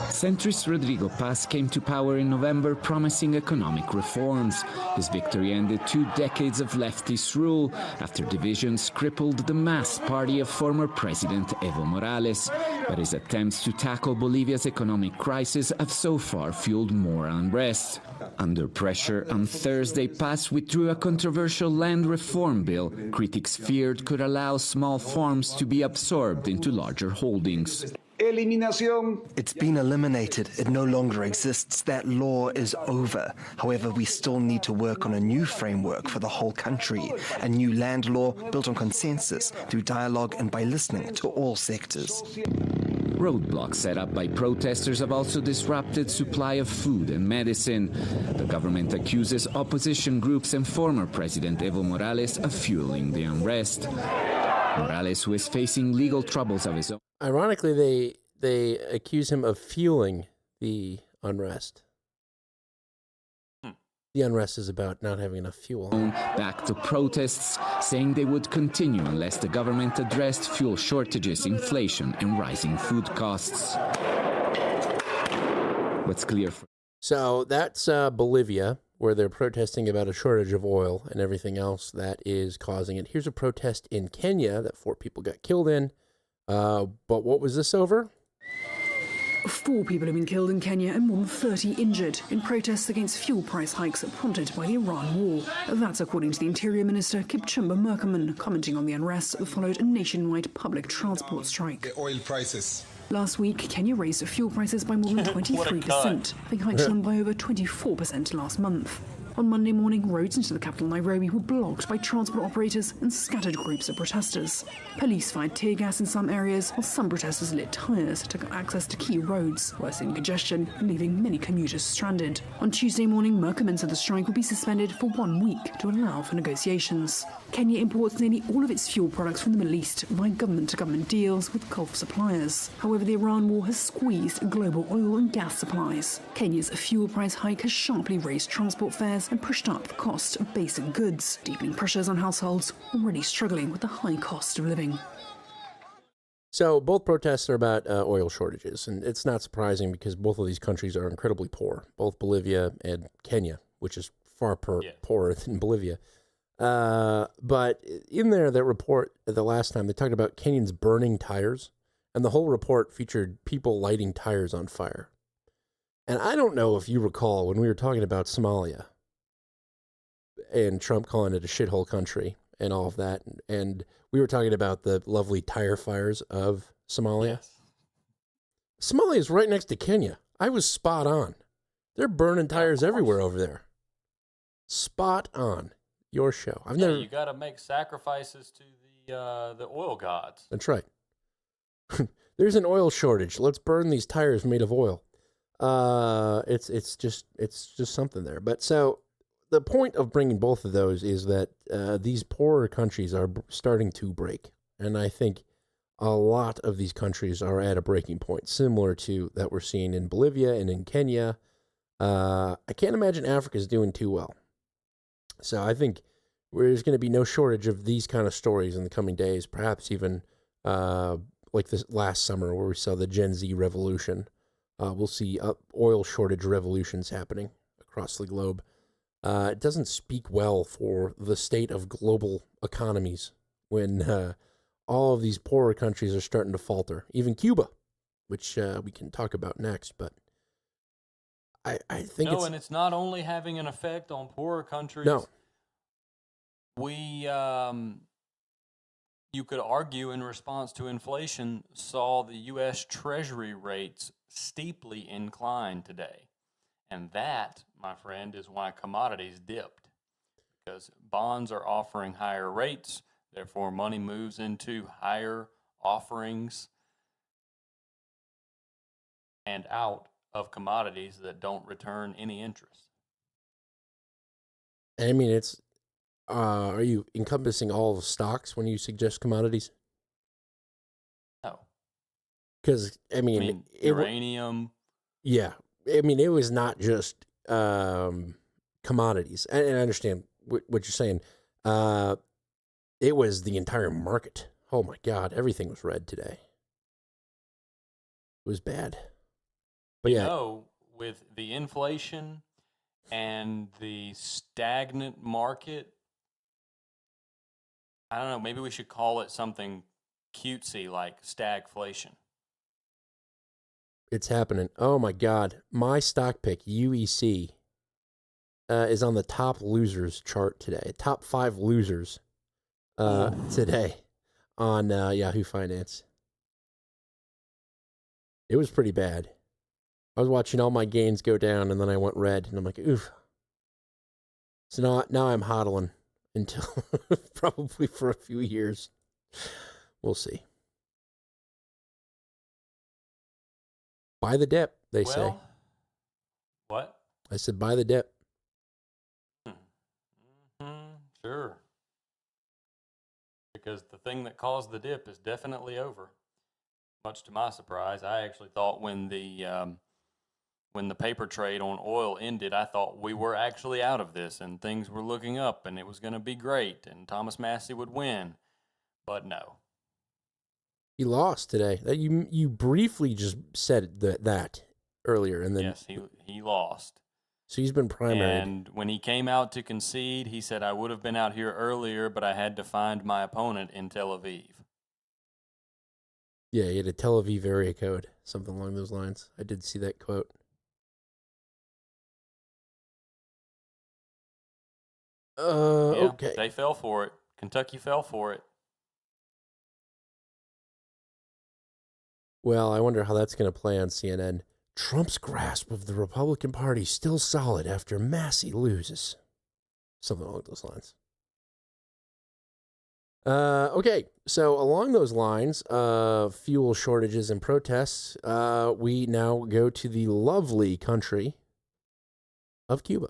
Centrist Rodrigo Paz came to power in November promising economic reforms. His victory ended 2 decades of leftist rule after divisions crippled the mass party of former President Evo Morales. But his attempts to tackle Bolivia's economic crisis have so far fueled more unrest. Under pressure, on Thursday, Paz withdrew a controversial land reform bill critics feared could allow small farms to be absorbed into larger holdings. It's been eliminated. It no longer exists. That law is over. However, we still need to work on a new framework for the whole country. A new land law built on consensus through dialogue and by listening to all sectors. Roadblocks set up by protesters have also disrupted supply of food and medicine. The government accuses opposition groups and former President Evo Morales of fueling the unrest. Morales, who is facing legal troubles of his own. Ironically, they accuse him of fueling the unrest. The unrest is about not having enough fuel. Back to protests, saying they would continue unless the government addressed fuel shortages, inflation, and rising food costs. What's clear for... So that's Bolivia, where they're protesting about a shortage of oil and everything else that is causing it. Here's a protest in Kenya that 4 people got killed in. But what was this over? 4 people have been killed in Kenya and more than 30 injured in protests against fuel price hikes prompted by the Iran war. That's according to the Interior Minister Kipchumba Murkomen, commenting on the unrest that followed a nationwide public transport strike. The oil prices. Last week, Kenya raised fuel prices by more than 23%, having hiked them by over 24% last month. On Monday morning, roads into the capital Nairobi were blocked by transport operators and scattered groups of protesters. Police fired tear gas in some areas, while some protesters lit tyres to get access to key roads, worsening congestion and leaving many commuters stranded. On Tuesday morning, Murkomen said the strike will be suspended for 1 week to allow for negotiations. Kenya imports nearly all of its fuel products from the Middle East via government-to-government deals with Gulf suppliers. However, the Iran war has squeezed global oil and gas supplies. Kenya's fuel price hike has sharply raised transport fares and pushed up the cost of basic goods, deepening pressures on households already struggling with the high cost of living. So both protests are about oil shortages, and it's not surprising because both of these countries are incredibly poor, both Bolivia and Kenya, which is far poorer than Bolivia. But in there, that report the last time, they talked about Kenyans burning tires, and the whole report featured people lighting tires on fire. And I don't know if you recall when we were talking about Somalia and Trump calling it a shithole country and all of that, and we were talking about the lovely tire fires of Somalia. Yes. Somalia is right next to Kenya. I was spot on. They're burning tires everywhere over there. Spot on. Your show. I've never. You got to make sacrifices to the oil gods. That's right. There's an oil shortage. Let's burn these tires made of oil. It's just something there. But so the point of bringing both of those is that these poorer countries are starting to break, and I think a lot of these countries are at a breaking point, similar to that we're seeing in Bolivia and in Kenya. I can't imagine Africa's doing too well. So I think there's going to be no shortage of these kind of stories in the coming days, perhaps even like this last summer where we saw the Gen Z revolution. We'll see oil shortage revolutions happening across the globe. It doesn't speak well for the state of global economies when all of these poorer countries are starting to falter. Even Cuba, which we can talk about next, but I think and it's not only having an effect on poorer countries. No. We, you could argue in response to inflation, saw the U.S. Treasury rates steeply incline today. And that, my friend, is why commodities dipped. Because bonds are offering higher rates, therefore money moves into higher offerings and out of commodities that don't return any interest. I mean, it's, are you encompassing all the stocks when you suggest commodities? No. Because, I mean uranium. Yeah. I mean, it was not just commodities. And I understand what you're saying. It was the entire market. Oh, my God. Everything was red today. It was bad. But yeah. With the inflation and the stagnant market, I don't know, maybe we should call it something cutesy like stagflation. It's happening. Oh, my God. My stock pick, UEC, is on the top losers chart today. Top 5 losers today on Yahoo Finance. It was pretty bad. I was watching all my gains go down, and then I went red, and I'm like, oof. So now I'm hodling until probably for a few years. We'll see. Buy the dip, they say. What? I said buy the dip. Sure. Because the thing that caused the dip is definitely over. Much to my surprise, I actually thought when the paper trade on oil ended, I thought we were actually out of this and things were looking up and it was going to be great and Thomas Massey would win. But no. He lost today. You briefly just said that earlier, and then yes, he lost. So he's been primaried. And when he came out to concede, he said, "I would have been out here earlier, but I had to find my opponent in Tel Aviv." Yeah, he had a Tel Aviv area code, something along those lines. I did see that quote. Okay. They fell for it. Kentucky fell for it. Well, I wonder how that's going to play on CNN. Trump's grasp of the Republican Party still solid after Massey loses. Something along those lines. Okay, so along those lines of fuel shortages and protests, we now go to the lovely country of Cuba.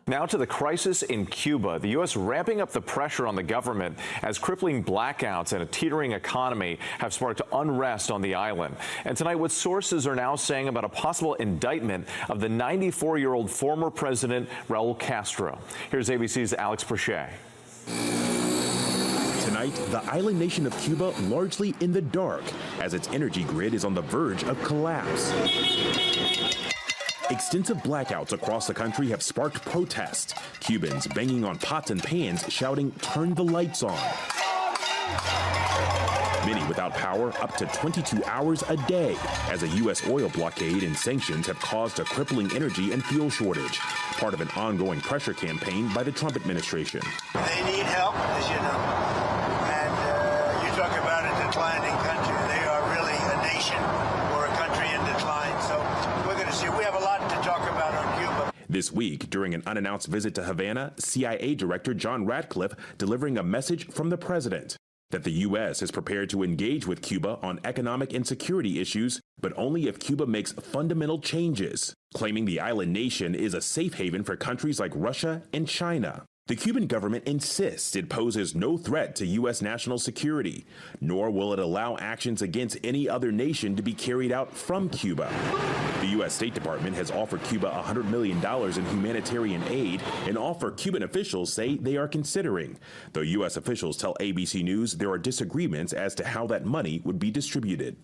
Now to the crisis in Cuba. The U.S. ramping up the pressure on the government as crippling blackouts and a teetering economy have sparked unrest on the island. And tonight, what sources are now saying about a possible indictment of the 94-year-old former president, Raul Castro. Here's ABC's Alex Prochet. Tonight, the island nation of Cuba largely in the dark as its energy grid is on the verge of collapse. Extensive blackouts across the country have sparked protests. Cubans banging on pots and pans, shouting, "Turn the lights on." Many without power up to 22 hours a day, as a U.S. oil blockade and sanctions have caused a crippling energy and fuel shortage, part of an ongoing pressure campaign by the Trump administration. They need help, as you know. And you talk about a declining country. They are really a nation or a country in decline. So we're going to see. We have a lot to talk about on Cuba. This week, during an unannounced visit to Havana, CIA Director John Ratcliffe delivering a message from the president that the U.S. is prepared to engage with Cuba on economic and security issues, but only if Cuba makes fundamental changes, claiming the island nation is a safe haven for countries like Russia and China. The Cuban government insists it poses no threat to U.S. national security, nor will it allow actions against any other nation to be carried out from Cuba. The U.S. State Department has offered Cuba $100 million in humanitarian aid, an offer Cuban officials say they are considering, though U.S. officials tell ABC News there are disagreements as to how that money would be distributed.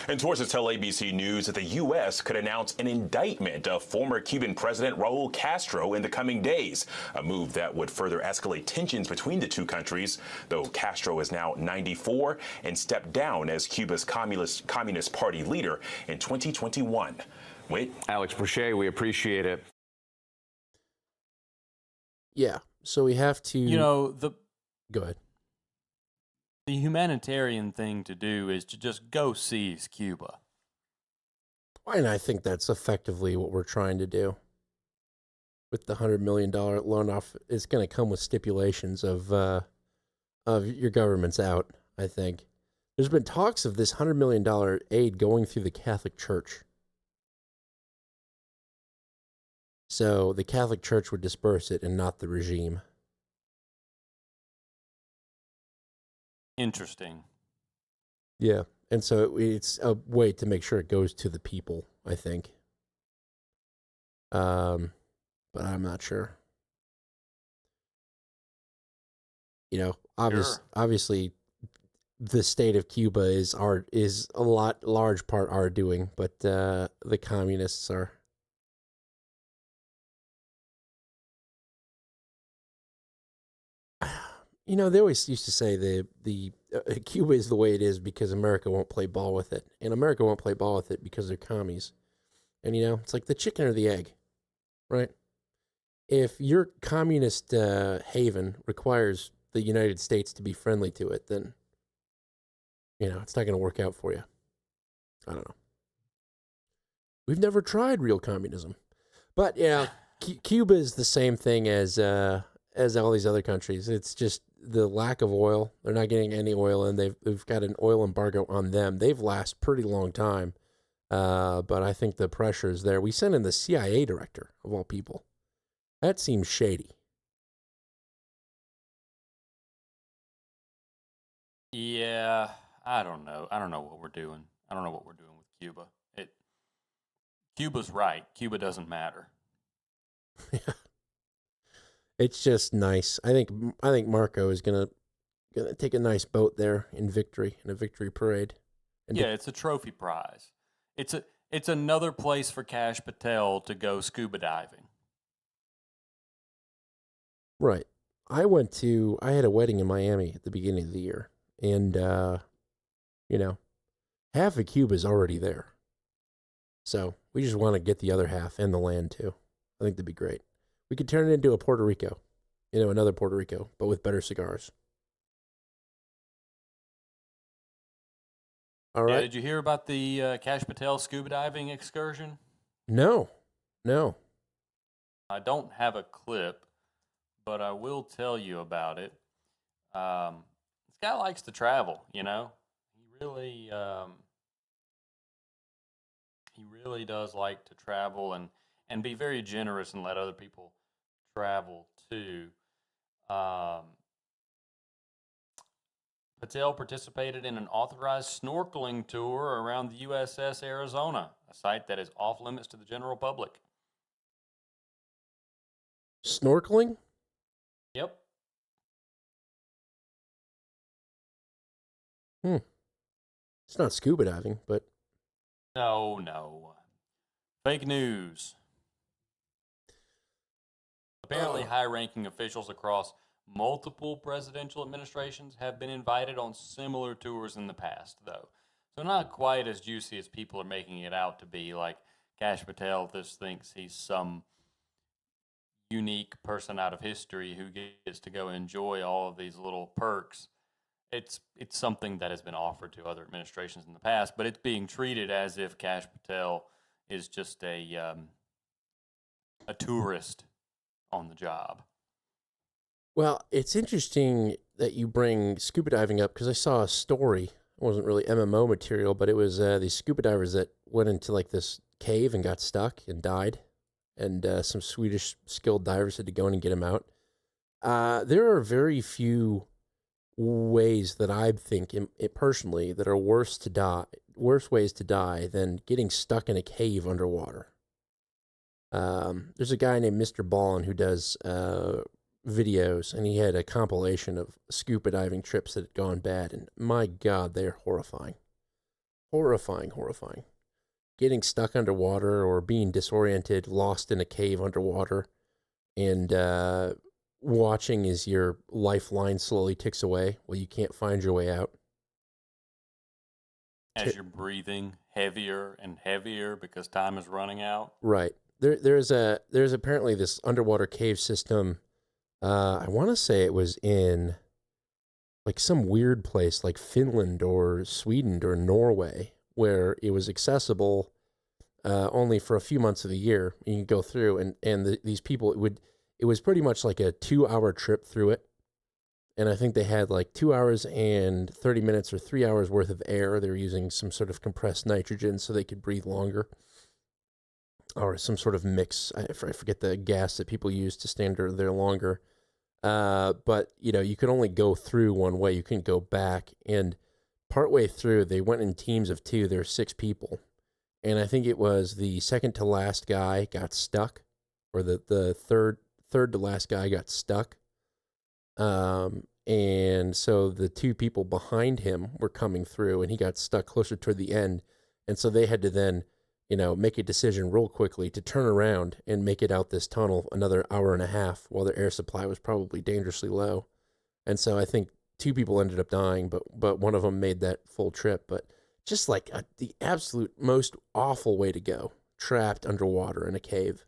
And sources tell ABC News that the U.S. could announce an indictment of former Cuban President Raul Castro in the coming days, a move that would further escalate tensions between the two countries, though Castro is now 94 and stepped down as Cuba's Communist Party leader in 2021. Wait, Alex Prochet, we appreciate it. Yeah, so we have to... Go ahead. The humanitarian thing to do is to just go seize Cuba. And I think that's effectively what we're trying to do. With the $100 million loan off, it's going to come with stipulations of your government's out, I think. There's been talks of this $100 million aid going through the Catholic Church. So the Catholic Church would disperse it and not the regime. Interesting. Yeah, and so it's a way to make sure it goes to the people, I think. But I'm not sure. Obviously, the state of Cuba is a large part our doing, but the communists are. They always used to say the Cuba is the way it is because America won't play ball with it. And America won't play ball with it because they're commies. And, it's like the chicken or the egg, right? If your communist haven requires the United States to be friendly to it, then, it's not going to work out for you. I don't know. We've never tried real communism. But, Cuba is the same thing as all these other countries. It's just the lack of oil. They're not getting any oil, and they've got an oil embargo on them. They've lasted pretty long time, but I think the pressure is there. We sent in the CIA director, of all people. That seems shady. Yeah, I don't know. I don't know what we're doing. I don't know what we're doing with Cuba. Cuba's right. Cuba doesn't matter. Yeah. It's just nice. I think Marco is gonna take a nice boat there in a victory parade. It's a trophy prize. It's another place for Kash Patel to go scuba diving. Right. I had a wedding in Miami at the beginning of the year, and half of Cuba's already there. So we just want to get the other half and the land too. I think that'd be great. We could turn it into a Puerto Rico, another Puerto Rico, but with better cigars. All right. Yeah, did you hear about the Kash Patel scuba diving excursion? No. I don't have a clip, but I will tell you about it. This guy likes to travel, you know. He really does like to travel and be very generous and let other people travel too. Patel participated in an authorized snorkeling tour around the USS Arizona, a site that is off limits to the general public. Snorkeling? Yep. It's not scuba diving, but No. Fake news. Apparently, high-ranking officials across multiple presidential administrations have been invited on similar tours in the past, though. So not quite as juicy as people are making it out to be. Like Kash Patel just thinks he's some unique person out of history who gets to go enjoy all of these little perks. It's something that has been offered to other administrations in the past, but it's being treated as if Kash Patel is just a tourist on the job. well, it's interesting that you bring scuba diving up because I saw a story. It wasn't really MMO material, but it was these scuba divers that went into like this cave and got stuck and died, and some Swedish skilled divers had to go in and get them out. There are very few ways that I think personally that are worse ways to die than getting stuck in a cave underwater. There's a guy named Mr. Ballin who does videos, and he had a compilation of scuba diving trips that had gone bad, and my God, they're horrifying. Horrifying. Getting stuck underwater or being disoriented, lost in a cave underwater, and watching as your lifeline slowly ticks away while you can't find your way out. As you're breathing heavier and heavier because time is running out. Right. There's apparently this underwater cave system. I want to say it was in like some weird place like Finland or Sweden or Norway, where it was accessible only for a few months of the year. You can go through, and these people, it was pretty much like a 2-hour trip through it. And I think they had like 2 hours and 30 minutes or 3 hours worth of air. They were using some sort of compressed nitrogen so they could breathe longer, or some sort of mix. I forget the gas that people use to stand there longer. But, you could only go through one way. You couldn't go back. And partway through, they went in teams of 2. There were 6 people. And I think it was the second to last guy got stuck, or the third to last guy got stuck. And so the 2 people behind him were coming through, and he got stuck closer toward the end. And so they had to then, make a decision real quickly to turn around and make it out this tunnel another hour and a half while their air supply was probably dangerously low. And so I think 2 people ended up dying, but one of them made that full trip. But just like the absolute most awful way to go, trapped underwater in a cave.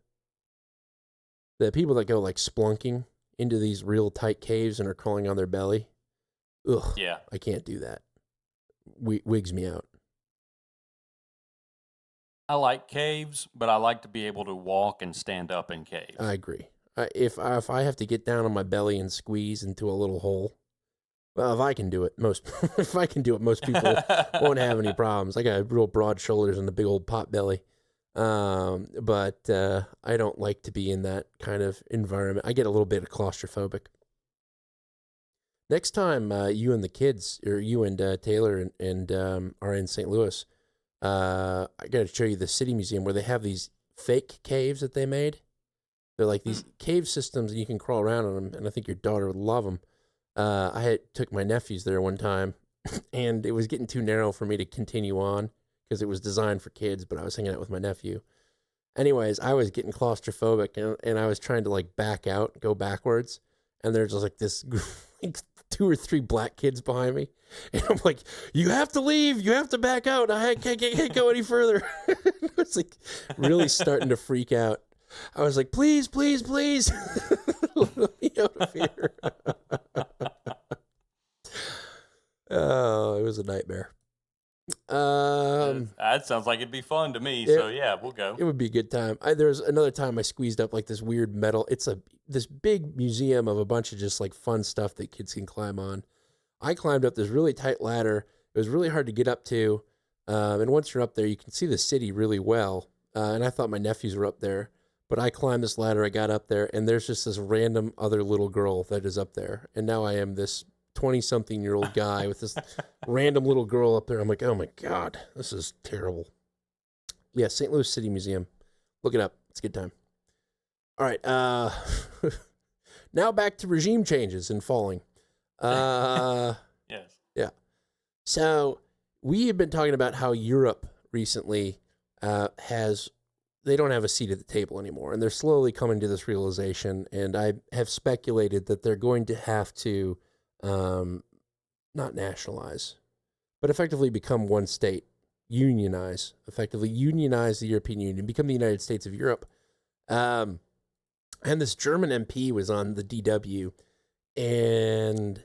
The people that go like splunking into these real tight caves and are crawling on their belly. Ugh. Yeah. I can't do that. Wigs me out. I like caves, but I like to be able to walk and stand up in caves. I agree. If I have to get down on my belly and squeeze into a little hole, well, if I can do it, most people won't have any problems. I got real broad shoulders and a big old pot belly. But I don't like to be in that kind of environment. I get a little bit claustrophobic. Next time you and the kids, or you and Taylor and are in St. Louis, I got to show you the City Museum where they have these fake caves that they made. They're like these cave systems, and you can crawl around on them, and I think your daughter would love them. I took my nephews there one time, and it was getting too narrow for me to continue on because it was designed for kids, but I was hanging out with my nephew. Anyways, I was getting claustrophobic, and I was trying to like back out, go backwards, and there's just like this like 2 or 3 black kids behind me, and I'm like, "You have to leave, you have to back out. I can't go any further." I was like really starting to freak out. I was like, "Please, please, please, let me out of here." Oh, it was a nightmare. I'd That sounds like it'd be fun to me. So yeah, we'll go. It would be a good time. There was another time I squeezed up like this weird metal. It's this big museum of a bunch of just like fun stuff that kids can climb on. I climbed up this really tight ladder. It was really hard to get up to. And once you're up there, you can see the city really well. And I thought my nephews were up there. But I climbed this ladder, I got up there, and there's just this random other little girl that is up there. And now I am this 20-something-year-old guy with this random little girl up there. I'm like, oh my God, this is terrible. Yeah, St. Louis City Museum. Look it up. It's a good time. All right. Now back to regime changes and falling. Yes. Yeah. So we have been talking about how Europe recently they don't have a seat at the table anymore, and they're slowly coming to this realization, and I have speculated that they're going to have to not nationalize, but effectively become one state, effectively unionize the European Union, become the United States of Europe. And this German MP was on the DW, and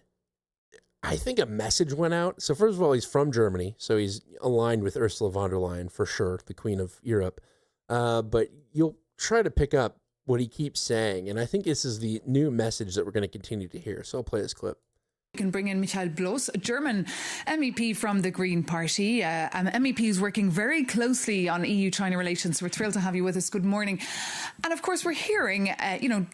I think a message went out. So first of all, he's from Germany, so he's aligned with Ursula von der Leyen for sure, the Queen of Europe. But you'll try to pick up what he keeps saying. And I think this is the new message that we're going to continue to hear. So I'll play this clip. We can bring in Michael Bloss, a German MEP from the Green Party. An MEP is working very closely on EU-China relations. We're thrilled to have you with us. Good morning. And of course, we're hearing,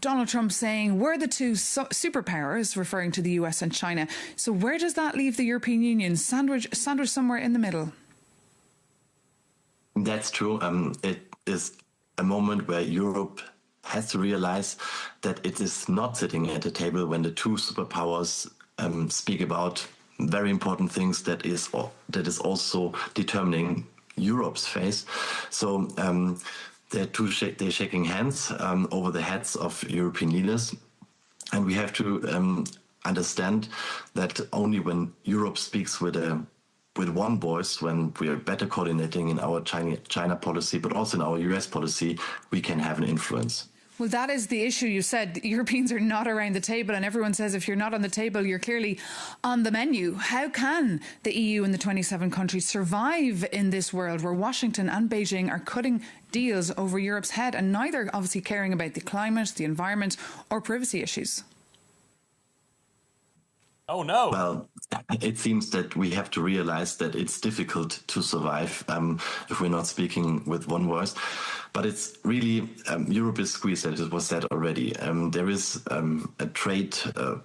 Donald Trump saying we're the two superpowers, referring to the US and China. So where does that leave the European Union? Sandwich somewhere in the middle. That's true. It is a moment where Europe has to realize that it is not sitting at a table when the two superpowers speak about very important things that is also determining Europe's face. So they're shaking hands over the heads of European leaders, and we have to understand that only when Europe speaks with one voice, when we are better coordinating in our China policy, but also in our US policy, we can have an influence. Well, that is the issue. You said Europeans are not around the table, and everyone says if you're not on the table, you're clearly on the menu. How can the EU and the 27 countries survive in this world where Washington and Beijing are cutting deals over Europe's head and neither obviously caring about the climate, the environment or privacy issues? Oh, no. Well, it seems that we have to realize that it's difficult to survive if we're not speaking with one voice. But it's really, Europe is squeezed, as it was said already. There is a trade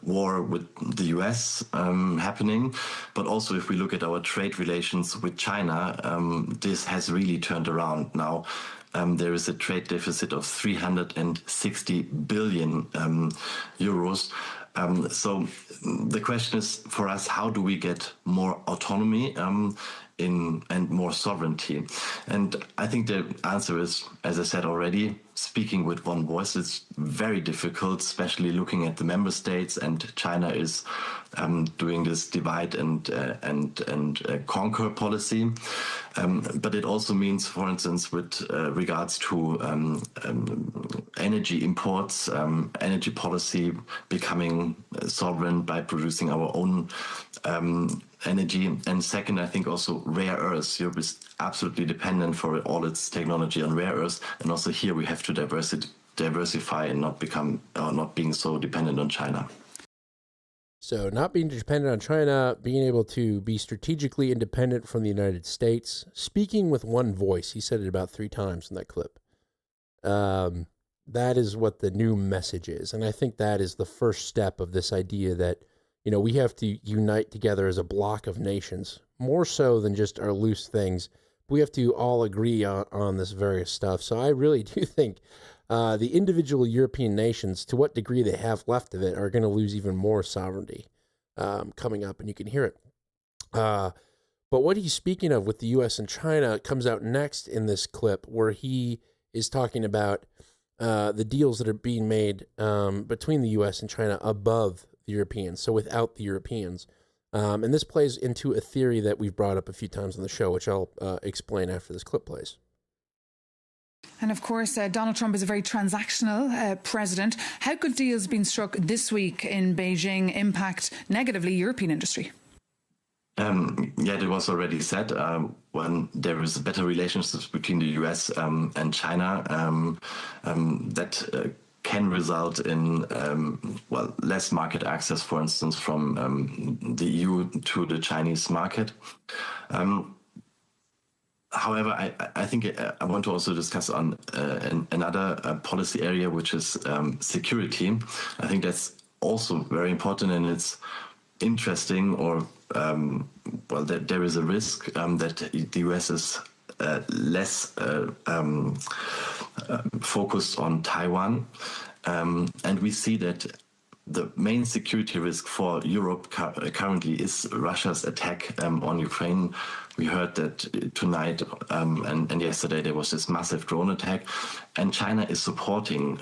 war with the US happening. But also, if we look at our trade relations with China, this has really turned around now. There is a trade deficit of 360 billion euros. So the question is for us, how do we get more autonomy and more sovereignty? And I think the answer is, as I said already, speaking with one voice is very difficult, especially looking at the member states, and China is doing this divide and conquer policy. But it also means, for instance, with regards to energy imports, energy policy, becoming sovereign by producing our own energy. And second, I think also rare earths. Europe is absolutely dependent for all its technology on rare earths. And also here we have to diversify and not being so dependent on China. So not being dependent on China, being able to be strategically independent from the United States, speaking with one voice. He said it about 3 times in that clip. That is what the new message is. And I think that is the first step of this idea that, we have to unite together as a block of nations, more so than just our loose things. We have to all agree on this various stuff. So I really do think the individual European nations, to what degree they have left of it, are going to lose even more sovereignty coming up, and you can hear it. But what he's speaking of with the U.S. and China comes out next in this clip, where he is talking about the deals that are being made between the U.S. and China above the Europeans, so without the Europeans. And this plays into a theory that we've brought up a few times on the show, which I'll explain after this clip plays. And of course, Donald Trump is a very transactional president. How could deals being struck this week in Beijing impact negatively European industry? Yeah, it was already said. when there is a better relationships between the US and China, that can result in less market access, for instance, from the EU to the Chinese market. However, I think I want to also discuss on another policy area, which is security. I think that's also very important, and it's interesting, or that there is a risk that the US is less focused on Taiwan, and we see that the main security risk for Europe currently is Russia's attack on Ukraine. We heard that tonight and yesterday there was this massive drone attack, and China is supporting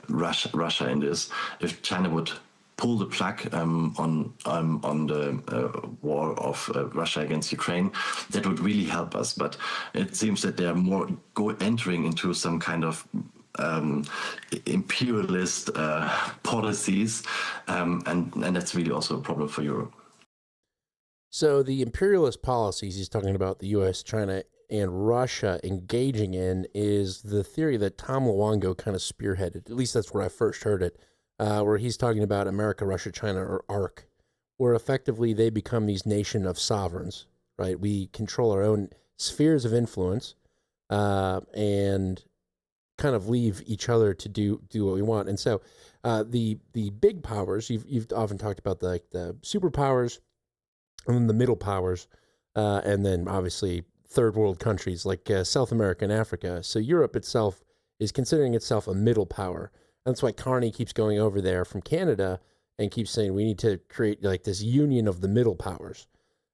Russia in this. If China would pull the plug on the war of Russia against Ukraine, that would really help us. But it seems that they are more entering into some kind of imperialist policies, and that's really also a problem for Europe. So the imperialist policies he's talking about, the U.S., China, and Russia engaging in, is the theory that Tom Luongo kind of spearheaded. At least that's where I first heard it, where he's talking about America, Russia, China, or ARC, where effectively they become these nation of sovereigns, right? We control our own spheres of influence and kind of leave each other to do what we want. And so the big powers, you've often talked about the superpowers, and then the middle powers, and then obviously third world countries like South America and Africa. So Europe itself is considering itself a middle power. That's why Carney keeps going over there from Canada and keeps saying we need to create like this union of the middle powers.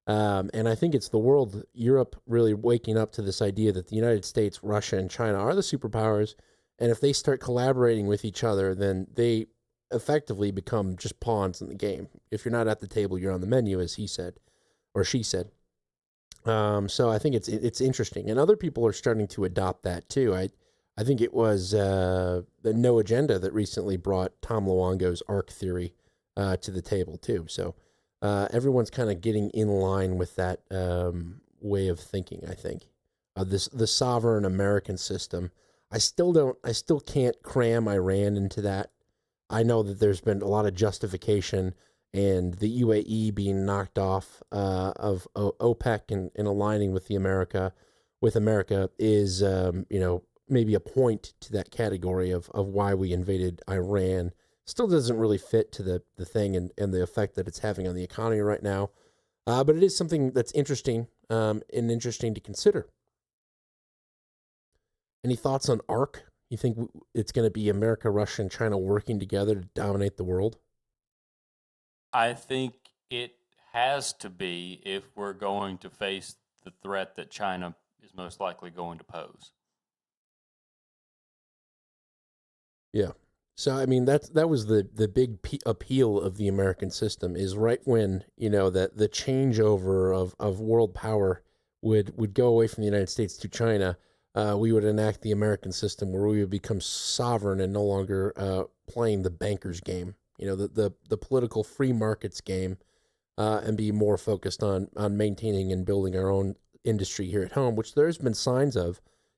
And I think it's the world, Europe, really waking up to this idea that the United States, Russia, and China are the superpowers. And if they start collaborating with each other, then they effectively become just pawns in the game. If you're not at the table, you're on the menu, as he said, or she said. So I think it's interesting, and other people are starting to adopt that too. I think it was the No Agenda that recently brought Tom Luongo's ARC theory to the table too. So everyone's kind of getting in line with that way of thinking. I think the sovereign American system. I still can't cram Iran into that. I know that there's been a lot of justification, and the UAE being knocked off of OPEC and aligning with America is, maybe a point to that category of why we invaded Iran. Still doesn't really fit to the thing and the effect that it's having on the economy right now. But it is something that's interesting and interesting to consider. Any thoughts on ARC? You think it's going to be America, Russia, and China working together to dominate the world? I think it has to be if we're going to face the threat that China is most likely going to pose. Yeah. So, I mean, that was the big appeal of the American system, is right when, that the changeover of world power would go away from the United States to China, we would enact the American system where we would become sovereign and no longer playing the bankers game, the political free markets game, and be more focused on maintaining and building our own industry here at home, which there's been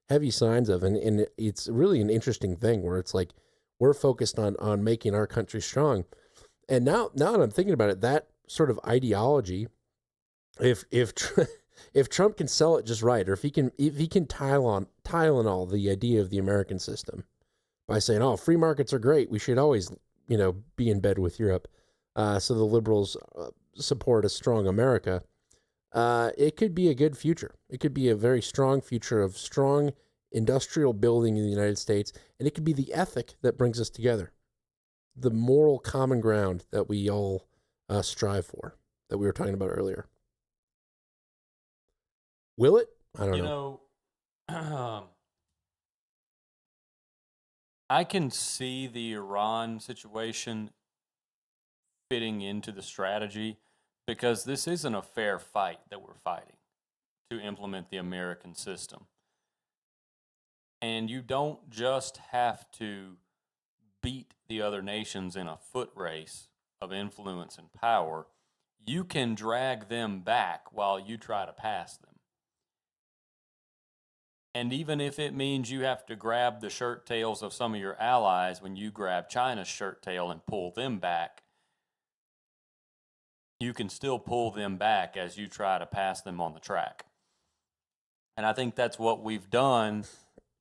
heavy signs of, and it's really an interesting thing where it's like we're focused on making our country strong. And now that I'm thinking about it, that sort of ideology, if Trump can sell it just right, or if he can Tylenol the idea of the American system by saying, "Oh, free markets are great. We should always, be in bed with Europe." So the liberals support a strong America. It could be a good future. It could be a very strong future of strong industrial building in the United States, and it could be the ethic that brings us together, the moral common ground that we all strive for, that we were talking about earlier. Will it? I don't know. I can see the Iran situation fitting into the strategy because this isn't a fair fight that we're fighting to implement the American system. And you don't just have to beat the other nations in a foot race of influence and power. You can drag them back while you try to pass them. And even if it means you have to grab the shirt tails of some of your allies when you grab China's shirt tail and pull them back, you can still pull them back as you try to pass them on the track. And I think that's what we've done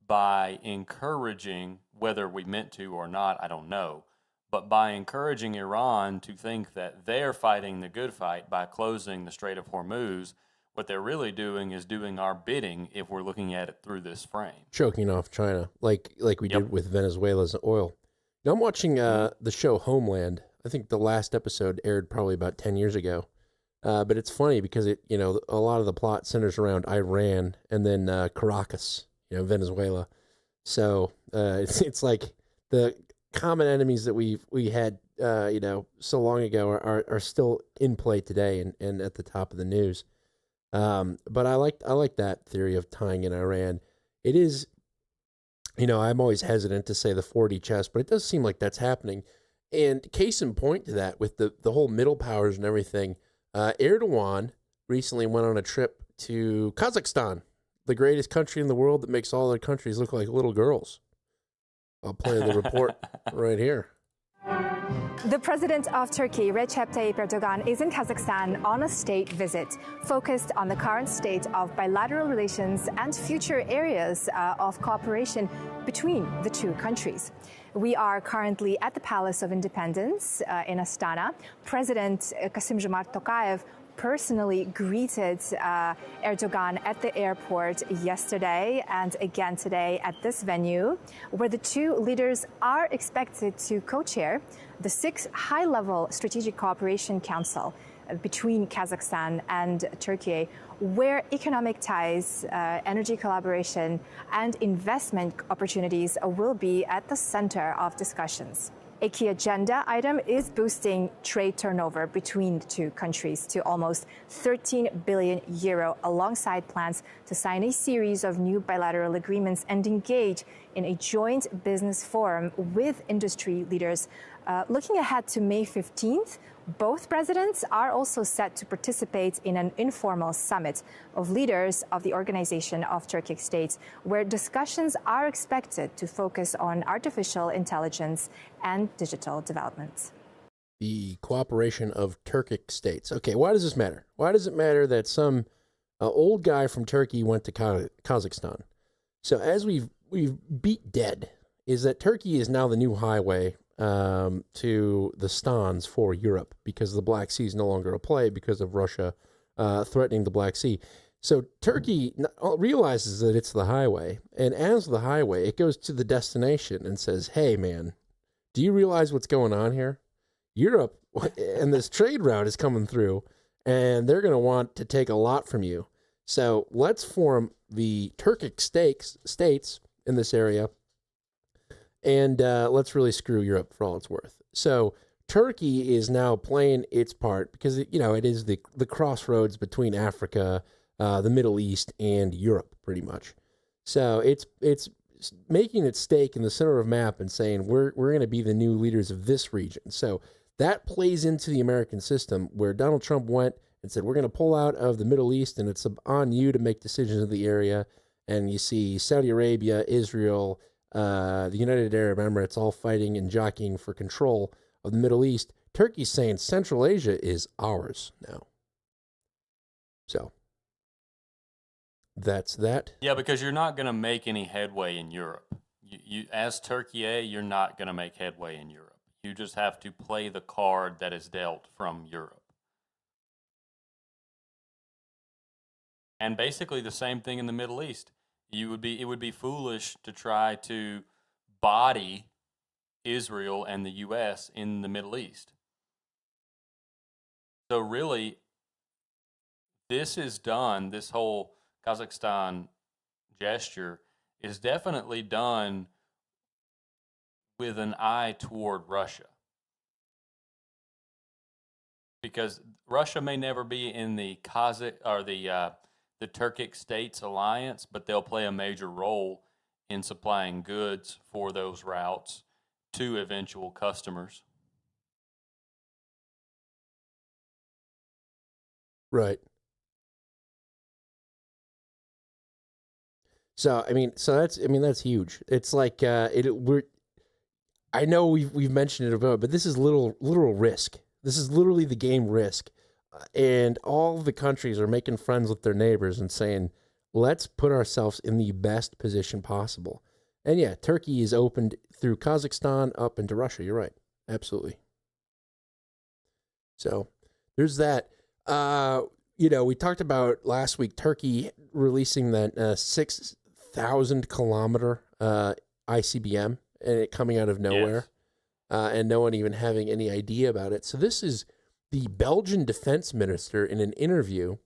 by encouraging, whether we meant to or not, I don't know, but by encouraging Iran to think that they're fighting the good fight by closing the Strait of Hormuz. What they're really doing is doing our bidding if we're looking at it through this frame. Choking off China, like we did with Venezuela's oil. Now, I'm watching the show Homeland. I think the last episode aired probably about 10 years ago. But it's funny because a lot of the plot centers around Iran and then Caracas, Venezuela. So it's like the common enemies that we had so long ago are still in play today and at the top of the news. But I like that theory of tying in Iran. It is, I'm always hesitant to say the 4D chess, but it does seem like that's happening. And case in point to that, with the whole middle powers and everything, Erdogan recently went on a trip to Kazakhstan, the greatest country in the world that makes all other countries look like little girls. I'll play the report right here. The president of Turkey, Recep Tayyip Erdogan, is in Kazakhstan on a state visit focused on the current state of bilateral relations and future areas of cooperation between the two countries. We are currently at the Palace of Independence in Astana. President Kassym-Jomart Tokayev personally greeted Erdogan at the airport yesterday and again today at this venue, where the two leaders are expected to co-chair the 6th High-Level Strategic Cooperation Council between Kazakhstan and Turkey, where economic ties, energy collaboration, and investment opportunities will be at the center of discussions. A key agenda item is boosting trade turnover between the two countries to almost 13 billion euro, alongside plans to sign a series of new bilateral agreements and engage in a joint business forum with industry leaders. Looking ahead to May 15th, both presidents are also set to participate in an informal summit of leaders of the Organization of Turkic States, where discussions are expected to focus on artificial intelligence and digital development. The cooperation of Turkic states. Okay, why does this matter? Why does it matter that some old guy from Turkey went to Kazakhstan? So as we've beat dead, is that Turkey is now the new highway to the Stans for Europe, because the Black Sea is no longer a play because of Russia threatening the Black Sea. So Turkey realizes that it's the highway, and as the highway, it goes to the destination and says, hey, man, do you realize what's going on here? Europe and this trade route is coming through, and they're going to want to take a lot from you. So let's form the Turkic states in this area, and let's really screw Europe for all it's worth. So Turkey is now playing its part because, it is the crossroads between Africa, the Middle East, and Europe, pretty much. So it's making its stake in the center of the map and saying, we're going to be the new leaders of this region. So that plays into the American system, where Donald Trump went and said, we're going to pull out of the Middle East, and it's on you to make decisions in the area. And you see Saudi Arabia, Israel, the United Arab Emirates all fighting and jockeying for control of the Middle East. Turkey's saying Central Asia is ours now. So that's that. Yeah, because you're not going to make any headway in Europe. You as Turkey, you're not going to make headway in Europe. You just have to play the card that is dealt from Europe. And basically the same thing in the Middle East. It would be foolish to try to body Israel and the U.S. in the Middle East. So really, this whole Kazakhstan gesture is definitely done with an eye toward Russia. Because Russia may never be in the the Turkic States alliance, but they'll play a major role in supplying goods for those routes to eventual customers. Right. So that's huge. It's like I know we've mentioned it about, but this is literal Risk. This is literally the game Risk, and all the countries are making friends with their neighbors and saying, let's put ourselves in the best position possible. And yeah, Turkey is opened through Kazakhstan up into Russia. You're right, absolutely. So there's that. We talked about last week Turkey releasing that 6,000 kilometer ICBM, and it coming out of nowhere, and no one even having any idea about it. So this is the Belgian defense minister in an interview,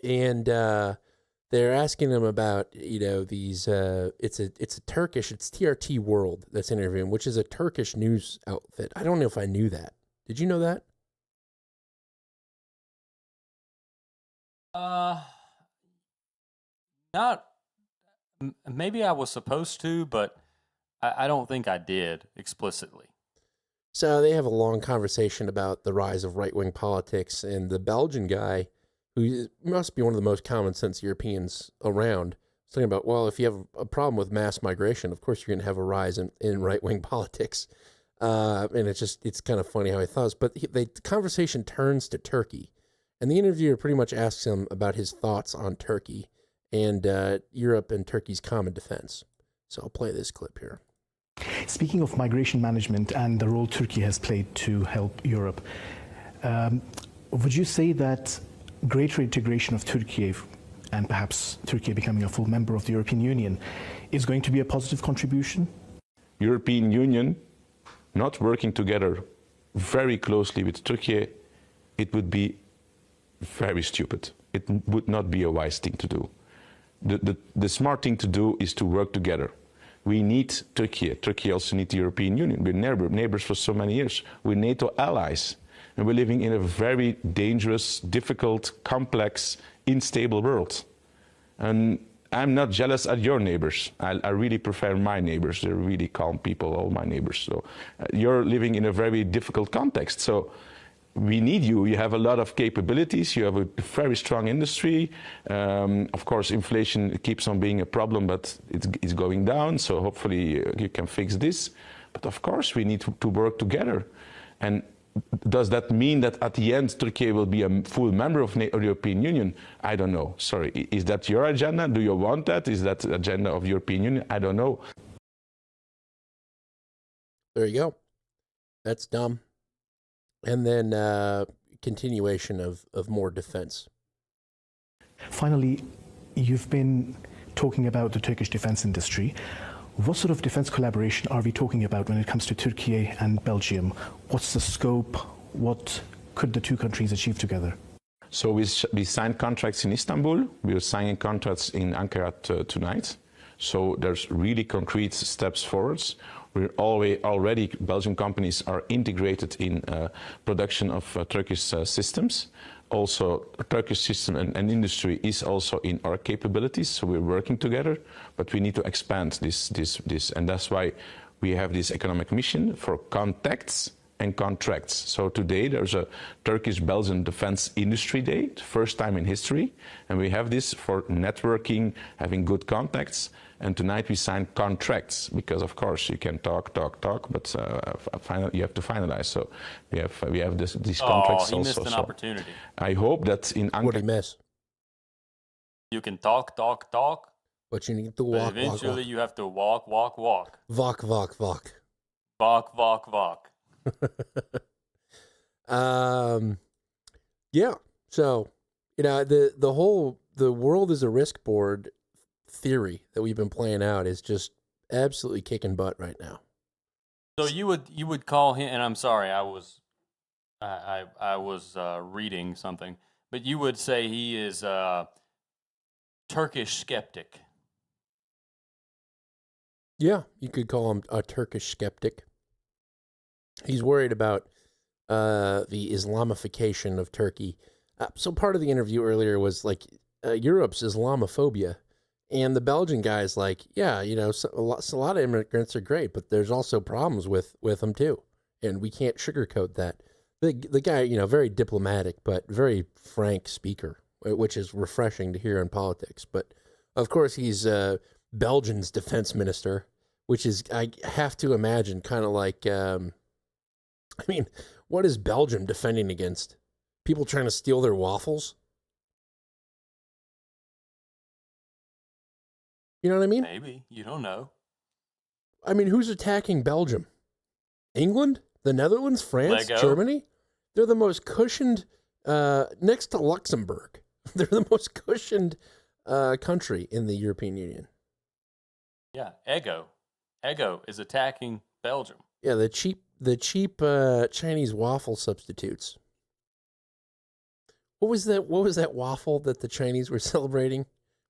and they're asking him about these. It's TRT World that's interviewing, which is a Turkish news outfit. I don't know if I knew that. Did you know that? Not. Maybe I was supposed to, but I don't think I did explicitly. So they have a long conversation about the rise of right-wing politics, and the Belgian guy, who must be one of the most common sense Europeans around, is talking about, well, if you have a problem with mass migration, of course you're going to have a rise in right-wing politics. And it's kind of funny how he thought. But the conversation turns to Turkey, and the interviewer pretty much asks him about his thoughts on Turkey and Europe and Turkey's common defense. So I'll play this clip here. Speaking of migration management and the role Turkey has played to help Europe, would you say that greater integration of Turkey and perhaps Turkey becoming a full member of the European Union is going to be a positive contribution? European Union not working together very closely with Turkey, it would be very stupid. It would not be a wise thing to do. The smart thing to do is to work together. We need Turkey. Turkey also needs the European Union. We're neighbors for so many years. We're NATO allies. And we're living in a very dangerous, difficult, complex, unstable world. And I'm not jealous at your neighbors. I really prefer my neighbors. They're really calm people, all my neighbors. So you're living in a very difficult context. So we need you. You have a lot of capabilities. You have a very strong industry. Of course, inflation keeps on being a problem, but it's going down. So hopefully you can fix this. But of course, we need to work together. And does that mean that at the end, Turkey will be a full member of the European Union? I don't know. Sorry. Is that your agenda? Do you want that? Is that the agenda of the European Union? I don't know. There you go. That's dumb. And then continuation of more defense. Finally, you've been talking about the Turkish defense industry. What sort of defense collaboration are we talking about when it comes to Turkey and Belgium? What's the scope? What could the two countries achieve together? So we signed contracts in Istanbul. We are signing contracts in Ankara tonight. So there's really concrete steps forwards. We're already Belgian companies are integrated in production of Turkish systems. Also, Turkish system and industry is also in our capabilities, so we're working together. But we need to expand this, and that's why we have this economic mission for contacts and contracts. So today there's a Turkish-Belgian Defense Industry Day, first time in history, and we have this for networking, having good contacts. And tonight we signed contracts because, of course, you can talk, but you have to finalize. So we have these contracts also. He missed an opportunity. I hope that in Ankara. What did he miss? You can talk, but you need to walk. But eventually, you have to walk. Walk. Yeah. So, the world is a risk board theory that we've been playing out is just absolutely kicking butt right now. So you would call him, and I'm sorry, I was reading something, but you would say he is a Turkish skeptic. Yeah, you could call him a Turkish skeptic. He's worried about the Islamification of Turkey. So part of the interview earlier was like Europe's Islamophobia. And the Belgian guy's like, yeah, a lot of immigrants are great, but there's also problems with them too. And we can't sugarcoat that. The guy, very diplomatic, but very frank speaker, which is refreshing to hear in politics. But Of course, he's Belgium's defense minister, which is, I have to imagine, kind of like, what is Belgium defending against? People trying to steal their waffles? You know what I mean? Maybe. You don't know. I mean, who's attacking Belgium? England? The Netherlands? France? Lego? Germany? They're the most cushioned, next to Luxembourg. They're the most cushioned country in the European Union. Yeah, Ego is attacking Belgium. Yeah, the cheap Chinese waffle substitutes. What was that waffle that the Chinese were celebrating?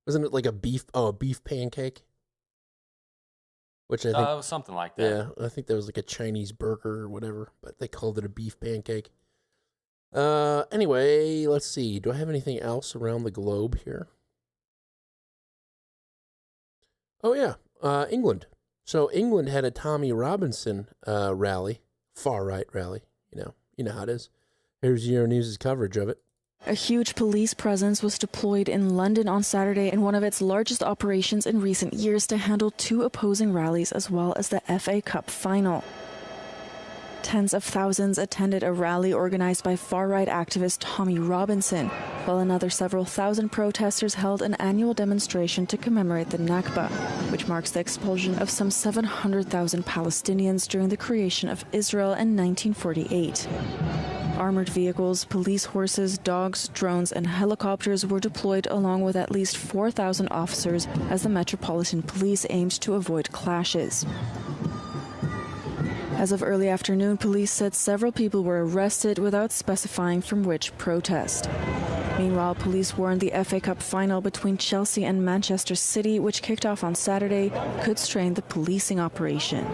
Wasn't it like a beef pancake? Which I think something like that. Yeah, I think that was like a Chinese burger or whatever, but they called it a beef pancake. Anyway, let's see. Do I have anything else around the globe here? Oh yeah, England. So England had a Tommy Robinson rally, far right rally. You know how it is. Here's Euronews' coverage of it. A huge police presence was deployed in London on Saturday in one of its largest operations in recent years to handle 2 opposing rallies as well as the FA Cup final. Tens of thousands attended a rally organized by far-right activist Tommy Robinson, while another several thousand protesters held an annual demonstration to commemorate the Nakba, which marks the expulsion of some 700,000 Palestinians during the creation of Israel in 1948. Armored vehicles, police horses, dogs, drones, and helicopters were deployed along with at least 4,000 officers as the Metropolitan Police aimed to avoid clashes. As of early afternoon, police said several people were arrested without specifying from which protest. Meanwhile, police warned the FA Cup final between Chelsea and Manchester City, which kicked off on Saturday, could strain the policing operation.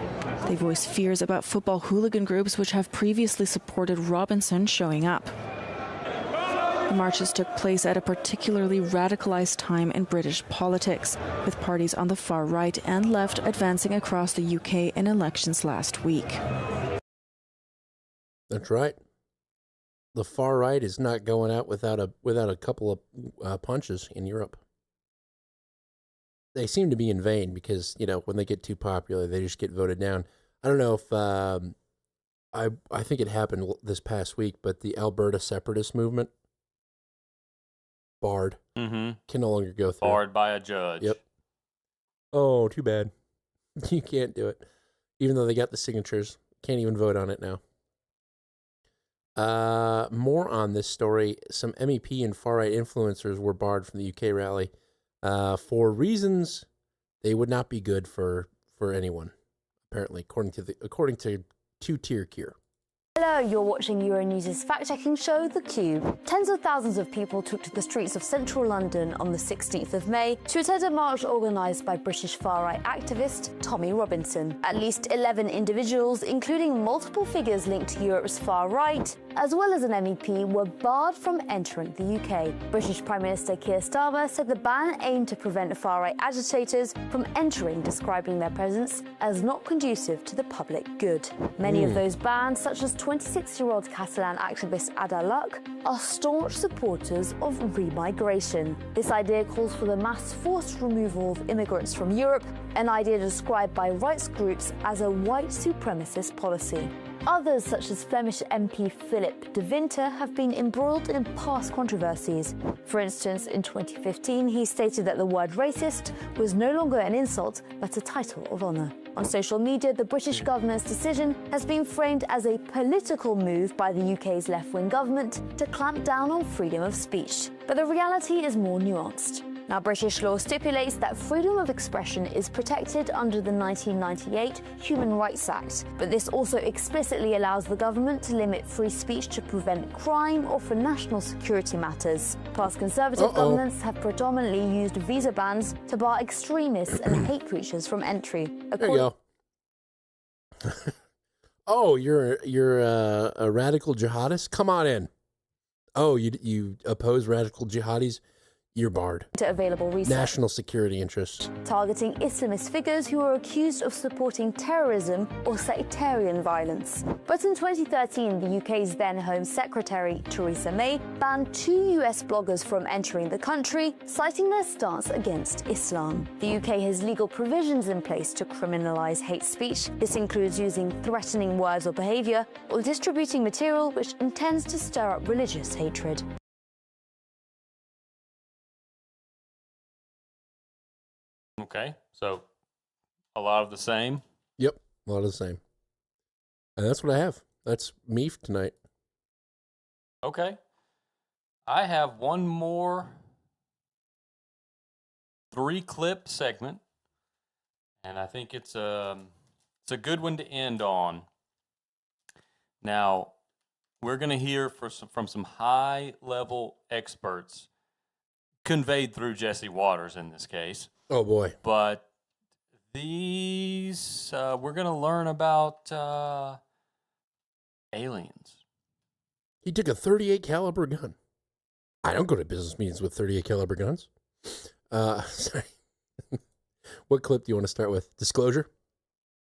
They voiced fears about football hooligan groups which have previously supported Robinson showing up. The marches took place at a particularly radicalized time in British politics, with parties on the far right and left advancing across the UK in elections last week. That's right. The far right is not going out without a couple of punches in Europe. They seem to be in vain because, when they get too popular, they just get voted down. I don't know if I think it happened this past week, but the Alberta separatist movement barred can no longer go through. Barred by a judge. Yep. Oh, too bad. You can't do it, even though they got the signatures. Can't even vote on it now. More on this story. Some MEP and far-right influencers were barred from the UK rally for reasons they would not be good for anyone, apparently, according to two-tier cure. Hello, you're watching Euronews' fact-checking show, The Cube. Tens of thousands of people took to the streets of central London on the 16th of May to attend a march organised by British far-right activist Tommy Robinson. At least 11 individuals, including multiple figures linked to Europe's far right, as well as an MEP, were barred from entering the UK. British Prime Minister Keir Starmer said the ban aimed to prevent far-right agitators from entering, describing their presence as not conducive to the public good. Many of those banned, such as 26-year-old Catalan activist Ada Luck, are staunch supporters of remigration. This idea calls for the mass forced removal of immigrants from Europe, an idea described by rights groups as a white supremacist policy. Others, such as Flemish MP Philip de Winter, have been embroiled in past controversies. For instance, in 2015, he stated that the word racist was no longer an insult, but a title of honour. On social media, the British government's decision has been framed as a political move by the UK's left-wing government to clamp down on freedom of speech. But the reality is more nuanced. Now, British law stipulates that freedom of expression is protected under the 1998 Human Rights Act, but this also explicitly allows the government to limit free speech to prevent crime or for national security matters. Past Conservative governments have predominantly used visa bans to bar extremists and hate preachers from entry. There you go. Oh, you're a radical jihadist? Come on in. Oh, you oppose radical jihadis? you're barred. To available research. National security interests. Targeting Islamist figures who are accused of supporting terrorism or sectarian violence. But in 2013, the UK's then Home Secretary, Theresa May, banned 2 US bloggers from entering the country, citing their stance against Islam. The UK has legal provisions in place to criminalise hate speech. This includes using threatening words or behaviour or distributing material which intends to stir up religious hatred. Okay, so a lot of the same. Yep, a lot of the same. And that's what I have. That's me for tonight. Okay. I have one more 3-clip segment, and I think it's a good one to end on. Now, we're going to hear from some high-level experts, conveyed through Jesse Waters in this case. Oh, boy. But these, we're going to learn about aliens. He took a .38 caliber gun. I don't go to business meetings with .38 caliber guns. Sorry. What clip do you want to start with? Disclosure?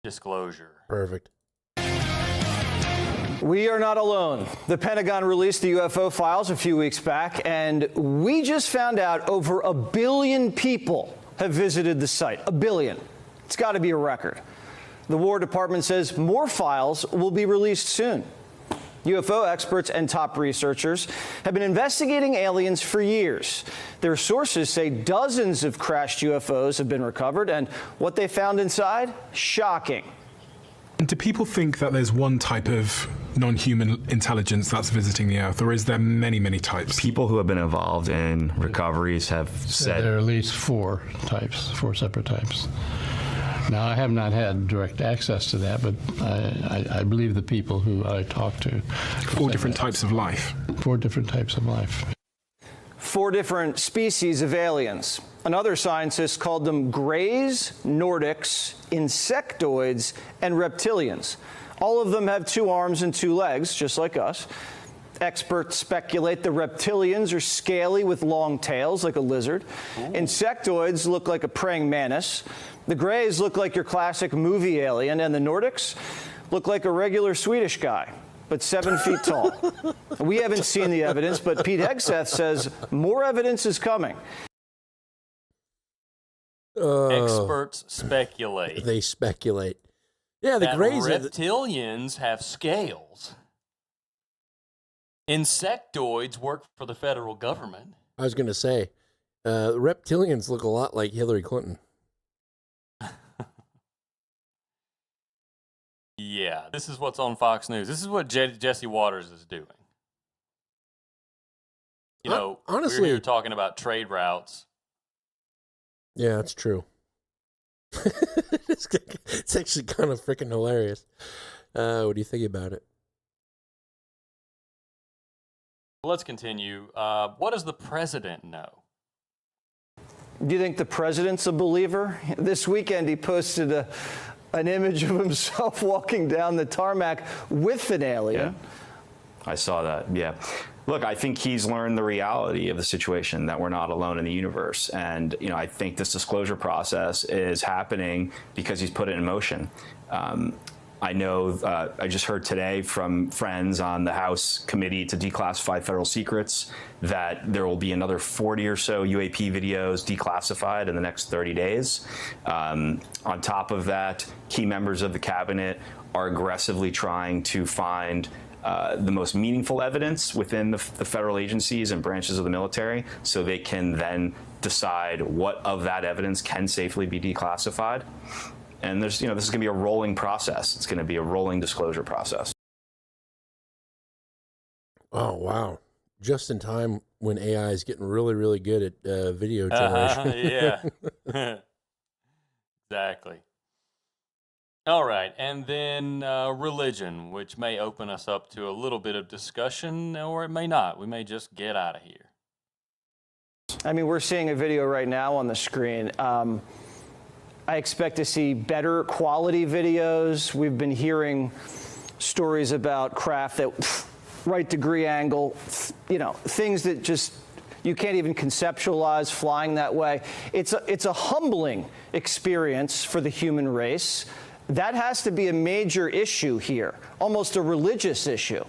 Disclosure. Perfect. We are not alone. The Pentagon released the UFO files a few weeks back, and we just found out over 1 billion people have visited the site. 1 billion. It's got to be a record. The War Department says more files will be released soon. UFO experts and top researchers have been investigating aliens for years. Their sources say dozens of crashed UFOs have been recovered, and what they found inside? Shocking. And do people think that there's one type of non-human intelligence that's visiting the Earth, or is there many, many types? People who have been involved in recoveries have said... There are at least 4 separate types. Now, I have not had direct access to that, but I believe the people who I talk to. 4 different types of life. 4 different types of life. 4 different species of aliens. Another scientist called them Greys, Nordics, insectoids, and reptilians. All of them have 2 arms and 2 legs, just like us. Experts speculate the reptilians are scaly with long tails, like a lizard. Ooh. Insectoids look like a praying mantis. The Greys look like your classic movie alien, and the Nordics look like a regular Swedish guy, but 7 feet tall. We haven't seen the evidence, but Pete Hegseth says more evidence is coming. Experts speculate. They speculate. Yeah, the Greys. Reptilians have scales. Insectoids work for the federal government. I was going to say, reptilians look a lot like Hillary Clinton. Yeah, this is what's on Fox News. This is what Jesse Waters is doing. You know, honestly, we're here talking about trade routes. Yeah, it's true. It's actually kind of freaking hilarious. What do you think about it? Let's continue. What does the president know? Do you think the president's a believer? This weekend he posted an image of himself walking down the tarmac with an alien. Yeah. I saw that, yeah. Look, I think he's learned the reality of the situation, that we're not alone in the universe. And, you know, I think this disclosure process is happening because he's put it in motion. I know I just heard today from friends on the House Committee to Declassify Federal Secrets that there will be another 40 or so UAP videos declassified in the next 30 days. On top of that, key members of the cabinet are aggressively trying to find the most meaningful evidence within the federal agencies and branches of the military, so they can then decide what of that evidence can safely be declassified. And there's, you know, this is going to be a rolling process. It's going to be a rolling disclosure process. Oh, wow. Just in time when AI is getting really, really good at video generation. Yeah. Exactly. All right. And then religion, which may open us up to a little bit of discussion, or it may not. We may just get out of here. I mean, we're seeing a video right now on the screen. I expect to see better quality videos. We've been hearing stories about craft that right degree angle, you know, things that just You can't even conceptualize flying that way. It's a humbling experience for the human race. That has to be a major issue here, almost a religious issue.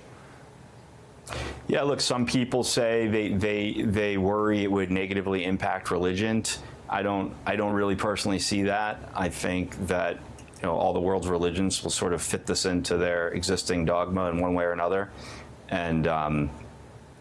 Yeah, look, some people say they worry it would negatively impact religion. I don't really personally see that. I think that all the world's religions will sort of fit this into their existing dogma in one way or another. And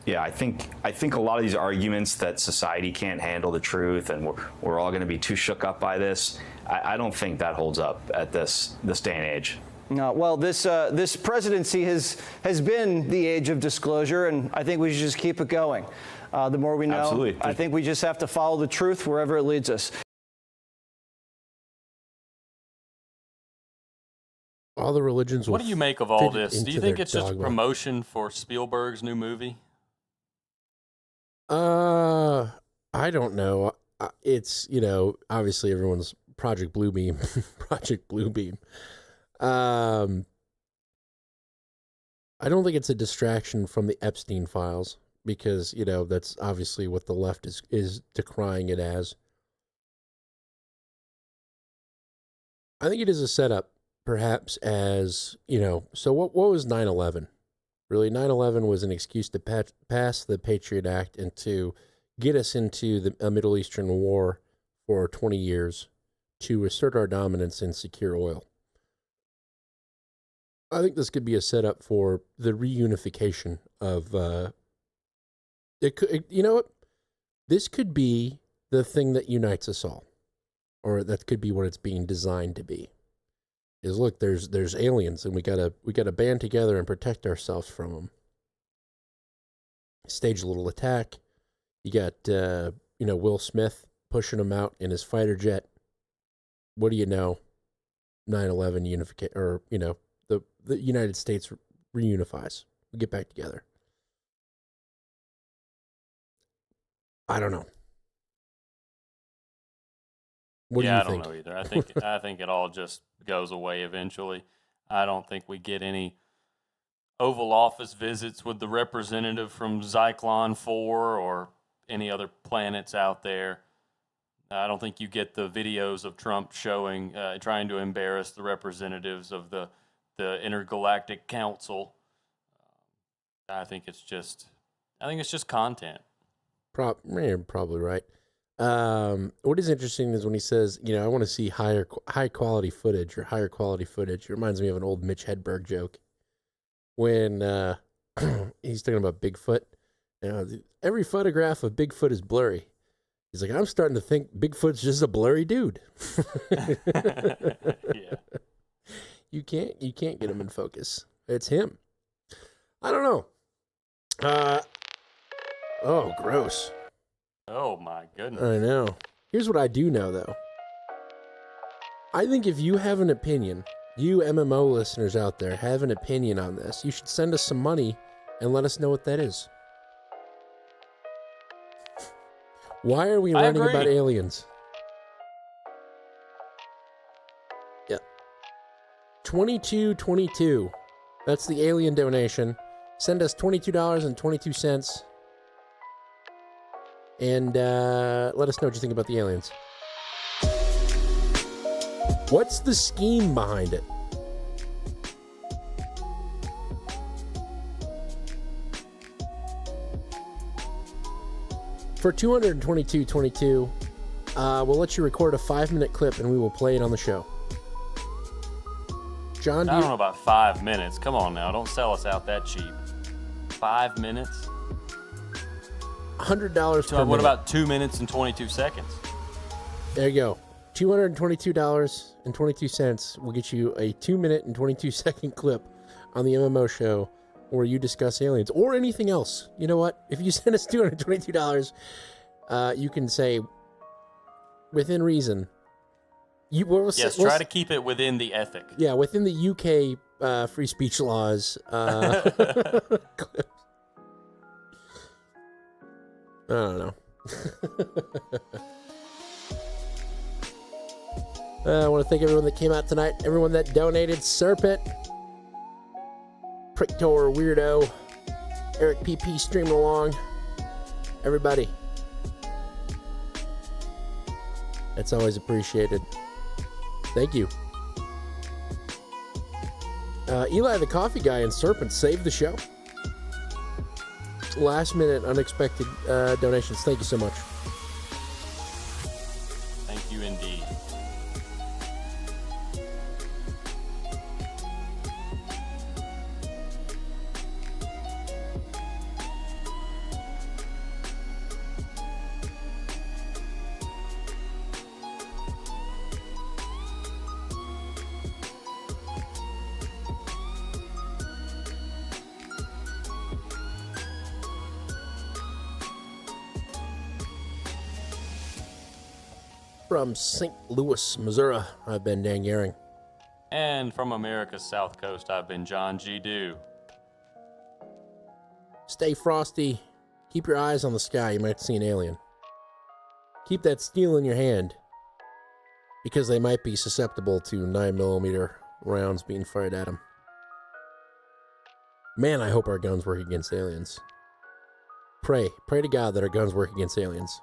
yeah, I think a lot of these arguments that society can't handle the truth and we're all going to be too shook up by this, I don't think that holds up at this day and age. No, well, this presidency has been the age of disclosure, and I think we should just keep it going. The more we know, Absolutely. I think we just have to follow the truth wherever it leads us. All the religions. What do you make of all fit this? Do you into think their it's just a dogma. promotion for Spielberg's new movie? I don't know. It's, obviously everyone's Project Bluebeam. Project Bluebeam. I don't think it's a distraction from the Epstein files because, that's obviously what the left is decrying it as. I think it is a setup, perhaps, as, so what was 9/11? Really, 9/11 was an excuse to pass the Patriot Act and to get us into a Middle Eastern war for 20 years to assert our dominance and secure oil. I think this could be a setup for the reunification of, you know what? This could be the thing that unites us all, or that could be what it's being designed to be. Is look, there's aliens, and we gotta band together and protect ourselves from them. Stage a little attack. You got Will Smith pushing him out in his fighter jet. What do you know? 9/11 unification, or the United States reunifies. We get back together. I don't know. What do you think? I don't know either. I think it all just goes away eventually. I don't think we get any Oval Office visits with the representative from Zyklon 4 or any other planets out there. I don't think you get the videos of Trump showing, trying to embarrass the representatives of the Intergalactic Council. I think it's just content. You're probably right. What is interesting is when he says, I want to see high quality footage or higher quality footage. It reminds me of an old Mitch Hedberg joke when he's talking about Bigfoot. Every photograph of Bigfoot is blurry. He's like, I'm starting to think Bigfoot's just a blurry dude. Yeah. You can't get him in focus. It's him. I don't know. Oh, gross. Oh my goodness. I know. Here's what I do know, though. I think if you have an opinion, you MMO listeners out there have an opinion on this, you should send us some money and let us know what that is. Why are we learning about aliens? Yeah. 2222. That's the alien donation. Send us $22.22. And let us know what you think about the aliens. What's the scheme behind it? For $222.22, we'll let you record a 5-minute clip and we will play it on the show. John, I don't know about 5 minutes. Come on now, don't sell us out that cheap. 5 minutes? $100 per So what minute. about 2 minutes and 22 seconds? There you go. $222.22 will get you a 2-minute and 22-second clip on the MMO show where you discuss aliens or anything else. You know what? If you send us $222, you can say, within reason. Try to keep it within the ethic. Yeah, within the UK free speech laws. I don't know. I want to thank everyone that came out tonight, everyone that donated. Serpent, Pricktor, Weirdo, Eric PP streaming along. Everybody, That's always appreciated. Thank you. Eli the Coffee Guy and Serpent saved the show. Last minute unexpected donations. Thank you so much. Thank you indeed. From St. Louis, Missouri, I've been Dan Yaring. And from America's South Coast, I've been John G. Dew. Stay frosty. Keep your eyes on the sky. You might see an alien. Keep that steel in your hand, because they might be susceptible to 9mm rounds being fired at them. Man, I hope our guns work against aliens. Pray to God that our guns work against aliens.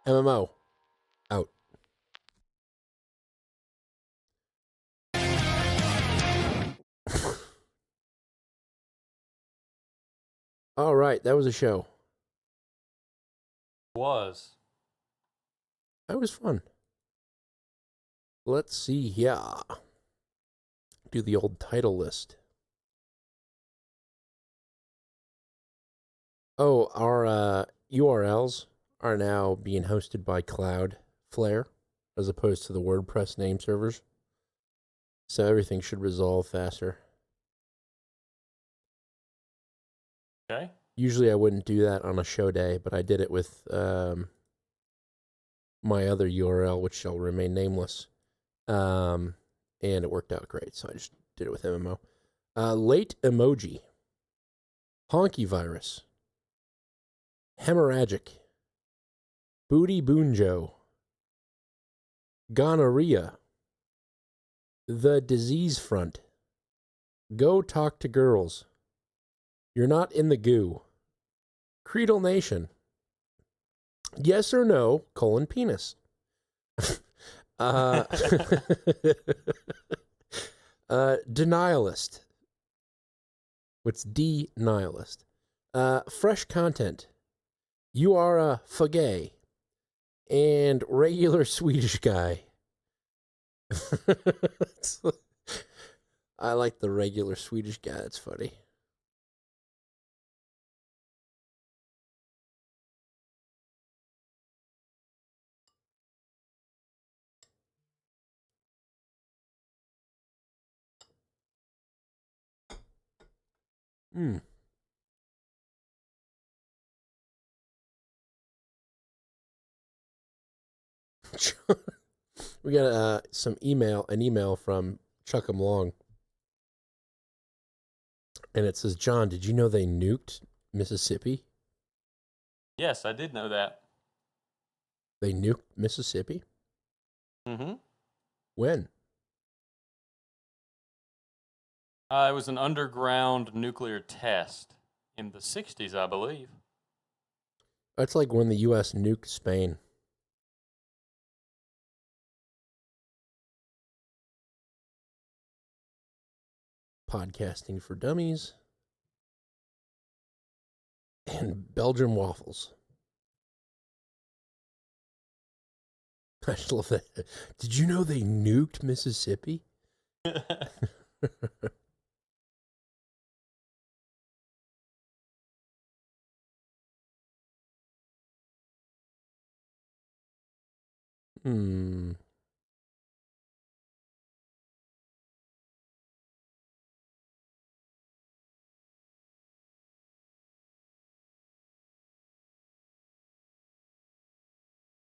MMO. Out. All right, that was a show. Was. That was fun. Let's see here. Do the old title list. Oh, our URLs are now being hosted by Cloudflare as opposed to the WordPress name servers. So everything should resolve faster. Okay. Usually I wouldn't do that on a show day, but I did it with my other URL, which shall remain nameless. And it worked out great, so I just did it with MMO. Late emoji. Honky virus. Hemorrhagic. Booty Boonjo. Gonorrhea. The disease front. Go talk to girls. You're not in the goo. Creedal Nation. Yes or no, penis. Denialist. What's denialist? Fresh content. You are a fagay. And regular Swedish guy. I like the regular Swedish guy. That's funny. We got an email from Chuck 'em Long. And it says, John, did you know they nuked Mississippi? Yes, I did know that. They nuked Mississippi? Mm-hmm. When? It was an underground nuclear test in the 60s, I believe. That's like when the U.S. nuked Spain. Podcasting for Dummies. And Belgian waffles. I just love that. Did you know they nuked Mississippi?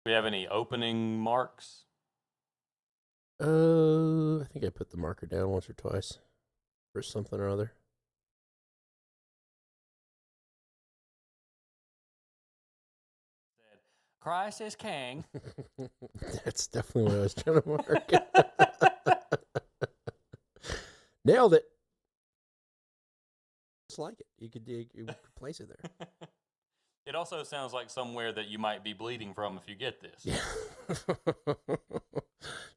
We have any opening marks? I think I put the marker down once or twice for something or other. Christ is king. That's definitely what I was trying to mark. Nailed it. Just like it. You could place it there. It also sounds like somewhere that you might be bleeding from if you get this. Yeah.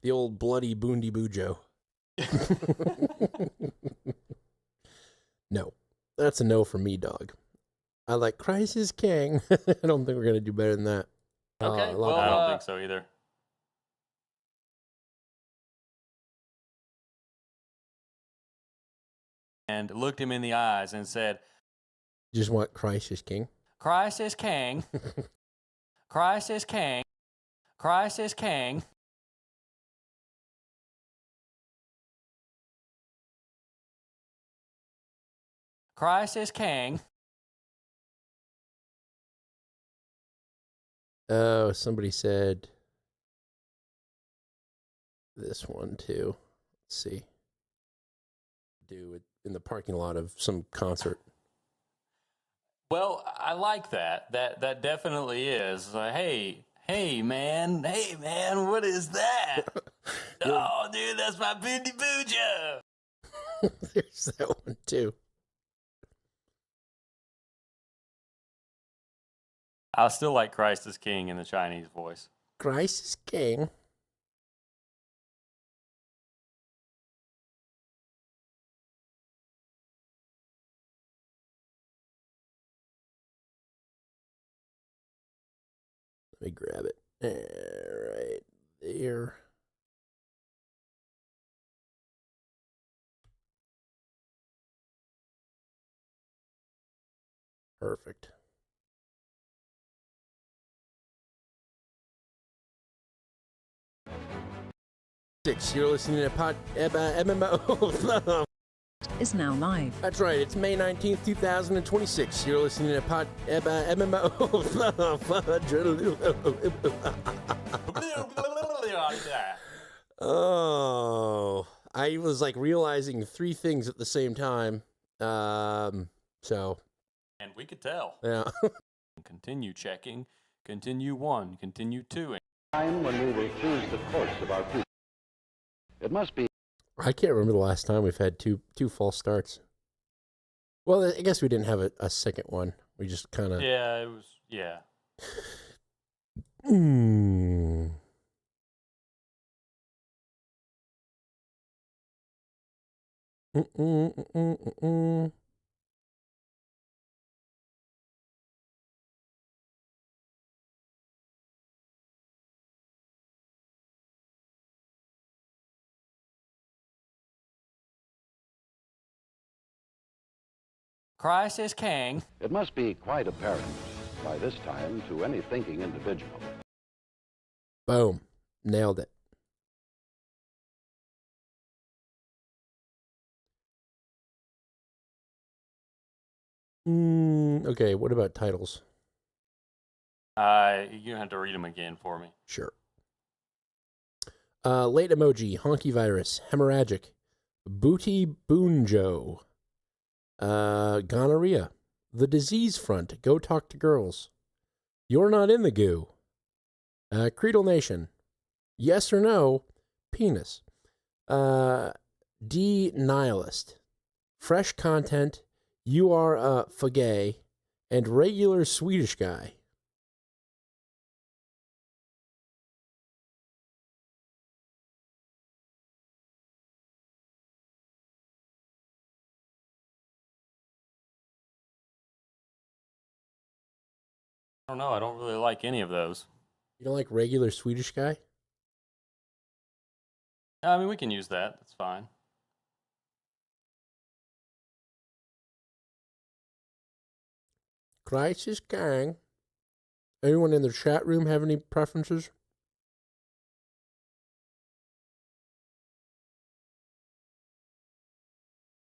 The old bloody boondy boojo. No, that's a no for me, dog. I like Christ is King. I don't think we're going to do better than that. Okay, I well, I don't think so either. And looked him in the eyes and said, You just want Christ is King? Christ is King. Christ is King. Christ is King. Christ is King. Oh, somebody said this one too. Let's see. Do it in the parking lot of some concert. Well, I like that. That definitely is. Hey man, what is that? Oh, dude, that's my Booty Booja. There's that one too. I still like Christ is King in the Chinese voice. Christ is King. Let me grab it. Right there. Perfect. You're listening to MMO. Is now live. That's right. It's May 19th, 2026. You're listening to MMO. Oh, I was like realizing three things at the same time. So. And we could tell. Yeah. Continue checking. Continue 1. Continue 2. Time when we will choose the course of our future. It must be. I can't remember the last time we've had two false starts. Well, I guess we didn't have a second one. We just kind of. Yeah, it was. Yeah. Christ is King. It must be quite apparent by this time to any thinking individual. Boom. Nailed it. Okay, what about titles? You have to read them again for me. Sure. Late emoji, honky virus, hemorrhagic, booty boonjo, gonorrhea, the disease front, go talk to girls, you're not in the goo, creedal nation, yes or no, penis, de-nihilist, fresh content, you are a fagay, and regular Swedish guy. I don't know. I don't really like any of those. You don't like regular Swedish guy? I mean, we can use that. That's fine. Christ is King. Anyone in the chat room have any preferences?